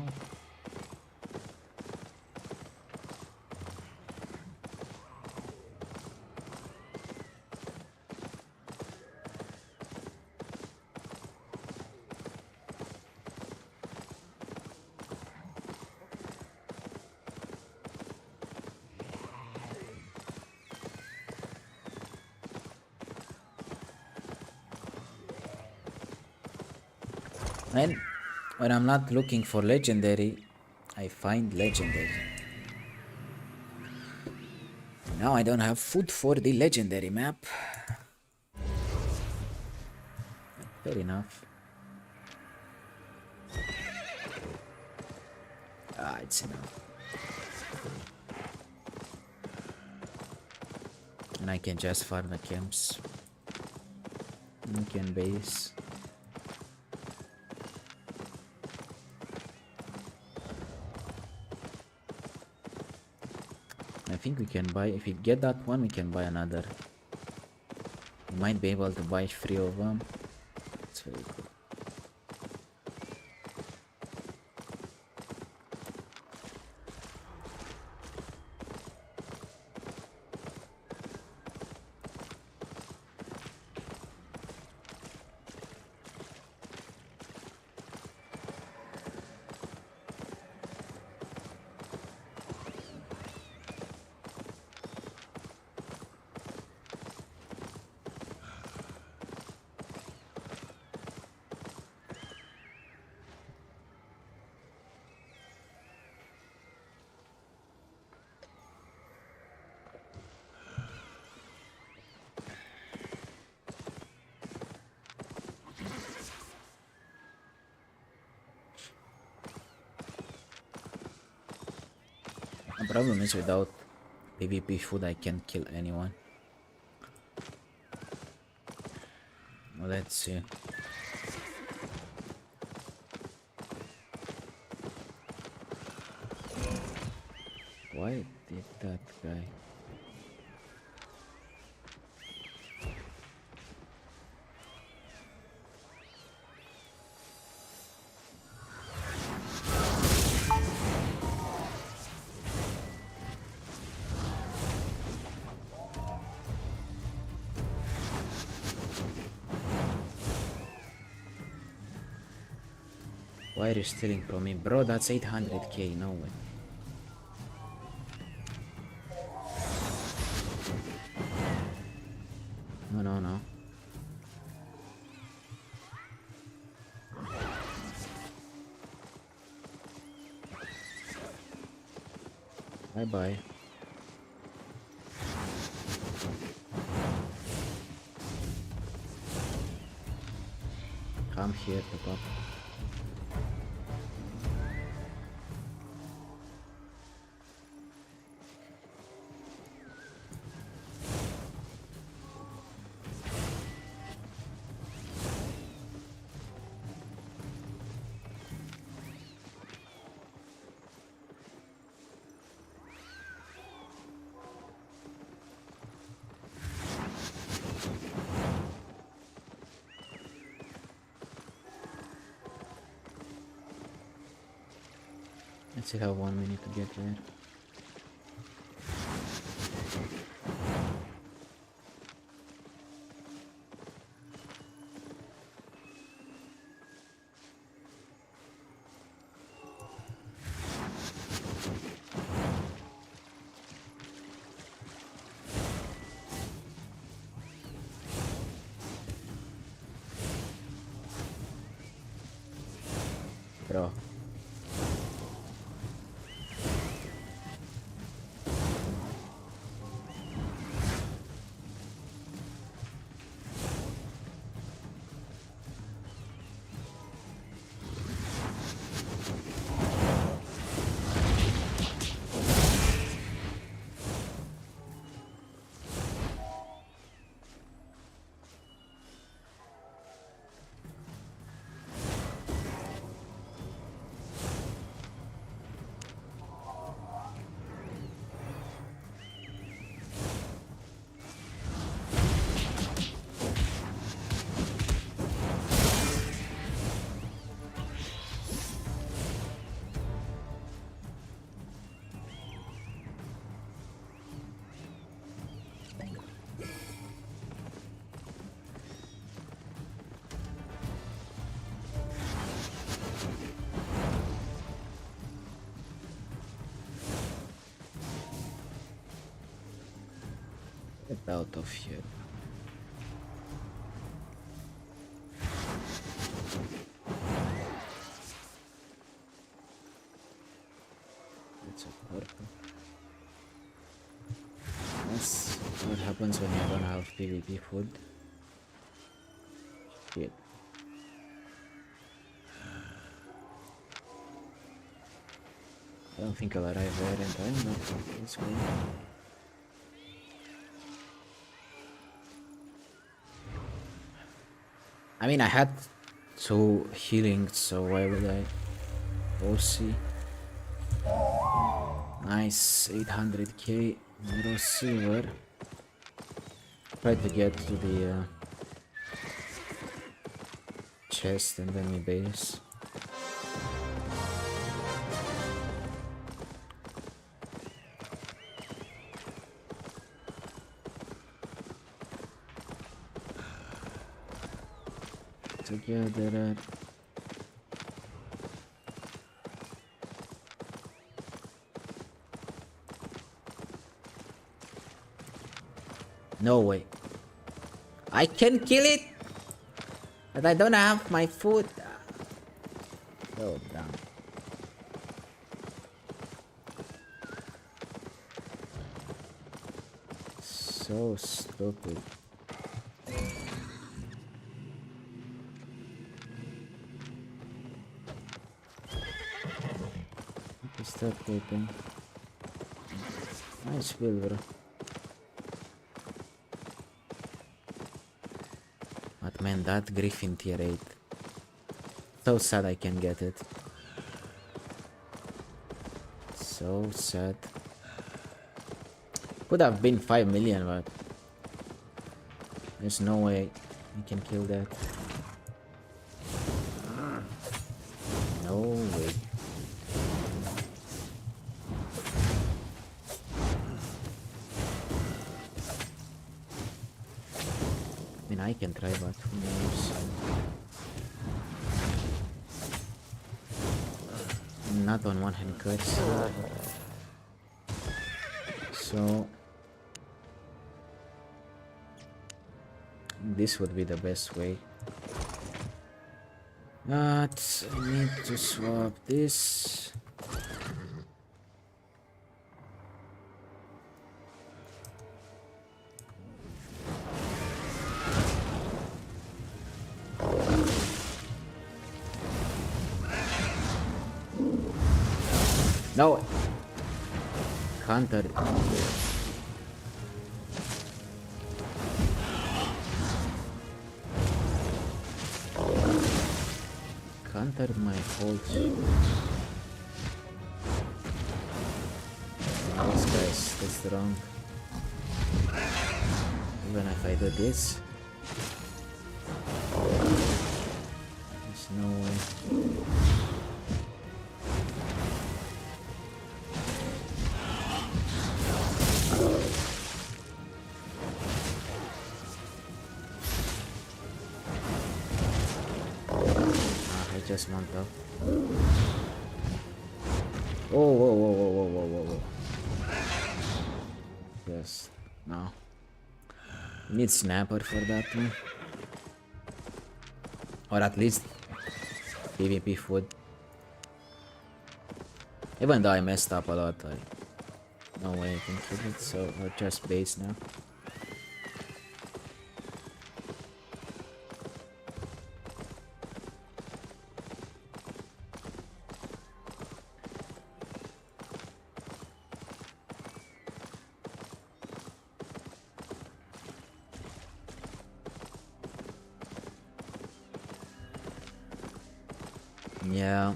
And when I'm not looking for legendary, I find legendary. Now I don't have food for the legendary map. Fair enough. Ah, it's enough. And I can just farm the camps. We can base. I think we can buy, if we get that one, we can buy another. We might be able to buy 3 of them. It's very good. The problem is without PvP food I can't kill anyone. Well, let's see. Why did that guy? Why are you stealing from me? Bro, that's 800k, no way. No, no, no. Bye-bye. Come here, Papa. I still have 1 minute to get there. Bro. Get out of here. That's what happens when you don't have PvP food. Shit. I don't think I'll arrive there in time, but it's cool. I mean, I had 2 healing, so why would I? OC. Nice, 800k, 0 silver. Try to get to the chest and then we base. Together. No way. I can kill it, but I don't have my food. Oh, damn. So stupid. What is that weapon? Nice silver. But man, that Griffin tier 8. So sad I can get it. So sad. Could have been 5 million, but there's no way I can kill that. No way. I mean, I can try, but who knows? I'm not on one hand curse. So this would be the best way. But I need to swap this. No! Counter. Countered my ult. This guy's that's wrong. Even if I do this, there's no way. Just mount up. Oh, whoa, whoa, whoa, whoa, whoa, whoa, whoa. Yes, no. Need snapper for that one. Or at least PvP food. Even though I messed up a lot, no way I can kill it, so I'll just base now. Yeah.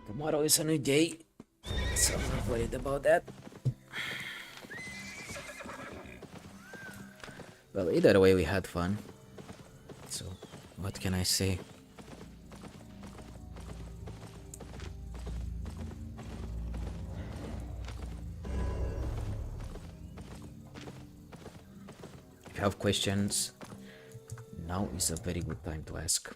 Tomorrow is a new day, so I'm not worried about that. Well, either way we had fun. So, what can I say? If you have questions, now is a very good time to ask.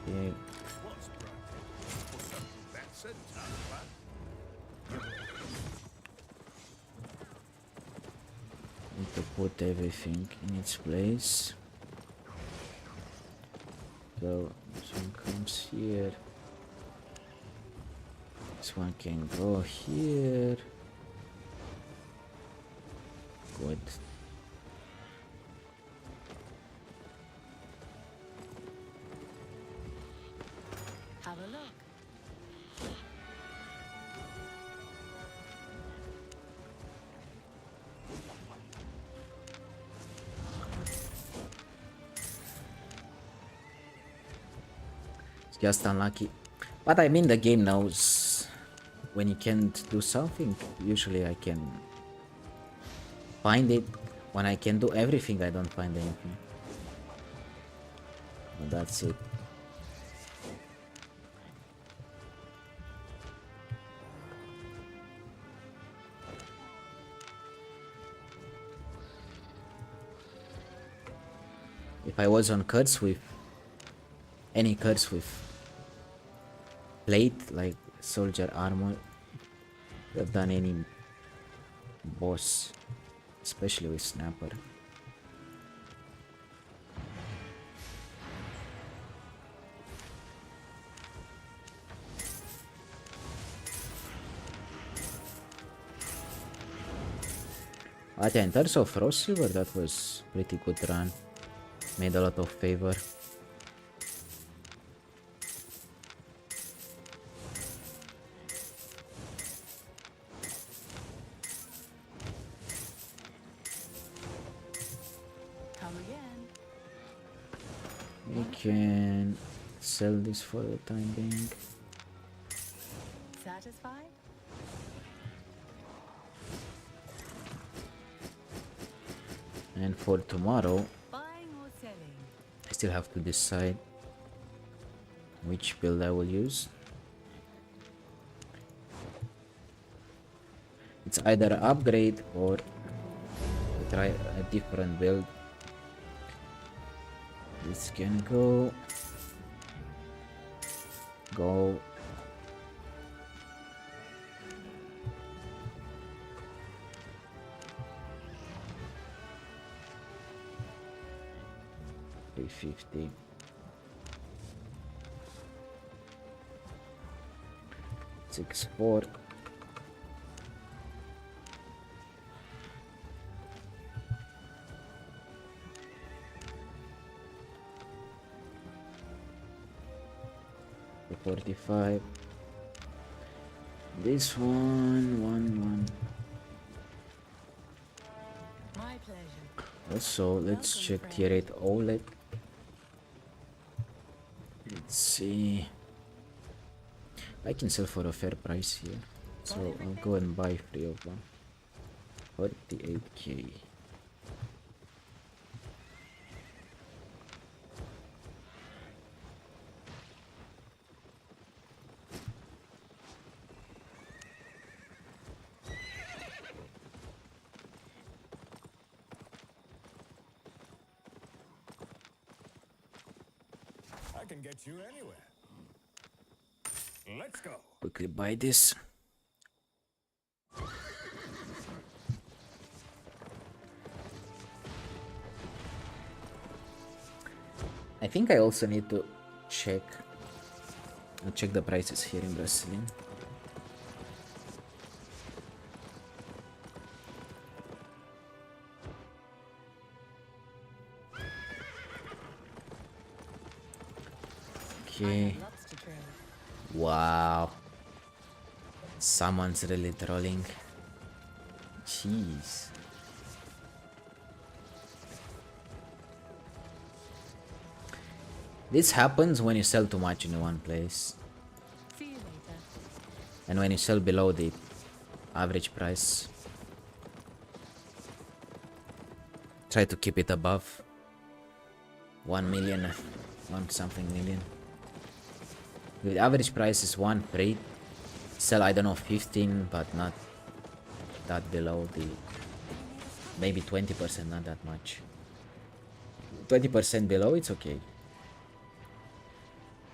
Okay. to put everything in its place. So this one comes here. This one can go here. Good. Have a look. It's just unlucky. But I mean, the game knows when you can't do something. Usually I can find it. When I can do everything, I don't find anything. But that's it. If I was on cards with any cards with plate like soldier armor, would have done any boss, especially with snapper. But yeah, in terms of raw silver, that was pretty good run. Made a lot of favor. Come again. We can sell this for the time being. Satisfied? And for tomorrow, Buying or selling? I still have to decide which build I will use. It's either upgrade or try a different build. This can go. 350. Six four. The 45. This one. My pleasure. Also, let's Welcome, check friend. tier 8 OLED. Let's see. I can sell for a fair price here. So I'll go and buy 3 of them. 48k. I can get you anywhere. Let's go. Quickly buy this. I think I also need to check. I'll check the prices here in Brazilian. I Okay. have lots to trade. Wow. Someone's really trolling. Jeez. This happens when you sell too much in one place. See you later. And when you sell below the average price. Try to keep it above 1 million, 1 something million. The average price is 1 free. Sell, I don't know, 15, but not that below the, maybe 20%, not that much. 20% below, it's okay.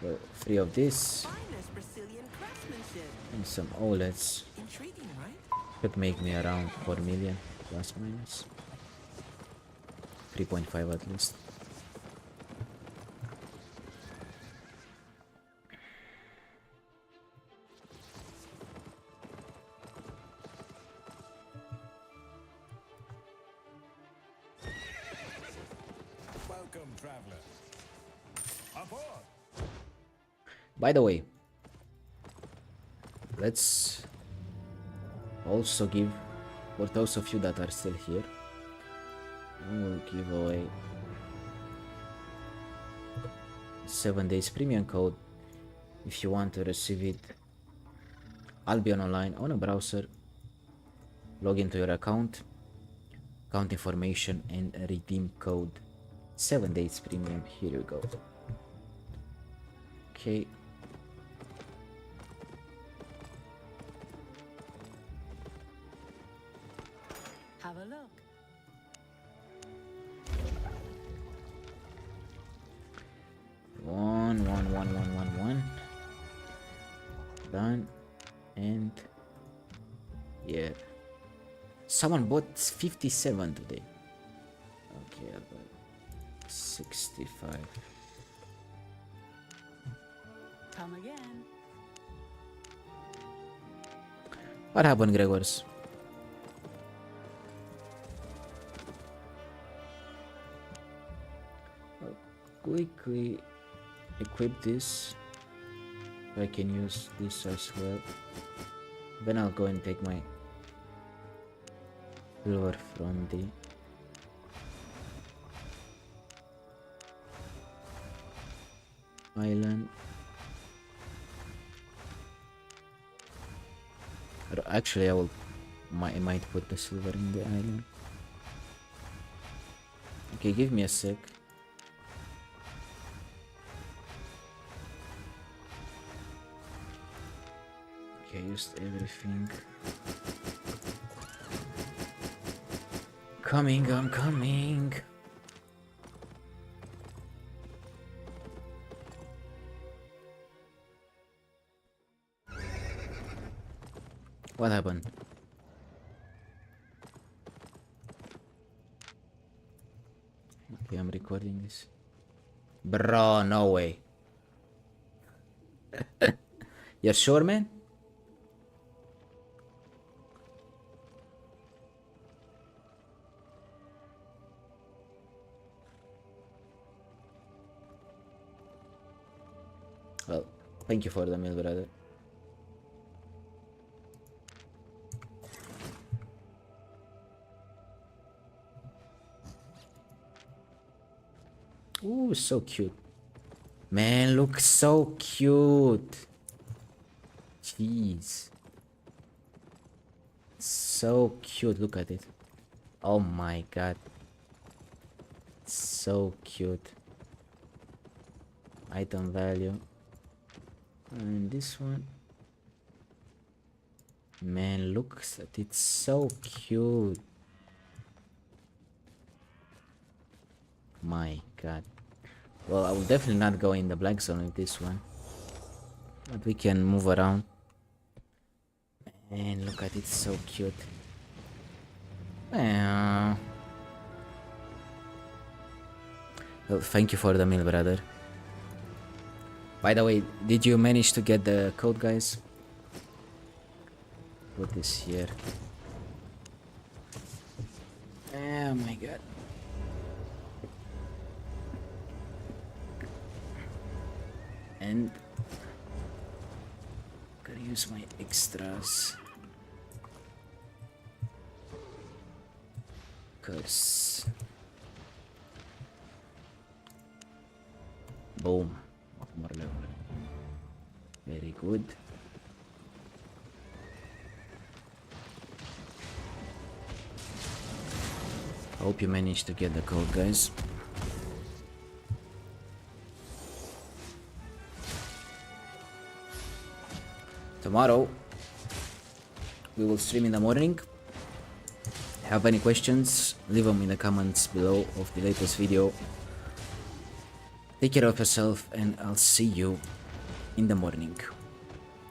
So 3 of this Finest Brazilian craftsmanship. and some OLEDs Intriguing, right? could make me around 4 million plus minus. 3.5 at least. Welcome, traveler. Aboard. By the way, let's also give, for those of you that are still here, we will give away 7 days premium code if you want to receive it. Albion online on a browser, log into your account information and redeem code 7 days premium. Here you go. Okay. Have a look. One. Done. And yeah, someone bought 57 today. Okay, about 65. Come again. What happened, Gregors? I'll quickly equip this. I can use this as well. Then I'll go and take my silver from the island. Or actually, I might put the silver in the island. Okay, give me a sec. Okay, used everything. I'm coming. What happened? Okay, I'm recording this. Bro, no way. You're sure, man? Well, thank you for the meal, brother. Ooh, so cute. Man, look so cute. Jeez. So cute, look at it. Oh my god. So cute. Item value. And this one. Man, look at it, so cute. My god. Well, I will definitely not go in the black zone with this one. But we can move around. And look at it, so cute. Well, thank you for the meal, brother. By the way, did you manage to get the code, guys? Put this here. Oh my god. And gotta use my extras. Curse. Boom. More level. Very good. Hope you managed to get the code, guys. Tomorrow we will stream in the morning. Have any questions? Leave them in the comments below of the latest video. Take care of yourself and I'll see you in the morning.